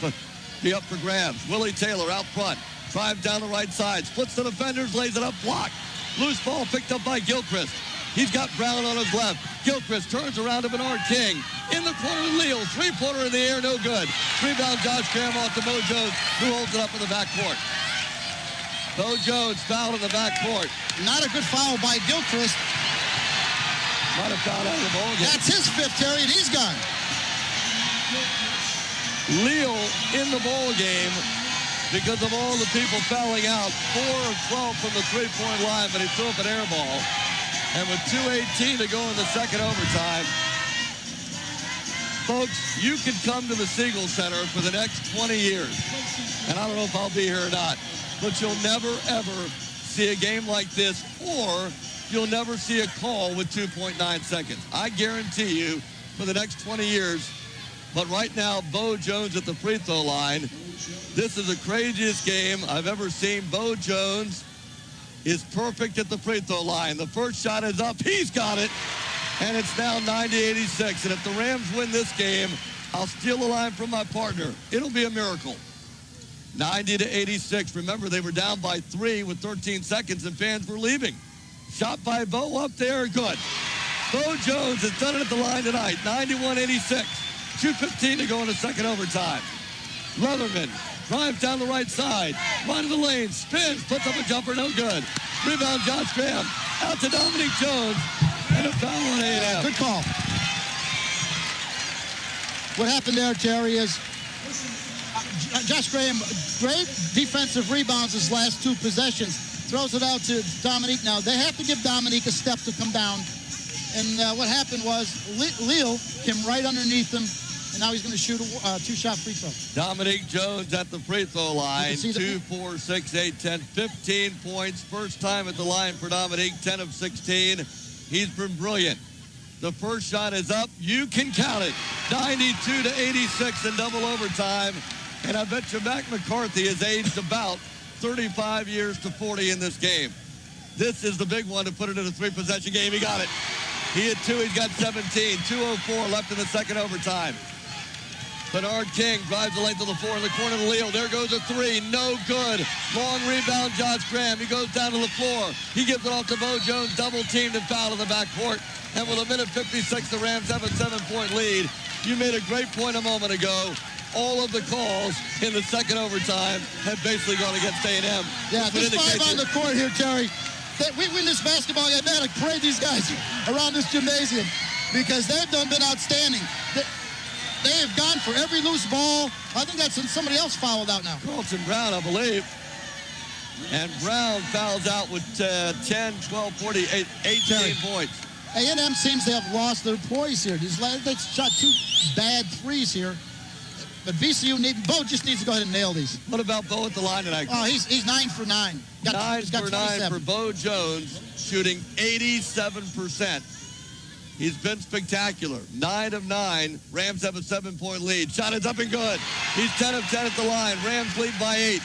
Speaker 1: be up for grabs. Willie Taylor out front. Drives down the right side. Splits the defenders. Lays it up. Blocked. Loose ball picked up by Gilchrist. He's got Brown on his left. Gilchrist turns around to Bernard King. In the corner to Leal. Three-pointer in the air. No good. Rebound Josh Graham off to Bo Jones, who holds it up in the backcourt. Bo Jones fouled in the backcourt.
Speaker 2: Not a good foul by Gilchrist.
Speaker 1: Might have fouled out of the ball game.
Speaker 2: That's his fifth, Terry, and he's gone.
Speaker 1: Leal in the ball game because of all the people fouling out. 4 of 12 from the three-point line, but he threw up an air ball. And with 2:18 to go in the second overtime, folks, you can come to the Siegel Center for the next 20 years. And I don't know if I'll be here or not, but you'll never, ever see a game like this, or you'll never see a call with 2.9 seconds. I guarantee you for the next 20 years. But right now, Bo Jones at the free throw line. This is the craziest game I've ever seen. Bo Jones is perfect at the free throw line. The first shot is up. He's got it. And it's now 90-86. And if the Rams win this game, I'll steal the line from my partner. It'll be a miracle. 90-86. Remember, they were down by 3 with 13 seconds, and fans were leaving. Shot by Bo up there. Good. Bo Jones has done it at the line tonight. 91-86. 2:15 to go in the second overtime. Leatherman drives down the right side, right of the lane, spins, puts up a jumper, no good. Rebound, Josh Graham, out to Dominique Jones, and a foul on A&M.
Speaker 2: Good call. What happened there, Terry, is Josh Graham, great defensive rebounds his last two possessions. Throws it out to Dominique. Now, they have to give Dominique a step to come down. And what happened was Leo came right underneath him, and now he's going to shoot a two-shot free throw.
Speaker 1: Dominique Jones at the free throw line. 2, 4, 6, 8, 10, 15 points. First time at the line for Dominique, 10 of 16. He's been brilliant. The first shot is up. You can count it. 92 to 86 in double overtime. And I bet you Mac McCarthy has aged about 35 years to 40 in this game. This is the big one to put it in a three-possession game. He got it. He hit 2. He's got 17. 2:04 left in the second overtime. Bernard King drives the length of the floor in the corner to Leo. There goes a 3. No good. Long rebound, Josh Graham. He goes down to the floor. He gives it off to Bo Jones. Double-teamed and fouled in the backcourt. And with 1:56, the Rams have a 7-point lead. You made a great point a moment ago. All of the calls in the second overtime have basically gone against A&M.
Speaker 2: Yeah, there's 5 on the court here, Terry. We win this basketball game. Man, I parade these guys around this gymnasium because they've been outstanding. They have gone for every loose ball. I think that's somebody else fouled out now.
Speaker 1: Carlton Brown, I believe. And Brown fouls out with 10, 12, 48, 18 points.
Speaker 2: A&M seems to have lost their poise here. They shot 2 bad threes here. But VCU Bo just needs to go ahead and nail these.
Speaker 1: What about Bo at the line tonight?
Speaker 2: Oh, he's 9 for 9.
Speaker 1: 9 for 9 for Bo Jones, shooting 87%. He's been spectacular. 9 of 9. Rams have a 7-point lead. Shot is up and good. He's 10 of 10 at the line. Rams lead by 8.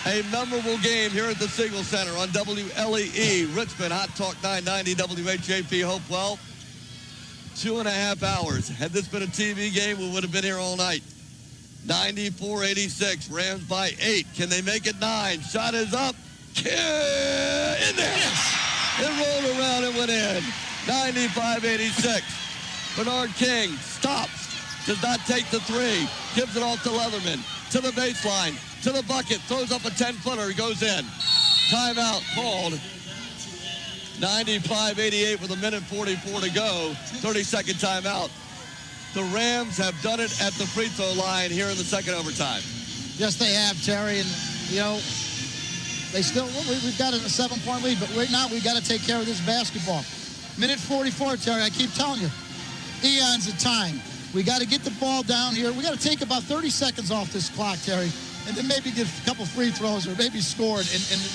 Speaker 1: A memorable game here at the Siegel Center on WLEE. Richmond, Hot Talk 990, WHAP Hopewell. 2.5 hours. Had this been a TV game, we would have been here all night. 94-86. Rams by 8. Can they make it 9? Shot is up. In there. Yes. It rolled around and went in. 95-86. Bernard King stops. Does not take the 3. Gives it off to Leatherman. To the baseline. To the bucket. Throws up a 10-footer. He goes in. Timeout called. 95-88 with 1:44 to go. 30-second timeout. The Rams have done it at the free throw line here in the second overtime.
Speaker 2: Yes, they have, Terry. And, you know, we've got a 7-point lead, but right now we've got to take care of this basketball. 1:44, Terry, I keep telling you. Eons of time. We got to get the ball down here. We got to take about 30 seconds off this clock, Terry, and then maybe get a couple free throws or maybe score, and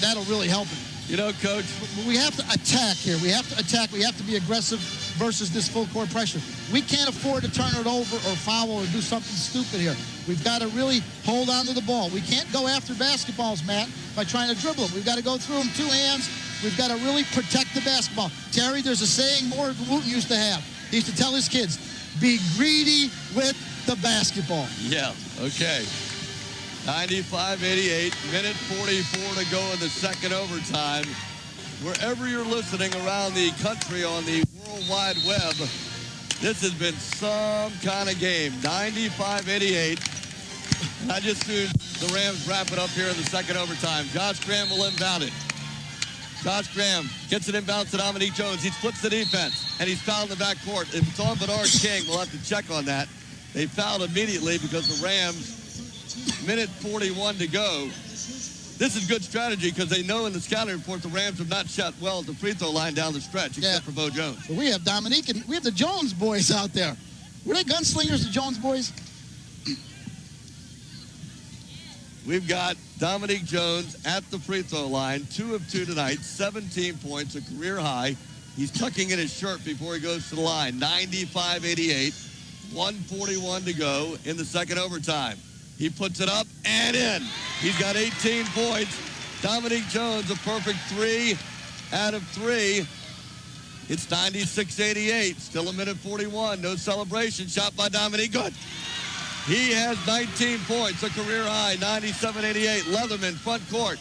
Speaker 2: that'll really help it.
Speaker 1: You know, Coach,
Speaker 2: we have to attack here. We have to attack. We have to be aggressive versus this full court pressure. We can't afford to turn it over or foul or do something stupid here. We've got to really hold on to the ball. We can't go after basketballs, Matt, by trying to dribble them. We've got to go through them 2 hands. We've got to really protect the basketball. Terry, there's a saying Moore Wooten used to have. He used to tell his kids, be greedy with the basketball.
Speaker 1: Yeah, okay. 95-88, 1:44 to go in the second overtime. Wherever you're listening around the country on the World Wide Web, this has been some kind of game. 95-88. And I just assume the Rams wrap it up here in the second overtime. Josh Graham will inbound it. Josh Graham gets it inbound to Dominique Jones. He splits the defense, and he's fouled in the backcourt. If it's on Bernard King, we'll have to check on that. They fouled immediately because the Rams, 1:41 to go. This is good strategy because they know in the scouting report the Rams have not shot well at the free throw line down the stretch, except for Bo Jones.
Speaker 2: But we have Dominique and we have the Jones boys out there. Were they gunslingers, the Jones boys?
Speaker 1: We've got Dominique Jones at the free throw line, 2 of 2 tonight, 17 points, a career high. He's tucking in his shirt before he goes to the line. 95-88, 1:41 to go in the second overtime. He puts it up and in. He's got 18 points. Dominique Jones, a perfect 3 out of 3. It's 96-88, still 1:41, no celebration. Shot by Dominique, good. He has 19 points, a career high, 97-88. Leatherman, front court,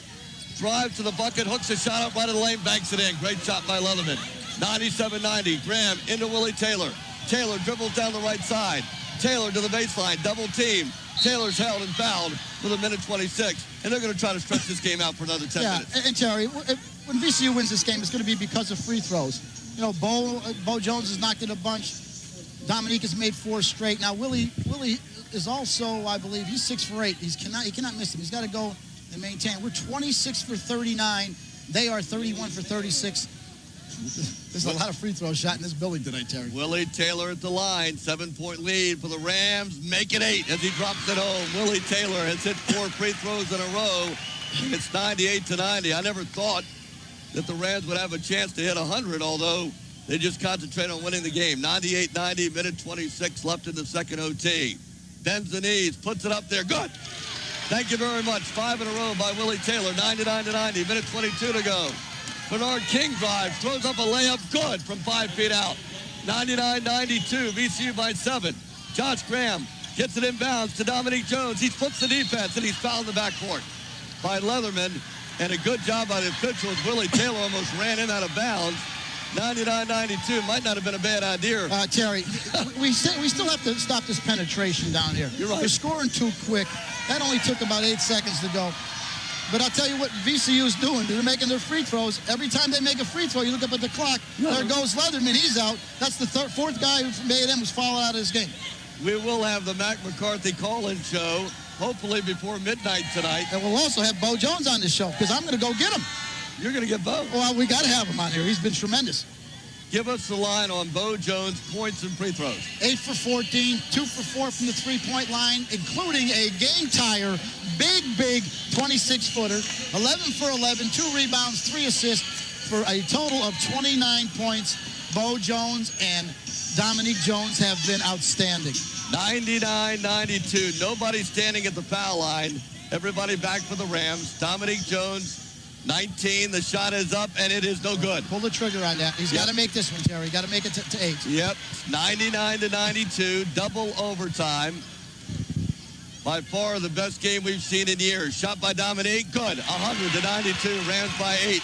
Speaker 1: drives to the bucket, hooks a shot up right of the lane, banks it in. Great shot by Leatherman. 97-90, Graham into Willie Taylor. Taylor dribbles down the right side. Taylor to the baseline, double team. Taylor's held and fouled with 1:26, and they're going to try to stretch this game out for another 10 minutes.
Speaker 2: And Terry, when VCU wins this game, it's going to be because of free throws. You know, Bo Jones has knocked in a bunch. Dominique has made 4 straight. Now, Willie is also, I believe, he's 6 for 8. He cannot miss them. He's got to go and maintain. We're 26 for 39. They are 31 for 36. There's a lot of free throws shot in this building tonight, Terry.
Speaker 1: Willie Taylor at the line, 7-point lead for the Rams. Make it 8 as he drops it home. Willie Taylor has hit 4 free throws in a row. It's 98-90. I never thought that the Rams would have a chance to hit 100, although they just concentrate on winning the game. 98-90, 1:26 left in the second OT. Bends the knees, puts it up there. Good. Thank you very much. 5 in a row by Willie Taylor. 99-90, 1:22 to go. Bernard King drives, throws up a layup. Good from 5 feet out. 99-92, VCU by 7. Josh Graham gets it inbounds to Dominique Jones. He splits the defense, and he's fouled in the backcourt by Leatherman. And a good job by the officials. Willie Taylor almost ran him out of bounds. 99-92 might not have been a bad idea.
Speaker 2: Terry, we still have to stop this penetration down here.
Speaker 1: You're right.
Speaker 2: They're scoring too quick. That only took about 8 seconds to go. But I'll tell you what VCU is doing. They're making their free throws. Every time they make a free throw, you look up at the clock. There goes Leatherman. He's out. That's the fourth guy from A&M who's fallen out of this game.
Speaker 1: We will have the Mac McCarthy call-in show, hopefully before midnight tonight.
Speaker 2: And we'll also have Bo Jones on this show because I'm going to go get him.
Speaker 1: You're going to get Bo?
Speaker 2: Well, we got to have him on here. He's been tremendous.
Speaker 1: Give us the line on Bo Jones' points and free throws.
Speaker 2: 8 for 14, 2 for 4 from the three-point line, including a game-tire, big 26-footer, 11 for 11, 2 rebounds, 3 assists for a total of 29 points. Bo Jones and Dominique Jones have been outstanding.
Speaker 1: 99-92. Nobody standing at the foul line. Everybody back for the Rams. Dominique Jones, 19. The shot is up, and it is no good.
Speaker 2: Pull the trigger on that. He's got to make this one, Terry. Got to make it to 8.
Speaker 1: Yep. 99-92. Double overtime. By far the best game we've seen in years. Shot by Dominique. Good. 100-92. Rams by 8.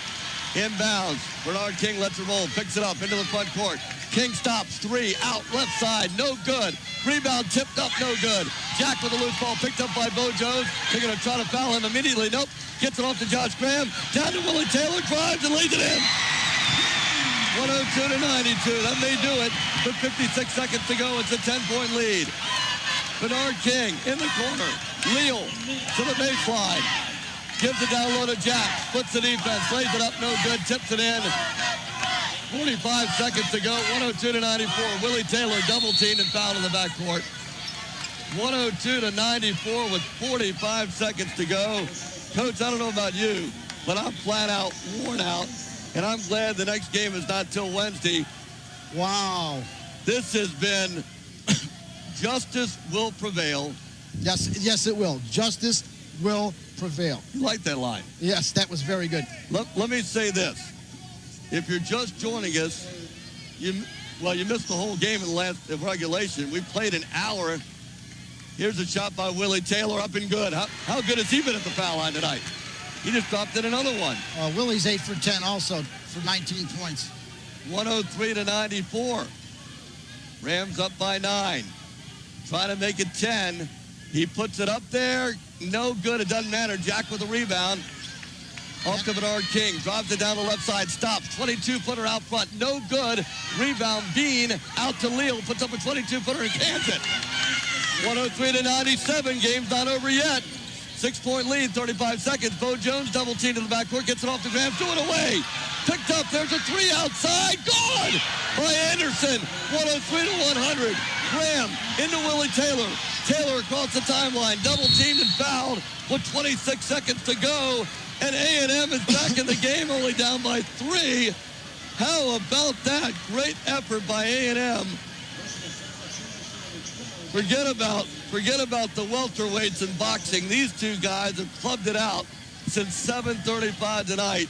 Speaker 1: Inbounds. Bernard King lets it roll. Picks it up into the front court. King stops. 3 out. Left side. No good. Rebound tipped up. No good. Jack with a loose ball picked up by Bo Jones. They're going to try to foul him immediately. Nope. Gets it off to Josh Graham. Down to Willie Taylor. Drives and lays it in. 102-92. That may do it. With 56 seconds to go, it's a 10-point lead. Bernard King in the corner. Leal to the baseline. Gives it down low to Jack. Splits the defense. Lays it up. No good. Tips it in. 45 seconds to go. 102-94. Willie Taylor double teamed and fouled in the backcourt. 102-94 with 45 seconds to go. Coach, I don't know about you, but I'm flat out worn out, and I'm glad the next game is not till Wednesday.
Speaker 2: Wow.
Speaker 1: This has been justice will prevail.
Speaker 2: Yes, it will. Justice will prevail.
Speaker 1: You like that line?
Speaker 2: Yes, that was very good.
Speaker 1: Let me say this. If you're just joining us, you missed the whole game in the last regulation. We played an hour. Here's a shot by Willie Taylor, up and good. How good has he been at the foul line tonight? He just dropped in another one.
Speaker 2: Willie's 8 for 10 also for 19 points.
Speaker 1: 103-94. Rams up by 9. Trying to make it 10. He puts it up there. No good. It doesn't matter. Jack with a rebound. Off to Bernard King. Drops it down the left side. Stops. 22-footer out front. No good. Rebound. Bean out to Leal. Puts up a 22-footer and cans it. 103-97. Game's not over yet. 6-point lead. 35 seconds. Bo Jones double team to the backcourt. Gets it off the Graham. Threw it away. Picked up. There's a 3 outside. Good by Anderson. 103-100. Graham into Willie Taylor. Taylor across the timeline. Double teamed and fouled with 26 seconds to go. And A&M is back in the game, only down by 3. How about that? Great effort by A&M. Forget about the welterweights in boxing. These two guys have clubbed it out since 7:35 tonight.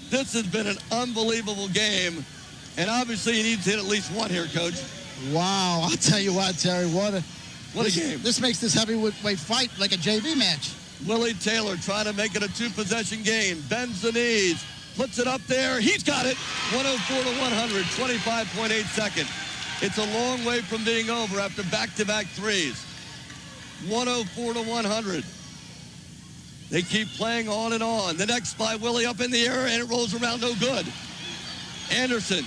Speaker 1: This has been an unbelievable game. And obviously he needs to hit at least one here, Coach.
Speaker 2: Wow, I'll tell you what, Terry, what a
Speaker 1: game.
Speaker 2: This makes this heavyweight fight like a JV match.
Speaker 1: Willie Taylor trying to make it a 2-possession game. Bends the knees. Puts it up there. He's got it. 104-100. 25.8 seconds. It's a long way from being over after back-to-back threes. 104-100. They keep playing on and on. The next by Willie up in the air, and it rolls around no good. Anderson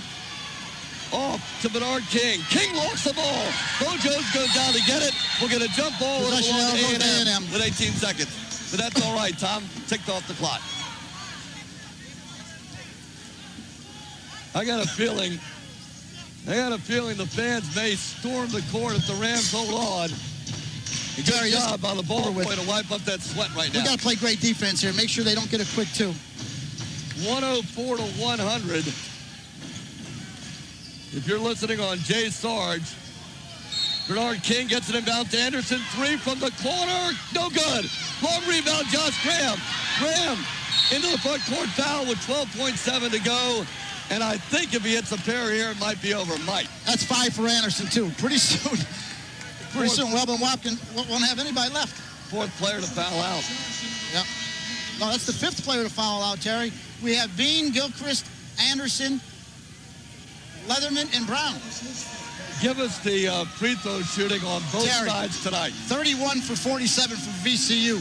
Speaker 1: off to Bernard King. King lost the ball. Bo Jones goes down to get it. We'll get a jump ball with A&M with 18 seconds. But that's all right. Tom ticked off the clock. I got a feeling the fans may storm the court if the Rams hold on. A good job on the ball boy to wipe up that sweat right now.
Speaker 2: We got to play great defense here. Make sure they don't get a quick two.
Speaker 1: 104-100. If you're listening on Jay Sarge, Bernard King gets it inbound to Anderson. Three from the corner. No good. Long rebound, Josh Graham. Graham into the front court foul with 12.7 to go. And I think if he hits a pair here, it might be over. Mike.
Speaker 2: That's 5 for Anderson, too. Pretty soon, Weldon Watkins won't have anybody left.
Speaker 1: Fourth player to foul out.
Speaker 2: Yep. No, that's the 5th player to foul out, Terry. We have Bean, Gilchrist, Anderson, Leatherman, and Brown.
Speaker 1: Give us the free throw shooting on both sides tonight.
Speaker 2: 31 for 47 for VCU.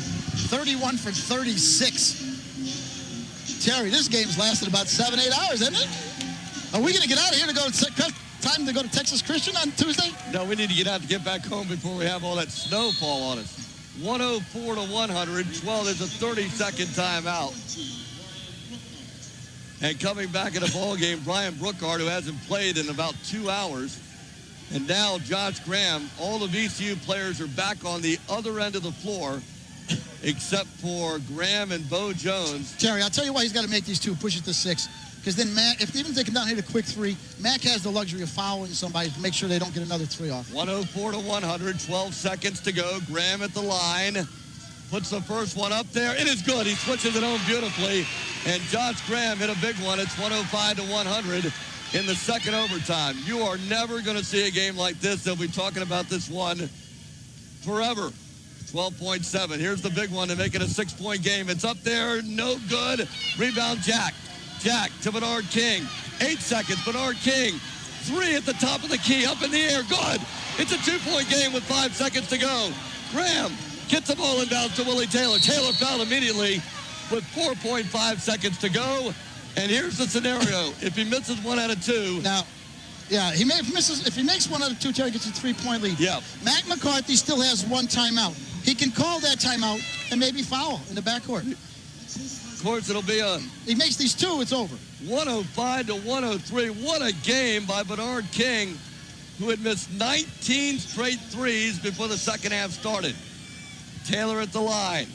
Speaker 2: 31 for 36. Terry, this game's lasted about 7-8 hours, hasn't it? Are we going to get out of here to go time to go to Texas Christian on Tuesday?
Speaker 1: No, we need to get out to get back home before we have all that snow fall on us. 104-100. Well, there's a 30-second timeout. And coming back in the ball game, Brian Brookard, who hasn't played in about 2 hours. And now Josh Graham. All the VCU players are back on the other end of the floor, except for Graham and Bo Jones.
Speaker 2: Terry, I'll tell you why he's got to make these two, push it to 6. Because then Mac, even if they come down and hit a quick 3, Mac has the luxury of fouling somebody to make sure they don't get another 3 off.
Speaker 1: 104-100, 12 seconds to go. Graham at the line. Puts the first one up there. It is good. He switches it home beautifully. And Josh Graham hit a big one. It's 105-100 in the second overtime. You are never going to see a game like this. They'll be talking about this one forever. 12.7. Here's the big one to make it a 6-point game. It's up there. No good. Rebound, Jack. Jack to Bernard King. 8 seconds. Bernard King. 3 at the top of the key. Up in the air. Good. It's a 2-point game with 5 seconds to go. Graham gets the ball inbounds to Willie Taylor. Taylor fouled immediately with 4.5 seconds to go. And here's the scenario. If he misses 1 out of 2.
Speaker 2: Now, yeah, if he makes 1 out of 2, Terry gets a 3-point lead.
Speaker 1: Yeah.
Speaker 2: Mac McCarthy still has 1 timeout. He can call that timeout and maybe foul in the backcourt.
Speaker 1: Of course, it'll be a...
Speaker 2: He makes these 2, it's over.
Speaker 1: 105-103. What a game by Bernard King, who had missed 19 straight threes before the second half started. Taylor at the line.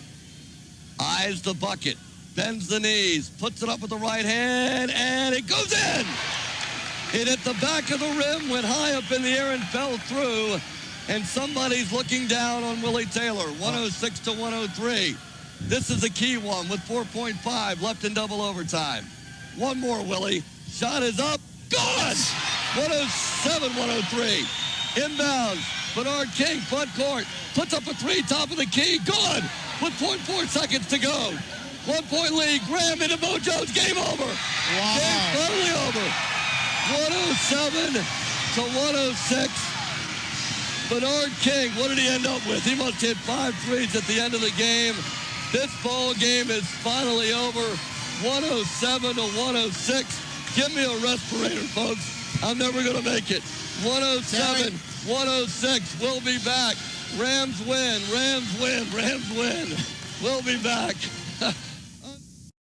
Speaker 1: Eyes the bucket. Bends the knees. Puts it up with the right hand, and it goes in! It hit the back of the rim, went high up in the air, and fell through. And somebody's looking down on Willie Taylor. 106-103. This is a key one with 4.5 left in double overtime. One more, Willie. Shot is up. Good! 107-103. Inbounds. Bernard King, front court. Puts up a 3, top of the key. Good! With 0.4 seconds to go. 1-point lead. Graham into Bo Jones. Game over.
Speaker 2: Wow.
Speaker 1: Game totally over. 107-106. Bernard King, what did he end up with? He must hit 5 threes at the end of the game. This ball game is finally over. 107-106. Give me a respirator, folks. I'm never going to make it. 107-106. We'll be back. Rams win. Rams win. Rams win. We'll be back.